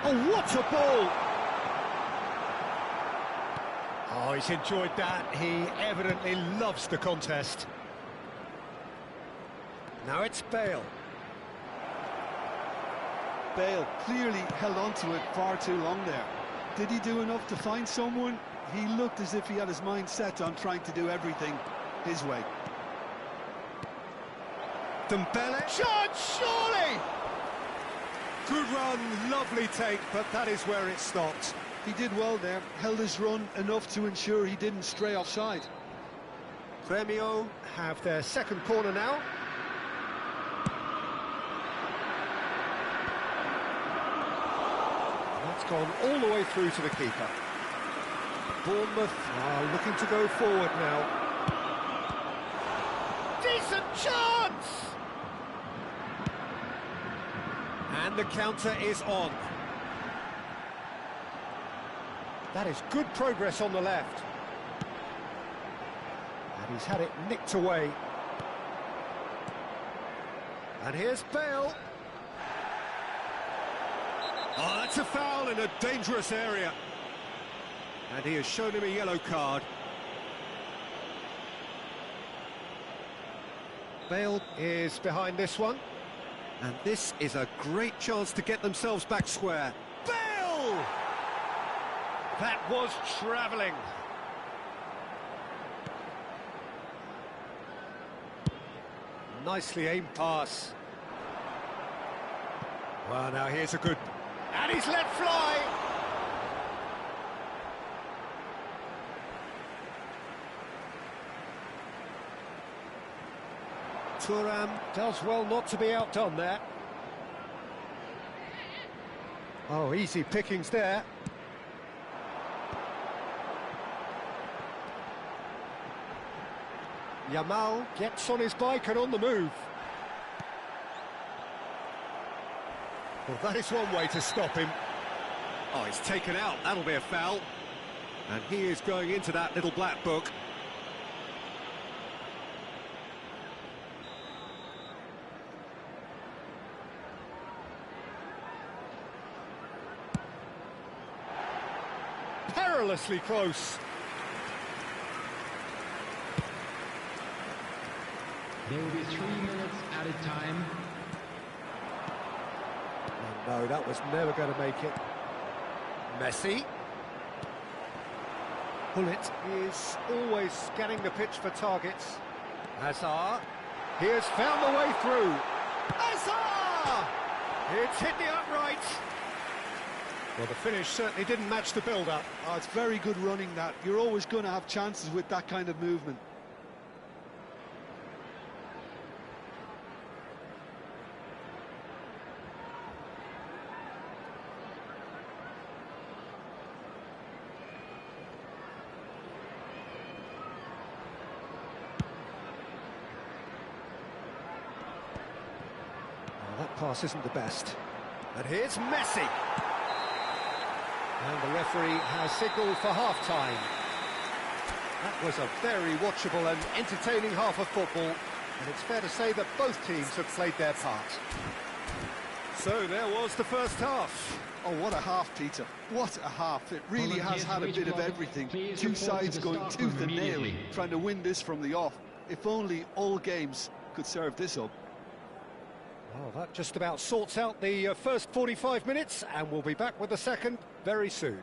Oh, what a ball! Oh, he's enjoyed that. He evidently loves the contest. Now it's Bale. Bale clearly held on to it far too long there. Did he do enough to find someone? He looked as if he had his mind set on trying to do everything his way. Dembele. Shot, surely! Good run, lovely take, but that is where it stopped. He did well there, held his run enough to ensure he didn't stray offside. Grêmio have their second corner now. That's gone all the way through to the keeper. Bournemouth are looking to go forward now. Decent chance! And the counter is on. That is good progress on the left. And he's had it nicked away. And here's Bale. Oh, that's a foul in a dangerous area. And he has shown him a yellow card. Bale is behind this one. And this is a great chance to get themselves back square. Bale! That was travelling. Nicely aimed pass. Well, now here's a good... And he's let fly! Thuram does well not to be outdone there. Oh, easy pickings there. Yamal gets on his bike and on the move. Well, that is one way to stop him. Oh, he's taken out. That'll be a foul. And he is going into that little black book. Perilously close. There will be 3 minutes added time. Oh, no, that was never going to make it. Messi. Bullet is always scanning the pitch for targets. Hazard. He has found the way through. Hazard! It's hit the upright. Well, the finish certainly didn't match the build-up. Oh, it's very good running that. You're always going to have chances with that kind of movement. That pass isn't the best. And here's Messi. And the referee has signalled for half-time. That was a very watchable and entertaining half of football, and it's fair to say that both teams have played their part. So there was the first half. Oh, what a half, Peter. What a half. It really has had a bit of everything. Two sides going tooth and nail, trying to win this from the off. If only all games could serve this up. Well, that just about sorts out the first 45 minutes, and we'll be back with the second very soon.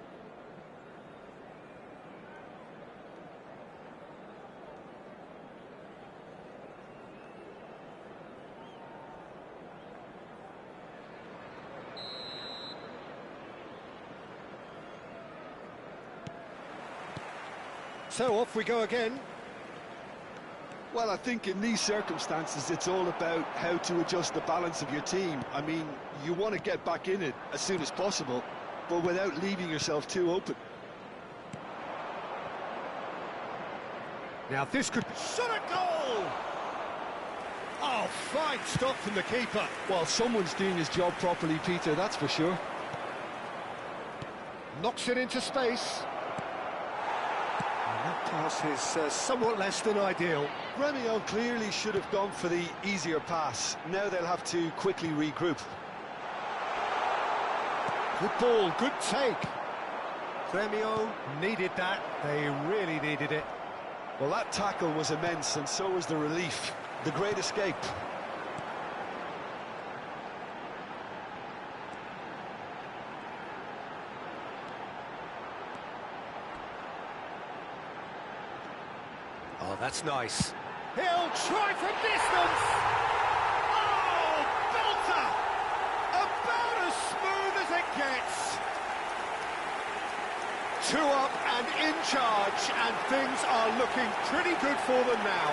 So off we go again. Well, I think in these circumstances, it's all about how to adjust the balance of your team. I mean, you want to get back in it as soon as possible, but without leaving yourself too open. Now this could be... Shot a goal! Oh, fine stop from the keeper. Well, someone's doing his job properly, Peter, that's for sure. Knocks it into space. That pass is somewhat less than ideal. Romeo clearly should have gone for the easier pass. Now they'll have to quickly regroup. Good ball, good take. Romeo needed that. They really needed it. Well, that tackle was immense, and so was the relief. The great escape. Oh, that's nice. He'll try from distance! Oh, belter! About as smooth as it gets! 2 up and in charge, and things are looking pretty good for them now.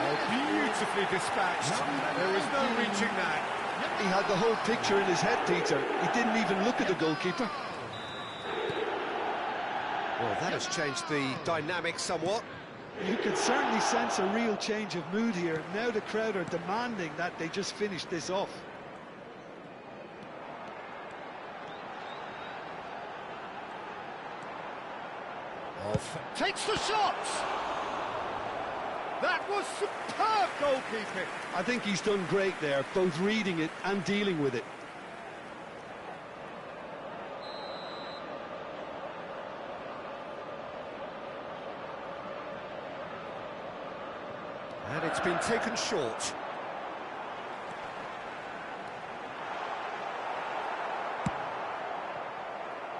Oh, beautifully dispatched. There is no reaching that. He had the whole picture in his head, Peter. He didn't even look at the goalkeeper. Well, that has changed the dynamic somewhat. You can certainly sense a real change of mood here. Now the crowd are demanding that they just finish this off. Off. Takes the shot! That was superb goalkeeping. I think he's done great there, both reading it and dealing with it. And it's been taken short.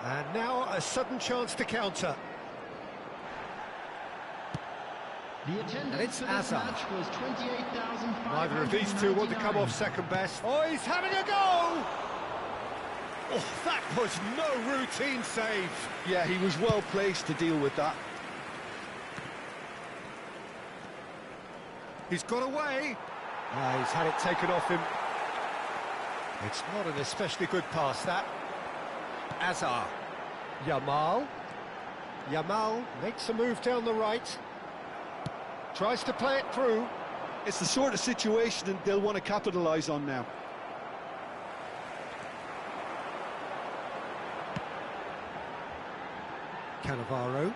And now a sudden chance to counter. The attendance And it's for this Hazard. match was 28,599. Neither of these two want to come off second best. Oh, he's having a go! Oh, that was no routine save. Yeah, he was well placed to deal with that. He's got away. He's had it taken off him. It's not an especially good pass, that. Hazard. Yamal. Yamal makes a move down the right. Tries to play it through. It's the sort of situation that they'll want to capitalise on now. Cannavaro.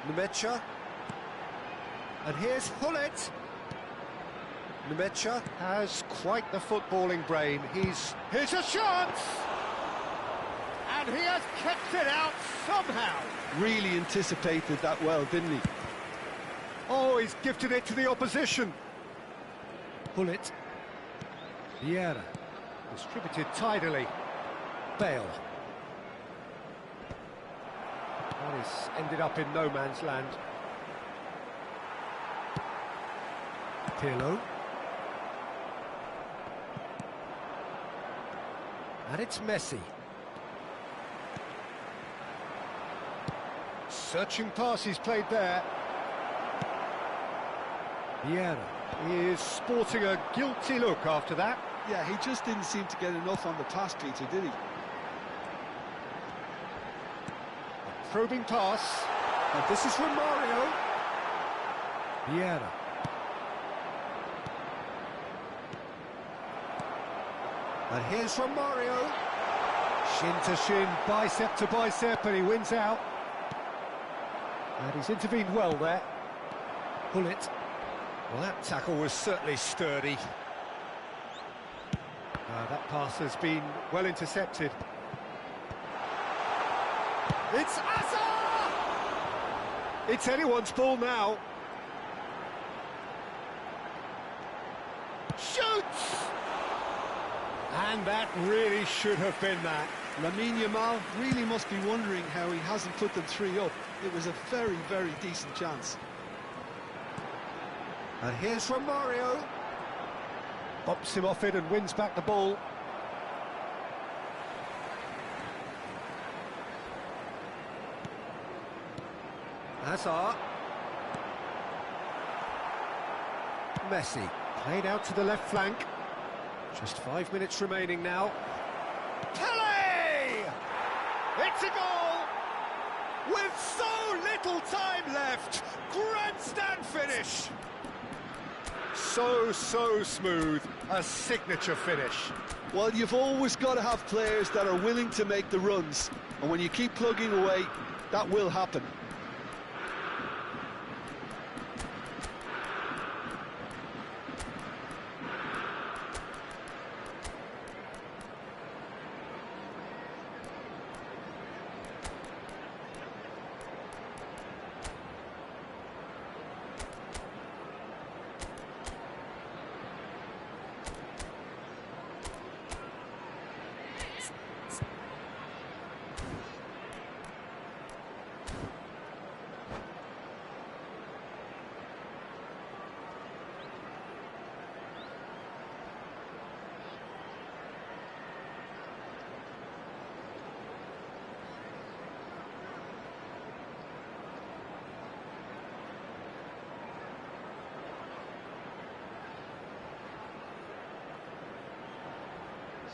Nemecha. And here's Hullet. Nemecha has quite the footballing brain. Here's a chance! And he has kept it out somehow. Really anticipated that well, didn't he? Oh, he's gifted it to the opposition. Hullet. Vieira. Distributed tidily. Bale. That is ended up in no man's land. Pirlo. And it's Messi. Searching pass he's played there. Vieira is sporting a guilty look after that. Yeah, he just didn't seem to get enough on the pass, Peter, did he? Probing pass. And this is from Mario. Vieira. And here's from Mario. Shin to shin, bicep to bicep, and he wins out. And he's intervened well there. Hullet. Well, that tackle was certainly sturdy. That pass has been well intercepted. It's Asa! It's anyone's ball now. Shoots! And that really should have been that. Lamine Yamal really must be wondering how he hasn't put them 3 up. It was a very, very decent chance. And here's from Mario. Bops him off it and wins back the ball. Hazard. Messi. Played out to the left flank. Just 5 minutes remaining now. Pele! It's a goal! With so little time left! Grandstand finish! So smooth. A signature finish. Well, you've always got to have players that are willing to make the runs. And when you keep plugging away, that will happen.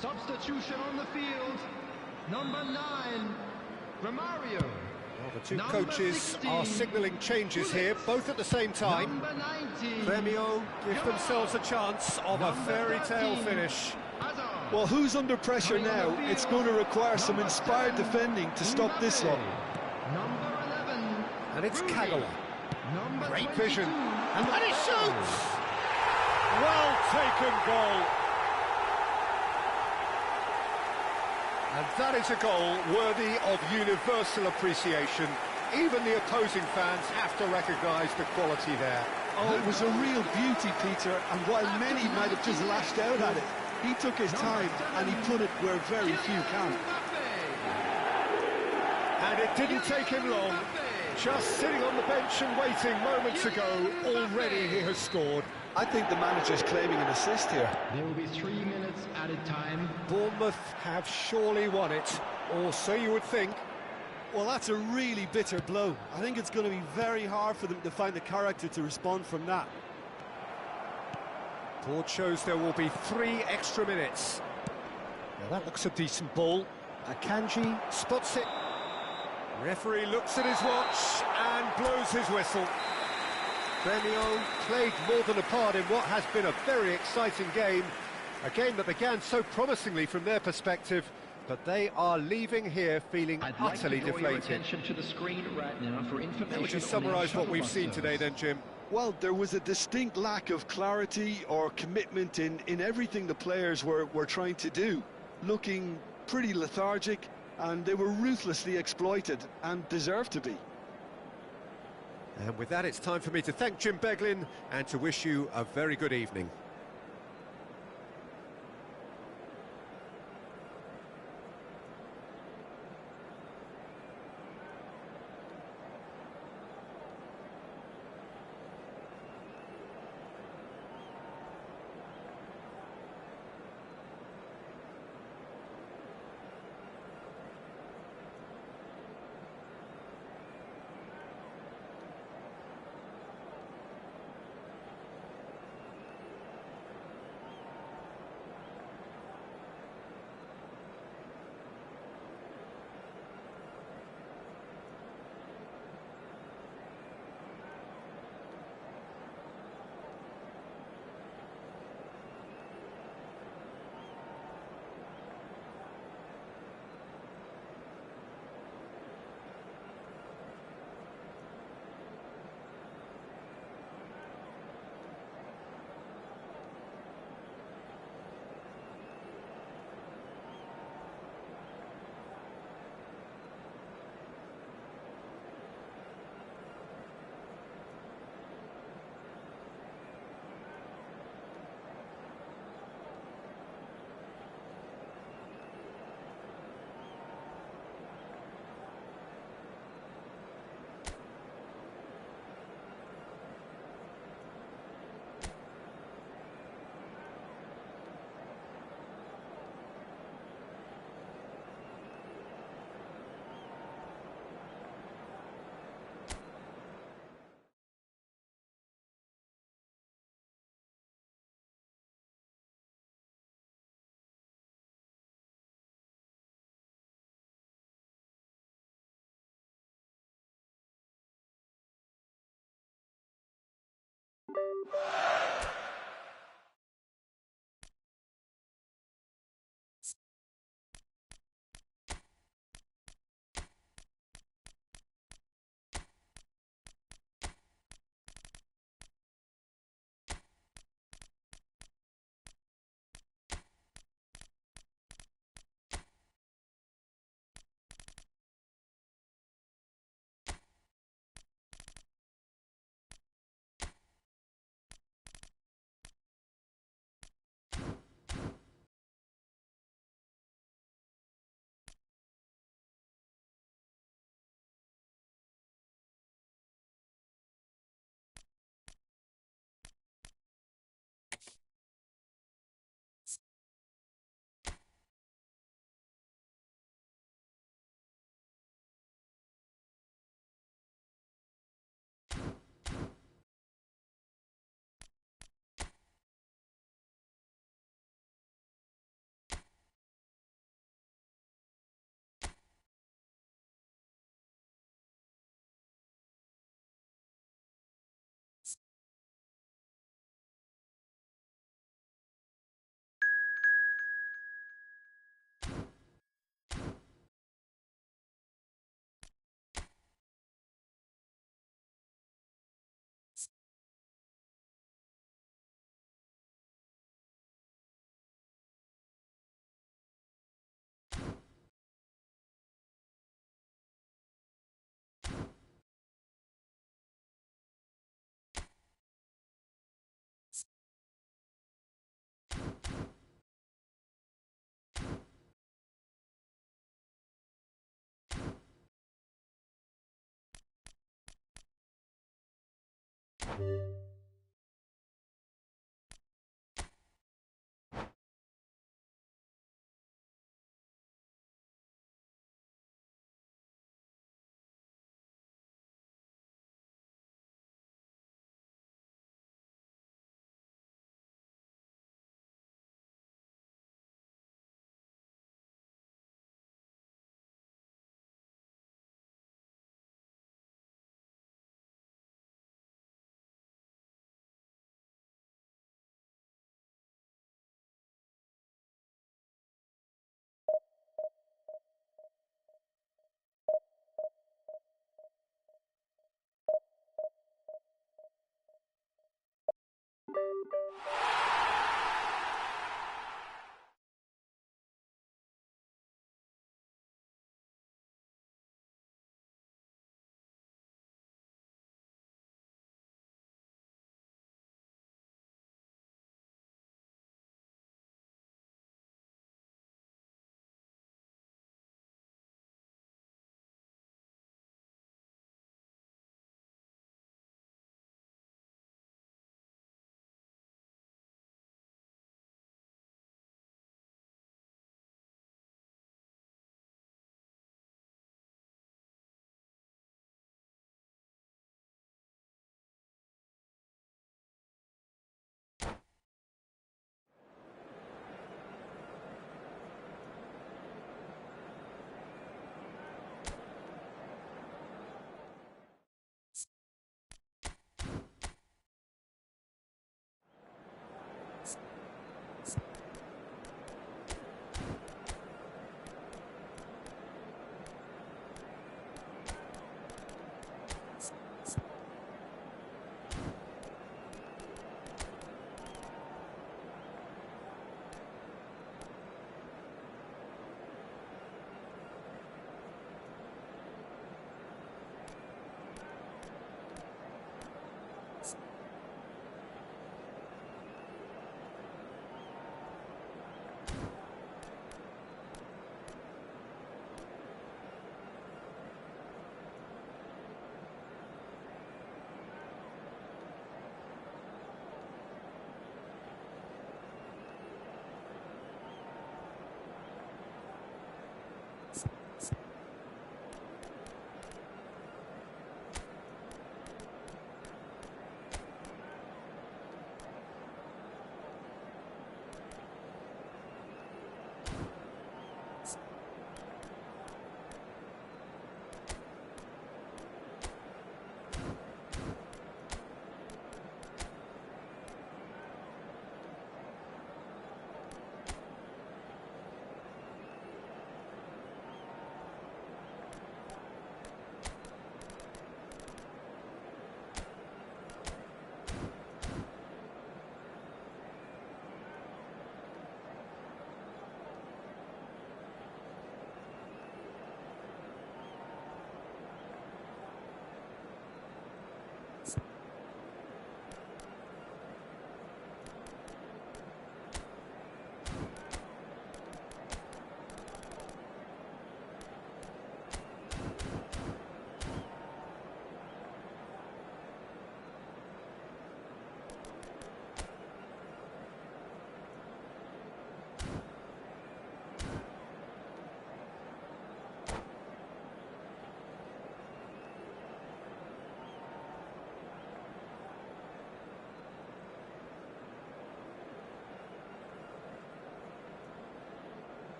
Substitution on the field. Number 9, Romario. Well, the two coaches are signalling changes here, both at the same time. Number 19. Gremio give themselves a chance of a fairy tale finish. Well, who's under pressure now? It's going to require some inspired defending to stop this lot. Number 11. And it's Kagawa. Great 22. vision. And he shoots! Well taken goal. And that is a goal worthy of universal appreciation. Even the opposing fans have to recognise the quality there. Oh, it was a real beauty, Peter, and while many might have just lashed out at it, he took his time and he put it where very few can. And it didn't take him long. Just sitting on the bench and waiting moments ago, already he has scored. I think the manager's claiming an assist here. There will be 3 minutes added time. Bournemouth have surely won it, or so you would think. Well, that's a really bitter blow. I think it's going to be very hard for them to find the character to respond from that. Board shows there will be 3 extra minutes. Now that looks a decent ball. Akanji spots it. Referee looks at his watch and blows his whistle. Gremio played more than a part in what has been a very exciting game. A game that began so promisingly from their perspective, but they are leaving here feeling utterly deflated. To the screen right now for information. Would you summarise what we've seen today then, Jim? Well, there was a distinct lack of clarity or commitment in everything the players were trying to do. Looking pretty lethargic, and they were ruthlessly exploited, and deserved to be. And with that, it's time for me to thank Jim Beglin and to wish you a very good evening.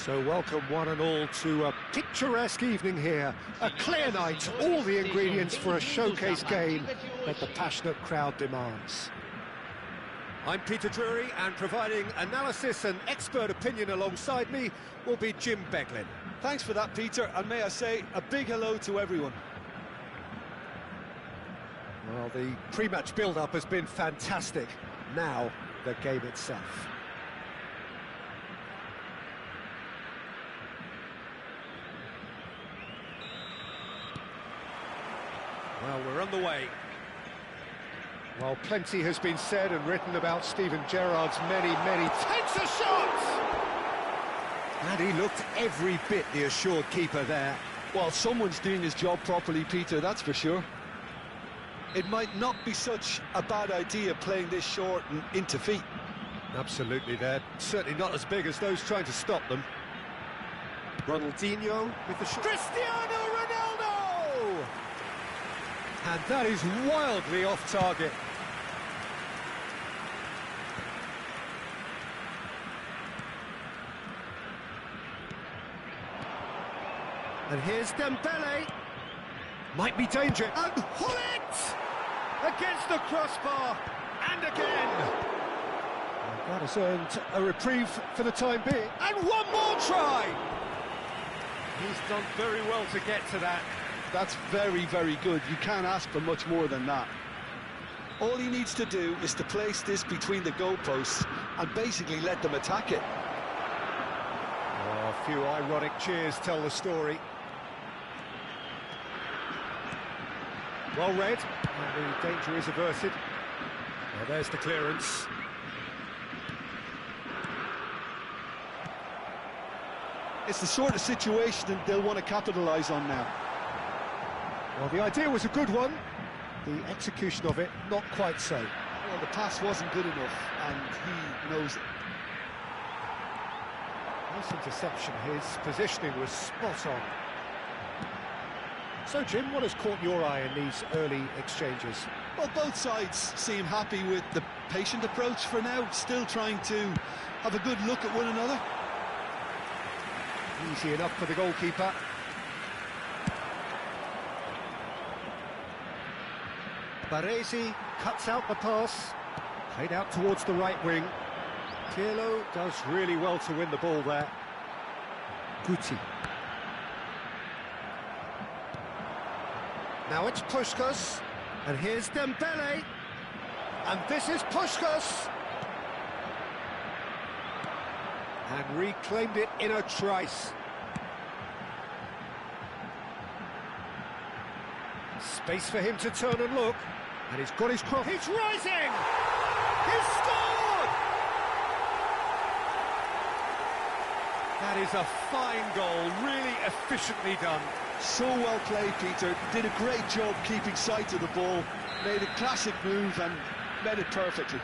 So welcome one and all to a picturesque evening here. A clear night, all the ingredients for a showcase game that the passionate crowd demands. I'm Peter Drury, and providing analysis and expert opinion alongside me will be Jim Beglin. Thanks for that, Peter, and may I say a big hello to everyone. Well, the pre-match build-up has been fantastic. Now, the game itself. Well, we're on the way. Well, plenty has been said and written about Steven Gerrard's many takes a shot! And he looked every bit the assured keeper there. Well, someone's doing his job properly, Peter, that's for sure. It might not be such a bad idea playing this short and into feet. Absolutely, they're certainly not as big as those trying to stop them. Ronaldinho with the shot. Cristiano Ronaldo! And that is wildly off target. And here's Dembele. Might be danger. And Hullet! Against the crossbar. And again. And that has earned a reprieve for the time being. And one more try! He's done very well to get to that. That's very, very good. You can't ask for much more than that. All he needs to do is to place this between the goalposts and basically let them attack it. Oh, a few ironic cheers tell the story. Well read, and the danger is averted. Well, there's the clearance. It's the sort of situation that they'll want to capitalise on now. Well, the idea was a good one. The execution of it, not quite so. Well, the pass wasn't good enough, and he knows it. Nice interception. His positioning was spot on. So, Jim, what has caught your eye in these early exchanges? Well, both sides seem happy with the patient approach for now, still trying to have a good look at one another. Easy enough for the goalkeeper. Baresi cuts out the pass, played out towards the right wing. Pirlo does really well to win the ball there. Guti. Now it's Puskas, and here's Dembele, and this is Puskas. And reclaimed it in a trice. Space for him to turn and look. And he's got his cross. He's rising! He's scored! That is a fine goal, really efficiently done. So well played, Peter. Did a great job keeping sight of the ball. Made a classic move and met it perfectly.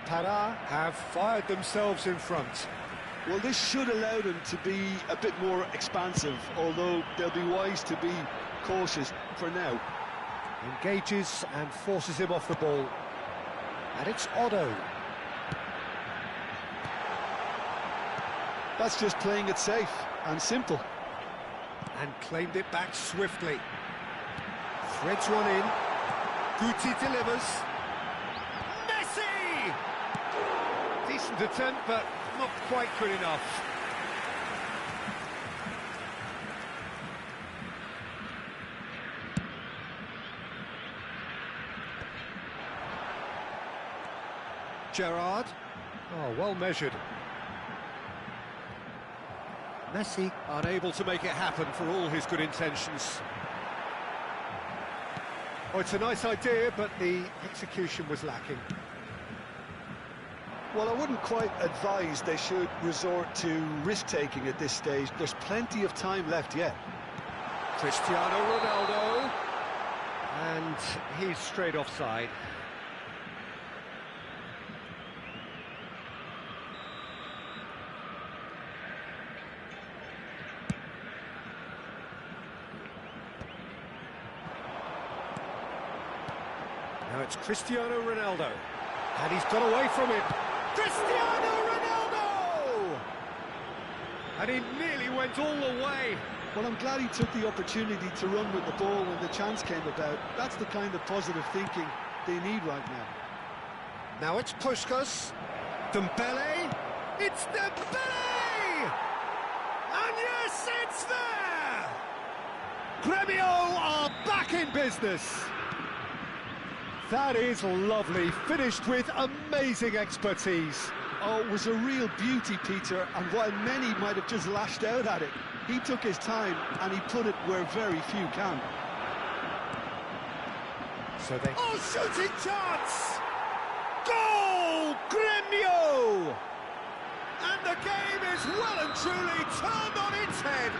Para have fired themselves in front. Well, this should allow them to be a bit more expansive, although they'll be wise to be cautious for now. Engages and forces him off the ball. And it's Otto. That's just playing it safe and simple. And claimed it back swiftly. Threads one in. Guti delivers. Messi! Decent attempt, but not quite good enough. Gerrard. Oh, well measured. Messi unable to make it happen for all his good intentions. Oh, it's a nice idea, but the execution was lacking. Well, I wouldn't quite advise they should resort to risk-taking at this stage. There's plenty of time left yet. Cristiano Ronaldo. And he's straight offside. Now it's Cristiano Ronaldo. And he's got away from him. Cristiano Ronaldo! And he nearly went all the way. Well, I'm glad he took the opportunity to run with the ball when the chance came about. That's the kind of positive thinking they need right now. Now it's Puskás. Dembele. It's Dembele! And yes, it's there! Grêmio are back in business. That is lovely, finished with amazing expertise. Oh, it was a real beauty, Peter, and while many might have just lashed out at it, he took his time and he put it where very few can. So they... Oh, shooting chance! Goal! Grêmio! And the game is well and truly turned on its head.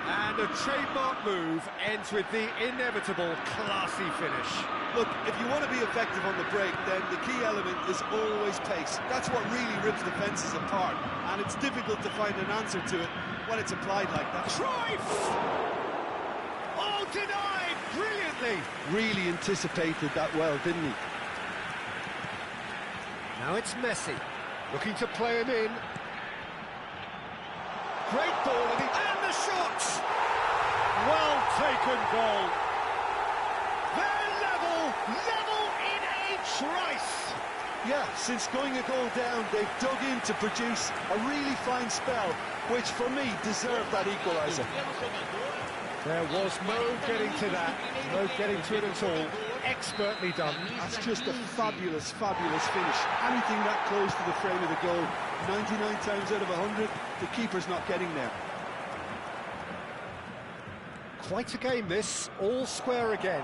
And a trademark move ends with the inevitable classy finish. Look, if you want to be effective on the break, then the key element is always pace. That's what really rips defences apart, and it's difficult to find an answer to it when it's applied like that. Cruyff! Oh, denied brilliantly! Really anticipated that well, didn't he? Now it's Messi, looking to play him in. Great ball, and the shot! Well taken goal. They're level in a trice! Yeah, since going a goal down, they've dug in to produce a really fine spell, which for me deserved that equaliser. There was no getting to that, no getting to it at all. Expertly done. That's just a fabulous, fabulous finish. Anything that close to the frame of the goal, 99 times out of 100, the keeper's not getting there. Quite a game this, all square again.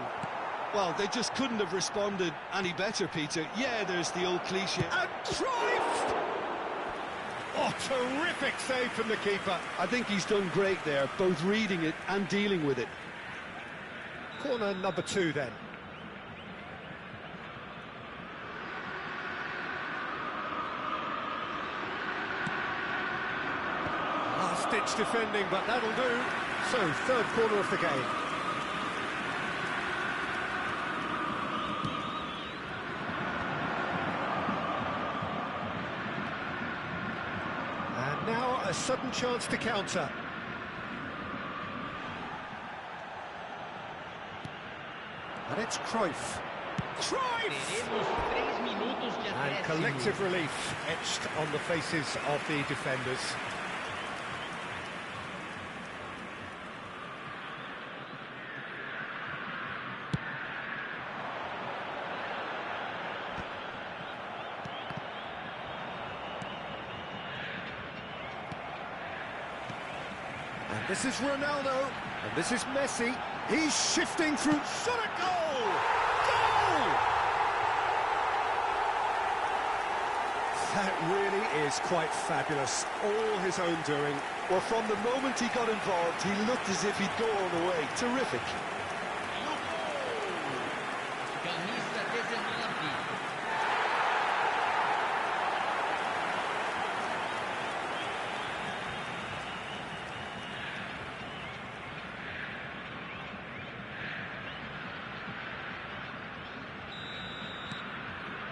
Well, they just couldn't have responded any better, Peter. Yeah, there's the old cliche. And Cruyff! Oh, terrific save from the keeper. I think he's done great there, both reading it and dealing with it. Corner number 2 then. Last-ditch defending, but that'll do. So, third corner of the game. And now a sudden chance to counter. And it's Cruyff. Cruyff! And collective relief etched on the faces of the defenders. And this is Ronaldo, and this is Messi. He's shifting through, shot a goal! Goal! That really is quite fabulous, all his own doing. Well, from the moment he got involved, he looked as if he'd go all the way. Terrific.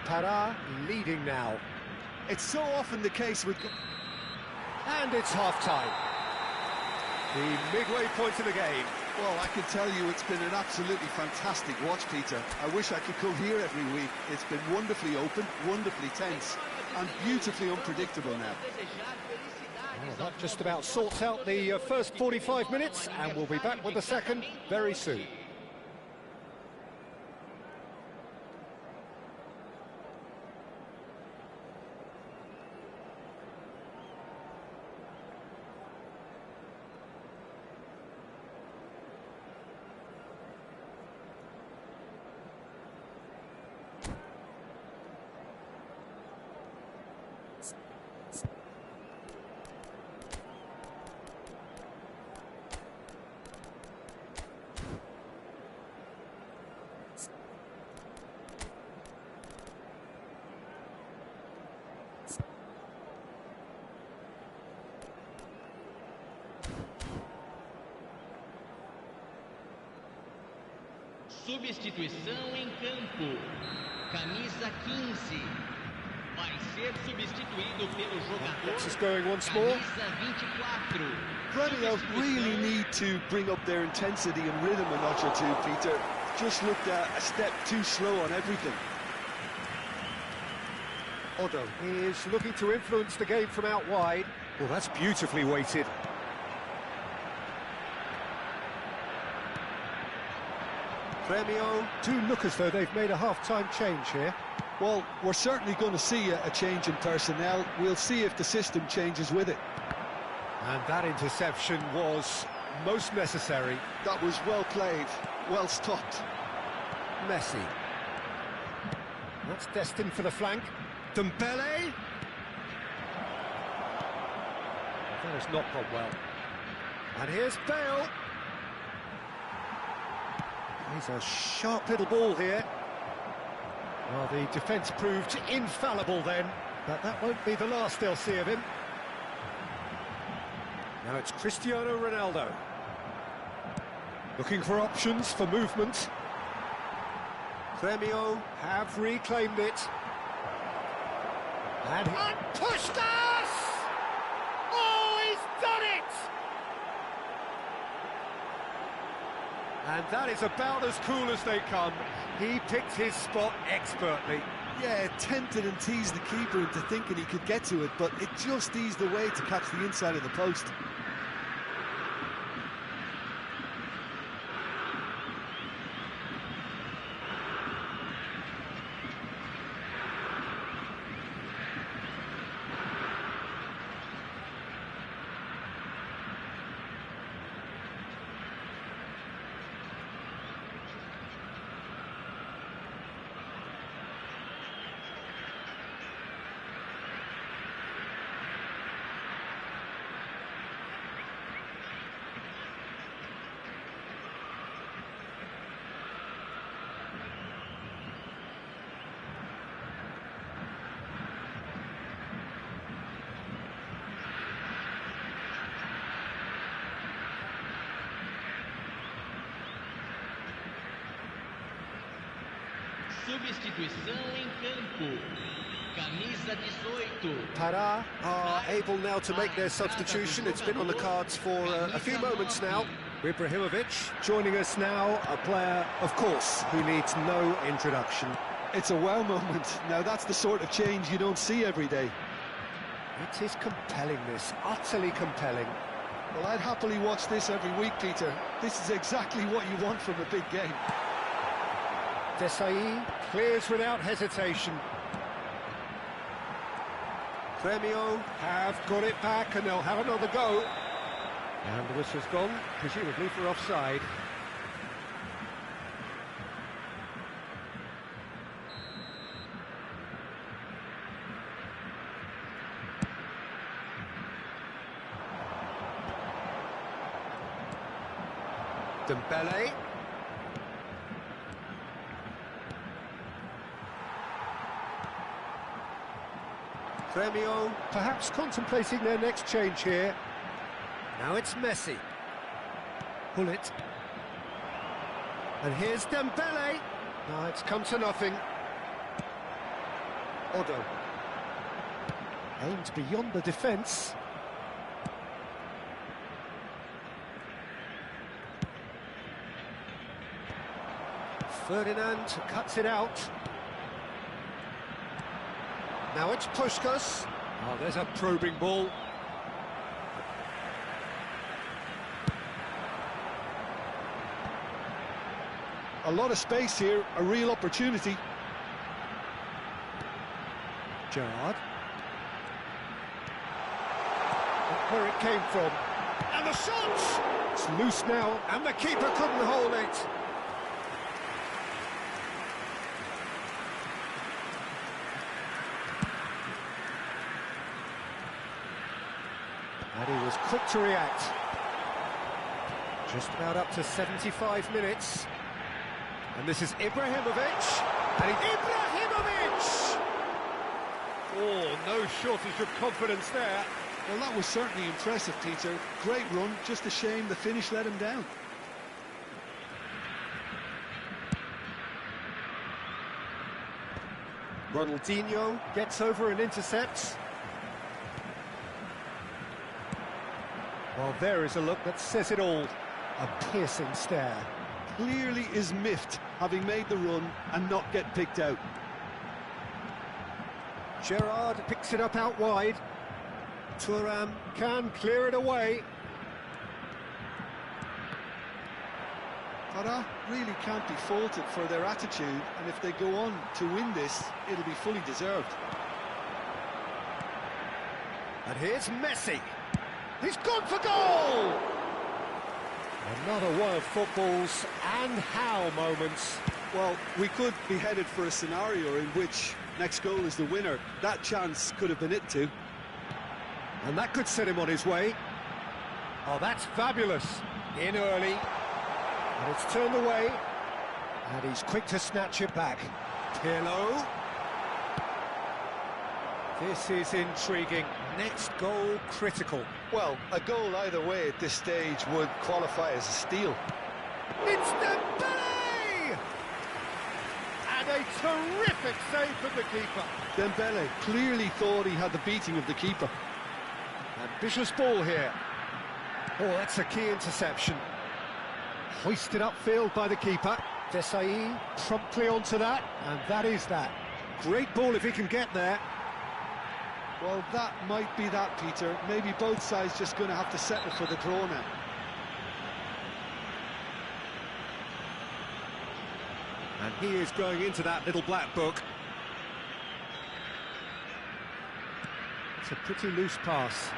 Pará leading now. It's so often the case with... And it's half-time. The midway point of the game. Well, I can tell you it's been an absolutely fantastic watch, Peter. I wish I could come here every week. It's been wonderfully open, wonderfully tense, and beautifully unpredictable now. Well, that just about sorts out the first 45 minutes, and we'll be back with the second very soon. Substituição em campo. Camisa 15. Vai ser substituído pelo jogador Gets us going once more. camisa 24. Gremio really need to bring up their intensity and rhythm a notch or two, Peter. Just looked a step too slow on everything. Odo is looking to influence the game from out wide. Well, that's beautifully weighted. Gremio do look as though they've made a half-time change here. Well, we're certainly going to see a change in personnel. We'll see if the system changes with it. And that interception was most necessary. That was well played, well stopped. Messi. That's destined for the flank. Dembele. That has not gone well. And here's Bale. He's a sharp little ball here. Well, the defence proved infallible then, but that won't be the last they'll see of him. Now it's Cristiano Ronaldo. Looking for options for movement. Gremio have reclaimed it. And pushed us! Oh, he's done it! And that is about as cool as they come. He picked his spot expertly. Yeah, tempted and teased the keeper into thinking he could get to it, but it just eased away to catch the inside of the post. Substituição em campo. Camisa 18. Pará are able now to make their substitution. It's been on the cards for a few moments now. Ibrahimovic joining us now, a player, of course, who needs no introduction. It's a wow moment. Now that's the sort of change you don't see every day. It is compelling, this, utterly compelling. Well, I'd happily watch this every week, Peter. This is exactly what you want from a big game. Desai clears without hesitation. Gremio have got it back and they'll have another go. And the whistle's gone, presumably for offside. Dembele. Gremio perhaps contemplating their next change here. Now it's Messi. Pull it. And here's Dembele. No, it's come to nothing. Odo. Aimed beyond the defence. Ferdinand cuts it out. Now it's Puskás. Oh, there's a probing ball. A lot of space here, a real opportunity. Gerrard. Look where it came from. And the shot! It's loose now, and the keeper couldn't hold it. And he was quick to react. Just about up to 75 minutes. And this is Ibrahimovic. And Ibrahimovic! Oh, no shortage of confidence there. Well, that was certainly impressive, Peter. Great run, just a shame the finish let him down. Ronaldinho gets over and intercepts. Well, there is a look that says it all. A piercing stare. Clearly is miffed, having made the run and not get picked out. Gerrard picks it up out wide. Thuram can clear it away. Farah really can't be faulted for their attitude, and if they go on to win this, it'll be fully deserved. And here's Messi. He's gone for goal! Another one of football's and how moments. Well, we could be headed for a scenario in which next goal is the winner. That chance could have been it too. And that could set him on his way. Oh, that's fabulous. In early. And it's turned away. And he's quick to snatch it back. Pirlo. This is intriguing. Next goal critical. Well, a goal either way at this stage would qualify as a steal. It's Dembele! And a terrific save from the keeper. Dembele clearly thought he had the beating of the keeper. Ambitious ball here. Oh, that's a key interception. Hoisted upfield by the keeper. Desai promptly onto that, and that is that. Great ball if he can get there. Well, that might be that, Peter. Maybe both sides just going to have to settle for the draw now. And he is going into that little black book. It's a pretty loose pass.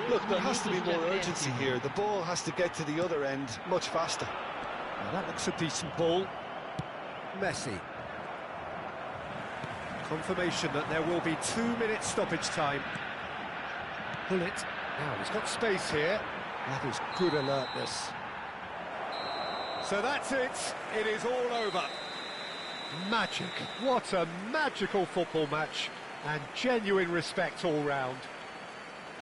Look, there has to be more urgency here. The ball has to get to the other end much faster. Now that looks a decent ball. Messi. Confirmation that there will be 2 minutes stoppage time. Pull it. Now he's got space here. That is good alertness. So that's it. It is all over. Magic. What a magical football match. And genuine respect all round.